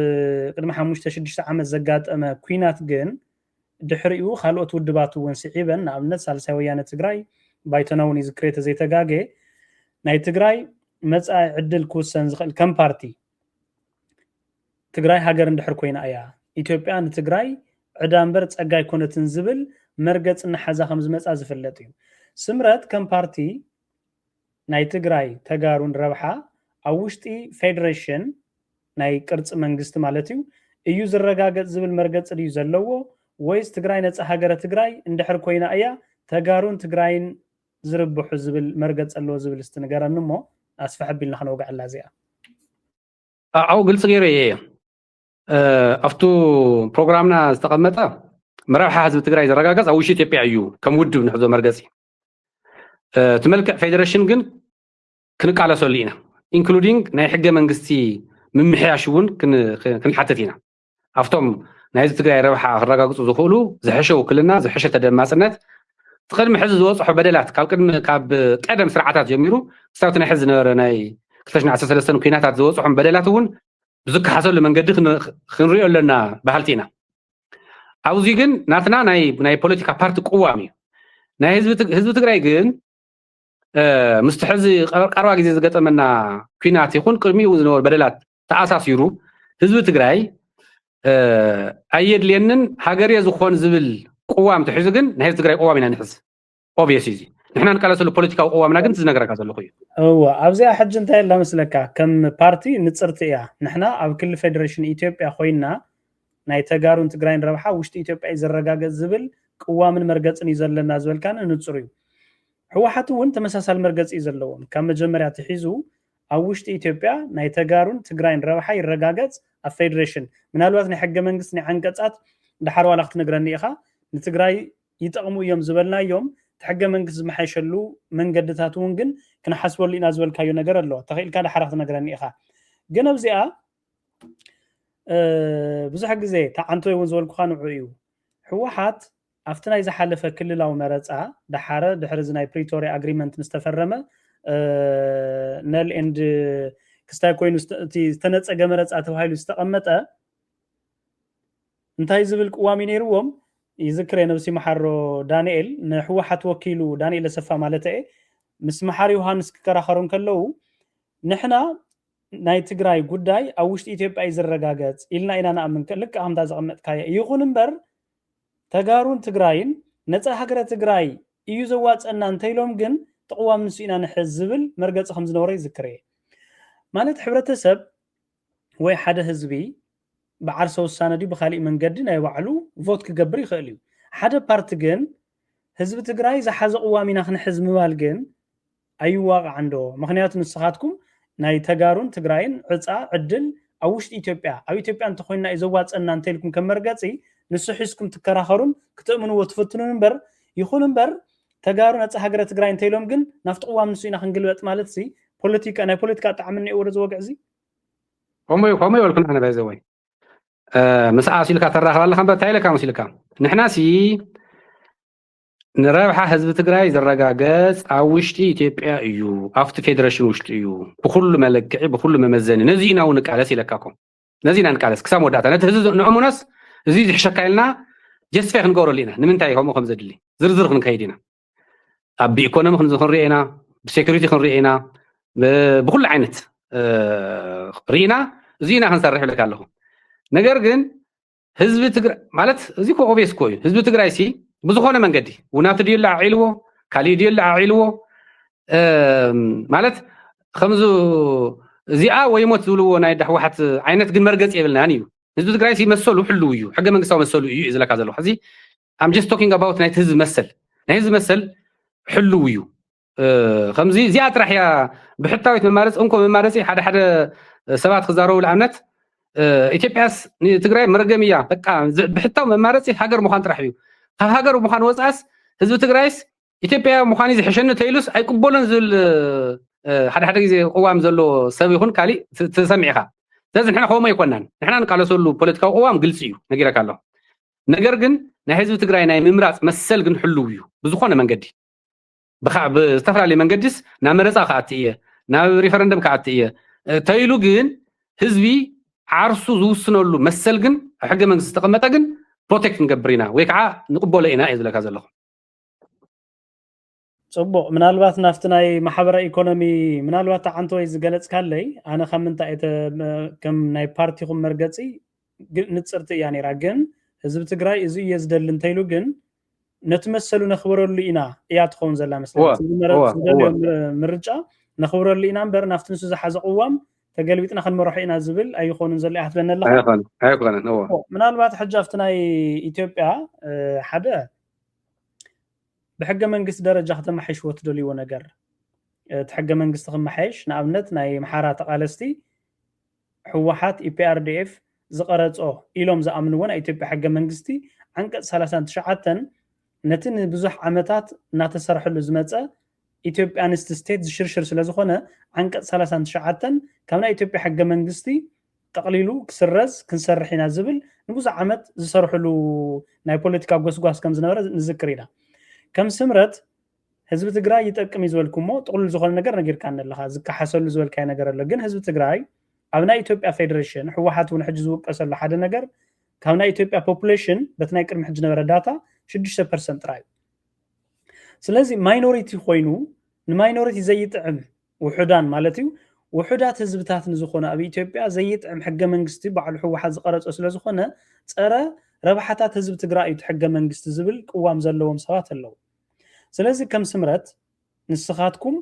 ቅድሚ 5-6 ዓመት ዘጋጠመ ኩናት ግን ድሕሪኡ ካልኦት ውድባት ውን ስዒበን ንኣብነት ሳልሳይ ወያነ ትግራይ ባይቶናውን ይዝክሬተ ዘይተጋገ ናይ ትግራይ መጻኢ ዕድል ክውሰን ዝኽእል ከም ፓርቲ ትግራይ ሃገር እንድሕር ኮይና እያ ኢትዮጵያ ንትግራይ ዕዳምበር ጸጋይ ኮነትን ዝብል መርገጽ ንሓዛ ከም ዝመጻ ዝፍለጥ እዩ ስምረት ከም ፓርቲ ናይ ትግራይ ተጋሩን ረብሓ ኣብ ውሽጢ ፌደሬሽን ናይ ቅርጽ መንግስቲ ማለት እዩ ዝረጋገጽ ዝብል መርገጽ እዩ ዘለዎ ወይስ ትግራይ ነጻ ሃገረ ትግራይ እንድሕር ኮይና እያ ተጋሩን ትግራይን ዝርብሑ ዝብል መርገጽ ኣለዎ ዝብል ዝተነገረን እሞ ኣስፋሕ ቢልና ክንወግዓላ እዚኣ ኣው ግልጽ ገይረ እየ ኣብቱ ፕሮግራምና ዝተቐመጠ መራብሓ ህዝቢ ትግራይ ዝረጋገጽ ኣብ ውሽጢ ኢትዮጵያ እዩ ከም ውድብ ንሕዞ መርገጺ ትመልክዕ ፌደሬሽን ግን ክንቃለሰሉ ኢና ኢንክሉዲንግ ናይ ሕገ መንግስቲ ምምሕያሽ ውን ክንሓትት ኢና ኣብቶም ናይ ህዝቢ ትግራይ ረብሓ ክረጋግጹ ዝኽእሉ ዝሕሸ ውክልና ዝሕሸ ተደማጽነት ትቅድሚ ሕዚ ዝወፅሑ በደላት ካብ ቀደም ስርዓታት ጀሚሩ ክሳብ ናይ ሕዚ ዝነበረ ናይ 2013 ኩናታት ዝወፅሑ በደላት ውን ብዝከሓሰሉ መንገዲ ክንሪኦ ኣለና ባህልቲ ኢና ኣብዚ ግን ናትና ናይ ፖለቲካ ፓርቲ ቅዋም እዩ ናይ ህዝቢ ትግራይ ግን ምስቲ ሕዚ ቀረባ ግዜ ዝገጠመና ኩናት ይኹን ቅድሚኡ ዝነበሩ በደላት ተኣሳሲሩ ህዝቢ ትግራይ ኣየድልየንን ሃገርየ ዝኾን ዝብል ቅዋም ትሕዙ ግን ናይ ህዝቢ ትግራይ ቅዋም ኢና ንሕዝ ኦብቪየስሊ ንሕና ንቃለሰሉ ፖለቲካዊ ቅዋምና ግን ዝነገረካ ዘለኹ እዩ ኣብዚኣ ሕጂ እንታይ ኣላ መስለካ ከም ፓርቲ ንፅርቲ እያ ንሕና ኣብ ክልል ፌደሬሽን ኢትዮጵያ ኮይና ናይ ተጋሩን ትግራይን ረብሓ ውሽጢ ኢትዮጵያ ይዘረጋገጽ ዝብል ቅዋምን መርገጽን ይዘለና ዝበልካን ንጽሩ እዩ ሕወሓት እውን ተመሳሳሊ መርገጽ ይዘለዎም ካብ መጀመርያ ትሒዙ ኣብ ውሽጢ ኢትዮጵያ ናይ ተጋሩን ትግራይን ረብሓ ይረጋገጽ ኣብ ፌደሬሽን ምናልባት ናይ ሕገ መንግስቲ ናይ አንቀጻት ድሓር ዋላ ክትነግረኒ ኢኻ ንትግራይ ይጠቕሙ እዮም ዝበልናዮም ሕገ መንግስቲ ዝመሓይሸሉ መንገድታት እውን ግን ክንሓስበሉ ኢና ዝበልካዮ ነገር ኣሎ ተኺልካ ድሓር ክትነግረኒ ኢኻ ግን ኣብዚኣ ብዙሕ ግዜ ተዓንቶ እውን ዝበልኩኻ ንዑ እዩ ሕወሓት ኣብቲ ናይ ዝሓለፈ ክልላዊ መረፃ ድሓረ ድሕሪ እዚ ናይ ፕሪቶሪያ ኣግሪመንት ምስተፈረመ ነል ኤንድ ክስታይ ኮይኑ ዝተነፀገ መረፃ ተባሂሉ ዝተቐመጠ እንታይ ዝብል ቅዋሚ ነይርዎም ይዝክር ነብሲ መሓሮ ዳንኤል ንሕወሓት ወኪሉ ዳንኤል ኣሰፋ ማለት እየ ምስ መሓር ዮሃንስ ክከራኸሩን ከለው ንሕና ናይ ትግራይ ጉዳይ ኣብ ውሽጢ ኢትዮጵያ ይዝረጋገጽ ኢልና ኢና ንኣምን ልክ ከምታ ዘቐመጥካዮ ይኹን እምበር ተጋሩን ትግራይን ነፃ ሃገረ ትግራይ እዩ ዘዋፀና እንተኢሎም ግን ተቕዋም ንሱ ኢና ንሕዝ ዝብል መርገፂ ከም ዝነበረ ይዝክር እየ ማለት ሕብረተሰብ ወይ ሓደ ህዝቢ بعرس وسانة دي بخالي من قدنا يوعلو فوت كجبري خاليو حدا بارتجن حزب تجراي إذا حز قوامي نحن حزب مالجن أي واقع عنده مخنيات نسخاتكم ناي تجارون تجراين عزا عدل أوش إثيوبيا أو إثيوبيا أنت خوينا إذا وات أن أنتلكم كمرجعي نسحسكم تكراهرون كتؤمنوا وتفتنون بر يخونن بر تجارون عزا حجرة تجراين تيلهم جن نفط قوام نسوينا خنقلوات مالتسي بوليتيك أنا بوليتيك تعملني أورز وقعزي هم يقولون أنا بعزوي مساء سيلكا تراخ الله خم بتاعي لك سيلكا نحنا سي نرابح حزب تجراي زرقاقات عوشتي إثيوبيا إيو أفت فيدريشن وشتي إيو بكل ملكعي بكل ممزن نزينا ونكالس لكاكم نزينا نكالس كسام وداتا نتهز نعمو ناس زيد حشكا لنا جس فيه نقول لنا نمنتاي هم خمسة دلي زرزر خنكايدينا أبي إيكونومي خنزخن رينا بسيكوريتي خن رينا بكل عينت رينا زينا خنسرح لك لهم ነገር ግን ህዝብ ትግራይ ማለት እዚ ኮ ኦቤስ ኮዩ ህዝብ ትግራይ ሲ ብዙኾነ መንገዲ ውናት ዲላ ዓኢልዎ ካሊ ዲላ ዓኢልዎ ማለት ከምዙ እዚኣ ወይ ሞት ዝብልዎ ናይ ዳሕዋሓት ዓይነት ግን መርገጽ የብልናን እዩ ህዝብ ትግራይ ሲ መሰሉ ሕሉ እዩ ሕገ መንግስታዊ መሰሉ እዩ ዝለካ ዘሎ ሕዚ I'm just talking about ናይ ህዝብ መሰል ናይ ህዝብ መሰል ሕሉ እዩ ከምዚ እዚኣ ጥራሕያ ብሕታዊት መማረጽ እንኮ መማረጽ ሓደ ሰባት ክዛረቡ ለኣብነት ኢትዮጵያስ ትግራይ መርገምያ በቃ ብሕታው መማረጽ ሃገር ምዃን ጥራሕ እዩ ካብ ሃገር ምዃን ወጻስ ህዝቢ ትግራይስ ኢትዮጵያ ምዃን ዝሕሸነ ተይሉስ ኣይቅበሎን ዝብል ሓደ ግዜ ቅዋም ዘሎ ሰብ ይኹን ካሊ ተሰሚዕኻ ስለዚ ንሕና ከምኡ ኣይኮናን ንሕና ንቃለሰሉ ፖለቲካዊ ቅዋም ግልጽ እዩ ነጊረካ ኣለኹ ነገር ግን ናይ ህዝቢ ትግራይ ናይ ምምራጽ መሰል ግን ሕልው እዩ ብዝኾነ መንገዲ ብዝተፈላለየ መንገዲስ ናብ መረፃ ከኣቲ እየ ናብ ሪፈረንደም ከኣቲ እየ ተይሉ ግን ህዝቢ عرسو زوسنولو مسل جن حاجة من استقامتها جن بروتكت نجبرينا ويكعا نقبل إنا إذا لك هذا الله صبوا من الوقت نفتناي محبرة إيكونومي من الوقت عنتو إذا قالت كالي أنا خمنت كم ناي بارتي خم مرجعي نتصرت يعني راجن حزب تجراي إذا يزدل لنتيلو جن نتمثلوا نخبروا اللي إنا يعتقون زلا مثلا مرجع نخبروا اللي إنا بر نفتنسو زحز قوام تقلبيتنا خن مروحينا زبل أيخون زل أحد بين الله أيخون هو من الوقت حجافتنا إثيوبيا حدا بحق من قص درجة ختم حيش وتدلي ونجر تحق من قص ختم حيش نعمت ناي محارات قالستي حوحات EPRDF زقرت إلهم زأمنون إثيوبيا حق من قصتي عنك 3 تشعتن نتن بزح عمتات ناتسرح اللزمة إثيوبيا أنست ستيت شرشر سلازخونه عنك 3 تشعتن كمنا إثيوبيا حق منجستي تقليلو كسرز كنسرحينا زبل نبوز عمت زسرحوا له ناي بوليتيكا غوسغواس كم زنبر نذكرينا كم سمرت حزب تግራይ ይጠቅም ይዝወልኩሞ ጥቅሉ ዝኮነ ነገር ነጊርካ ኣለኻ ዝከሓሰሉ ዝወልካይ ነገር ኣሎ ግን ህዝብ ትግራይ ኣብ ናይ ኢትዮጵያ ፌደሬሽን ሕወሓት እውን ሕጂ ዝውቀሰሉ ሓደ ነገር ካብ ናይ ኢትዮጵያ ፖፑሌሽን በትናይ ቅድሚ ሕጂ ነበረ ዳታ 6% ጥራይ ስለዚ ማይኖሪቲ ኮይኑ ንማይኖሪቲ ዘይጥዕም ውሑዳን ማለት እዩ ውሑዳት ህዝብታት ንዝኾነ ኣብ ኢትዮጵያ ዘይጥዕም ሕገ መንግስቲ በዓል ሕወሓት ዝቀረጾ ስለ ዝኾነ ፀረ ረብሓታት ህዝብ ትግራይ እዩ ሕገ መንግስቲ ዝብል ቅዋም ዘለዎም ሰባት ኣለዉ ስለዚ ከም ስምረት ንስኻትኩም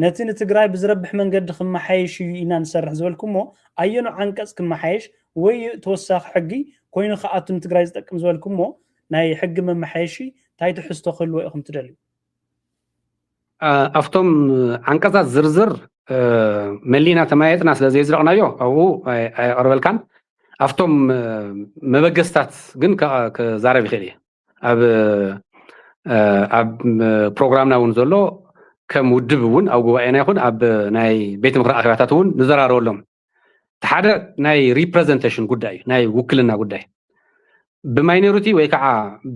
ነቲ ንትግራይ ብዝረብሕ መንገዲ ክመሓየሽ ኢና ንሰርሕ ዝበልኩሞ ኣየኑ ዓንቀጽ ክመሓየሽ ወይ ተወሳኺ ሕጊ ኮይኑ ከኣቱም ትግራይ ዝጠቅም ዝበልኩሞ ናይ ሕጊ መማሓየሺ ታይቱ ሕዝቶ ክህልዎ ኢኹም ትደልዩ ኣፍቶም ዓንቀጻት ዝርዝር መሊና ተማየጥና ስለ ዘይዝረቕናዮ ኣብኡ ኣይቐርበልካን ኣፍቶም መበገስታት ግን ክዛረብ ይኽእል እየ ኣብ ፕሮግራምና እውን ዘሎ ከም ውድብ እውን ኣብ ጉባኤና ይኹን ኣብ ናይ ቤት ምክሪ ኣኼባታት እውን ንዘራረበሎም እቲ ሓደ ናይ ሪፕሬዘንቴሽን ጉዳይ እዩ ናይ ውክልና ጉዳይ ብማይኖሪቲ ወይ ከዓ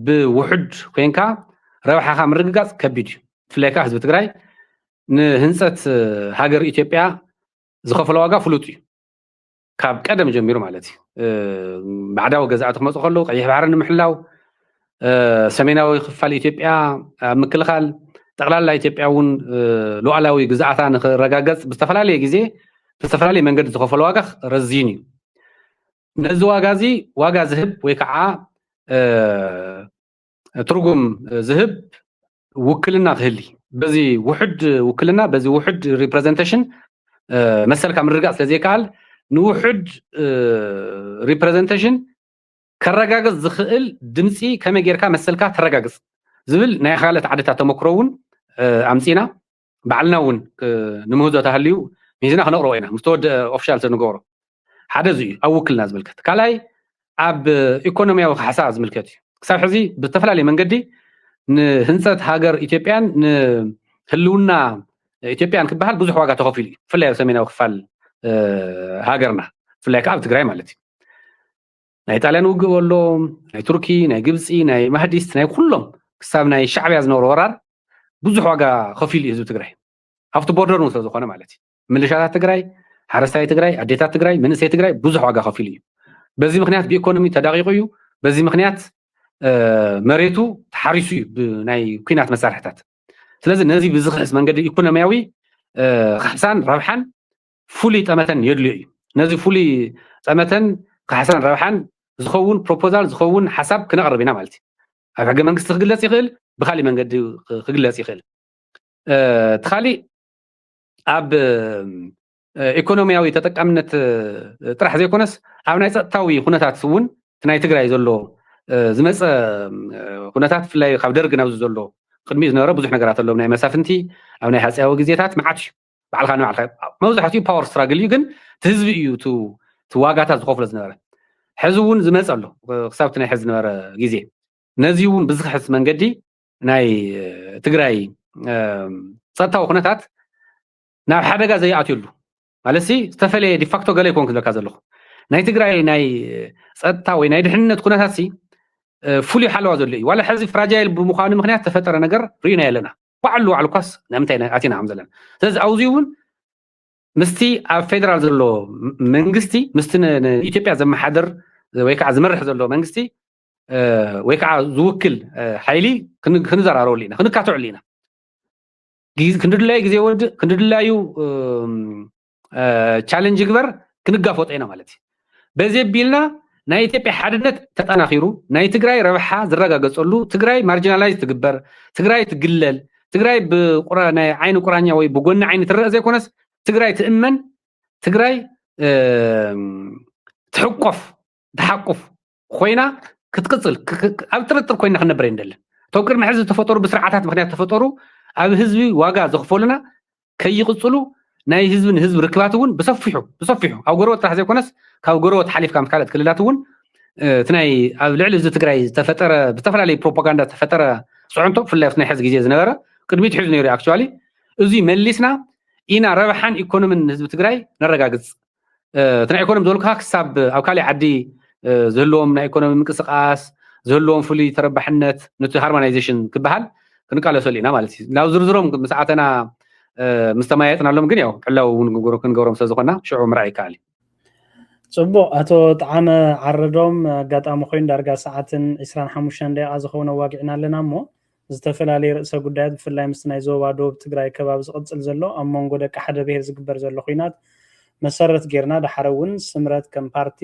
ብውሕድ ኮንካ ረብሓኻ ምርግጋፅ ከቢድ እዩ ብፍላይ ከዓ ህዝቢ ትግራይ ንህንፀት ሃገር ኢትዮጵያ ዝኸፈሎ ዋጋ ፍሉጥ እዩ ካብ ቀደም ጀሚሩ ማለት እዩ ባዕዳዊ ገዛእቲ ክመፁ ከለዉ ቀይሕ ባሕሪ ንምሕላው ሰሜናዊ ክፋል ኢትዮጵያ ኣብ ምክልኻል ጠቕላላ ኢትዮጵያ እውን ሉዓላዊ ግዛኣታ ንክረጋገፅ ብዝተፈላለየ ግዜ ብዝተፈላለየ መንገዲ ዝኸፈሎ ዋጋ ረዚን እዩ ነዚ ዋጋ እዚ ዋጋ ዝህብ ወይ ከዓ ትርጉም ዝህብ ውክልና ክህሊ በዚ ውሕድ ውክልና በዚ ውሕድ ሪፕሬዘንቴሽን መሰልካ ምርጋፅ ስለዘይከኣል ንውሕድ ሪፕሬዘንቴሽን ከረጋግፅ ዝኽእል ድምፂ ከመይ ጌርካ መሰልካ ተረጋግፅ ዝብል ናይ ካልኦት ዓድታት ተመክሮ እውን ኣምፂና ባዕልና እውን ንምህዞ ተሃልዩ ሚዝና ክነቕርቦ ኢና ምስ ተወድአ ኦፊሻል ንገብሮ ሓደ እዚ እዩ ኣብ ውክልና ዝምልከት ካልኣይ ኣብ ኢኮኖምያዊ ሓሳብ ዝምልከት እዩ ክሳብ ሕዚ ብዝተፈላለየ መንገዲ ንህንፀት ሃገር ኢትዮጵያን ንህልውና ኢትዮጵያን ክበሃል ብዙሕ ዋጋ ተኸፊሉ እዩ ብፍላይ ኣብ ሰሜናዊ ክፋል ሃገርና ብፍላይ ከዓ ኣብ ትግራይ ማለት እዩ ናይ ጣልያን ውግእ ኣሎ ናይ ቱርኪ ናይ ግብፂ ናይ ማህዲስት ናይ ኩሎም ክሳብ ናይ ሻዕብያ ዝነበሮ ወራር ብዙሕ ዋጋ ከፊሉ እዩ ህዝቢ ትግራይ ኣብቲ ቦርደር ስለ ዝኾነ ማለት እዩ ምልሻታት ትግራይ ሓረስታይ ትግራይ ኣዴታት ትግራይ መንእሰይ ትግራይ ብዙሕ ዋጋ ከፊሉ እዩ በዚ ምክንያት ብኢኮኖሚ ተዳቂቁ እዩ በዚ ምክንያት መሬቱ ተሓሪሱ እዩ ብናይ ኩናት መሳርሕታት ስለዚ ነዚ ብዝኽእስ መንገዲ ኢኮኖምያዊ ካሕሳን ረብሓን ፍሉይ ጠመተን የድልዮ እዩ ነዚ ፍሉይ ጠመተን ካሕሳን ረብሓን ዝኸውን ፕሮፖዛል ዝኸውን ሓሳብ ክነቕርብ ኢና ማለት እዩ ኣብ ሕገ መንግስቲ ክግለፅ ይኽእል ብካሊእ መንገዲ ክግለፅ ይኽእል እቲ ካሊእ ኣብ ኢኮኖምያዊ ተጠቃምነት ጥራሕ ዘይኮነስ ኣብ ናይ ፀጥታዊ ኩነታት እውን እቲ ናይ ትግራይ ዘሎ ዝመፀ ኩነታት ብፍላይ ካብ ደርጊ ናብዚ ዘሎ ቅድሚ ዝነበረ ብዙሕ ነገራት ኣለዎም ናይ መሳፍንቲ ኣብ ናይ ሃፀያዊ ግዜታት መዓት እዩ ባዕልካ ንባዕልካ መብዛሕትኡ ፓወር ስትራግል እዩ ግን እቲ ህዝቢ እዩ እቲ ዋጋታት ዝኸፍሎ ዝነበረ ሕዚ እውን ዝመፀ ኣሎ ክሳብቲ ናይ ሕዚ ዝነበረ ግዜ ነዚ እውን ብዝክሕዝ መንገዲ ናይ ትግራይ ፀጥታዊ ኩነታት ናብ ሓደጋ ዘይኣትየሉ ማለት ዝተፈለየ ዲፋክቶ ገለ ይኮን ክብለካ ዘለኹ ናይ ትግራይ ናይ ፀጥታ ወይ ናይ ድሕንነት ኩነታት ፍሉይ ሓለዋ ዘሎ እዩ ዋላ ሕዚ ፍራጃይል ብምዃኑ ምክንያት ተፈጠረ ነገር ርኢና የለና ባዕሉ ኳስ ንምንታይ ኣቲና ከም ዘለና ስለዚ ኣብዚ እውን ምስቲ ኣብ ፌደራል ዘሎ መንግስቲ ምስቲ ንኢትዮጵያ ዘመሓድር ወይ ከዓ ዝመርሕ ዘሎ መንግስቲ ወይ ከዓ ዝውክል ሓይሊ ክንዘራረበሉ ኢና ክንካትዕሉ ኢና ክንድላዩ ግዜ ወድእ ክንድላዩ ቻሌንጅ ግበር ክንጋፈጦ ኢና ማለት እዩ በዚ ኣቢልና ናይ ኢትዮጵያ ሓድነት ተጠናኺሩ ናይ ትግራይ ረብሓ ዝረጋገፀሉ ትግራይ ማርጂናላይዝ ትግበር ትግራይ ትግለል ትግራይ ናይ ዓይኒ ቁራኛ ወይ ብጎኒ ዓይኒ ትረአ ዘይኮነስ ትግራይ ትእመን ትግራይ ትሕቆፍ ተሓቁፍ ኮይና ክትቅፅል ኣብ ጥርጥር ኮይና ክንነብር የንደለን እቶም ቅድሚ ሕዚ ዝተፈጠሩ ብስርዓታት ምክንያት ተፈጠሩ ኣብ ህዝቢ ዋጋ ዘኽፈሉና ከይቕፅሉ ናይ ህዝቢ ንህዝቢ ርክባት እውን ብሰፊሑ ኣብ ጎረቤት ጥራሕ ዘይኮነስ ካብ ጎረቤት ሓሊፍካ ምስ ካልኦት ክልላት እውን እቲ ናይ ኣብ ልዕሊ ህዝቢ ትግራይ ዝተፈጠረ ብዝተፈላለዩ ፕሮፓጋንዳ ዝተፈጠረ ፅዕንቶ ብፍላይ ኣብቲ ናይ ሕዚ ግዜ ዝነበረ ቅድሚት ሒዙ ነይሩ ኣክቹዋሊ እዙይ መሊስና ኢና ረብሓን ኢኮኖምን ህዝቢ ትግራይ ነረጋግፅ እቲ ናይ ኢኮኖሚ ዝበልኩካ ክሳብ ኣብ ካሊእ ዓዲ ዝህልዎም ናይ ኢኮኖሚ ምንቅስቃስ ዝህልዎም ፍሉይ ተረባሕነት ነቲ ሃርሞናይዜሽን ክበሃል ክንቃለሰሉ ኢና ማለት እዩ ናብ ዝርዝሮም ምስዓተና ምስ ተማያየጥናሎም ግን ያው ሕላው እውን ክንገብሮም ስለዝኾና ሽዑ ምርኣይ ይከኣል እዩ ፅቡቅ ኣቶ ጣዕመ ዓረዶም ኣጋጣሚ ኮይኑ ዳርጋ ሰዓትን 25 ደቂቃ ዝኸውን ኣዋጊዕና ኣለና እሞ ዝተፈላለዩ ርእሰ ጉዳያት ብፍላይ ምስ ናይ ዞባ ደቡብ ትግራይ ከባቢ ዝቕፅል ዘሎ ኣብ መንጎ ደቂ ሓደ ብሄር ዝግበር ዘሎ ኩናት መሰረት ጌርና ድሓረ እውን ስምረት ከም ፓርቲ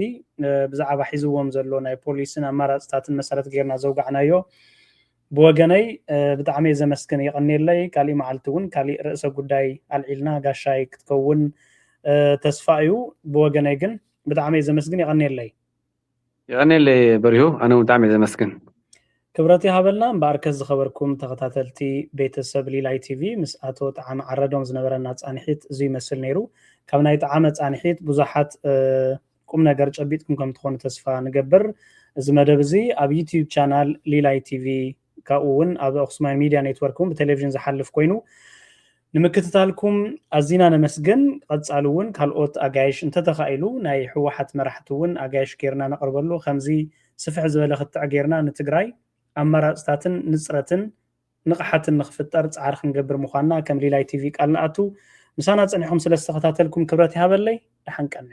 ብዛዕባ ሒዝዎም ዘሎ ናይ ፖሊስን ኣማራፅታትን መሰረት ጌርና ዘውጋዕናዮ ብወገነይ ብጣዕሚ ዘመስግን ይቐኒለይ ካሊእ መዓልቲ እውን ካሊእ ርእሰ ጉዳይ ኣልዒልና ጋሻይ ክትከውን ተስፋ እዩ ብወገነይ ግን بدعمي زمسكن يغني لي لي بريو أنا بدعمي زمسكن كبرتي هابلنا باركز خبركم تغتاتلتي بيت السب ليلاي تي في مساتو طعام عردهم زنبرنا ጻንሒት زي مسل نيرو ካብ ናይ ጣዓመ ጻንሒት ብዙሓት ቁም ነገር ጨቢጥኩም ከም ትኾኑ ተስፋ ንገብር እዚ መደብ እዚ ኣብ ዩቲዩብ ቻናል ሊላይ ቲቪ ካኡውን ኣብ ኣክሱማይን ሚድያ ኔትወርክን ብቴሌቪዥን ዝሓልፍ ኮይኑ ንምክትታልኩም ኣዚና ነመስግን ቀጻሉ እውን ካልኦት ኣጋይሽ እንተተኻኢሉ ናይ ሕወሓት መራሕቲ እውን ኣጋይሽ ጌርና ነቕርበሉ ከምዚ ስፍሕ ዝበለ ክትዕ ጌርና ንትግራይ ኣመራፅታትን ንፅረትን ንቕሓትን ንኽፍጠር ፃዕሪ ክንገብር ምዃንና ከም ሊላይ ቲቪ ቃል ንኣቱ ምሳና ፀኒሖም ስለ ዝተኸታተልኩም ክብረት ይሃበለይ ደሓን ቀኒ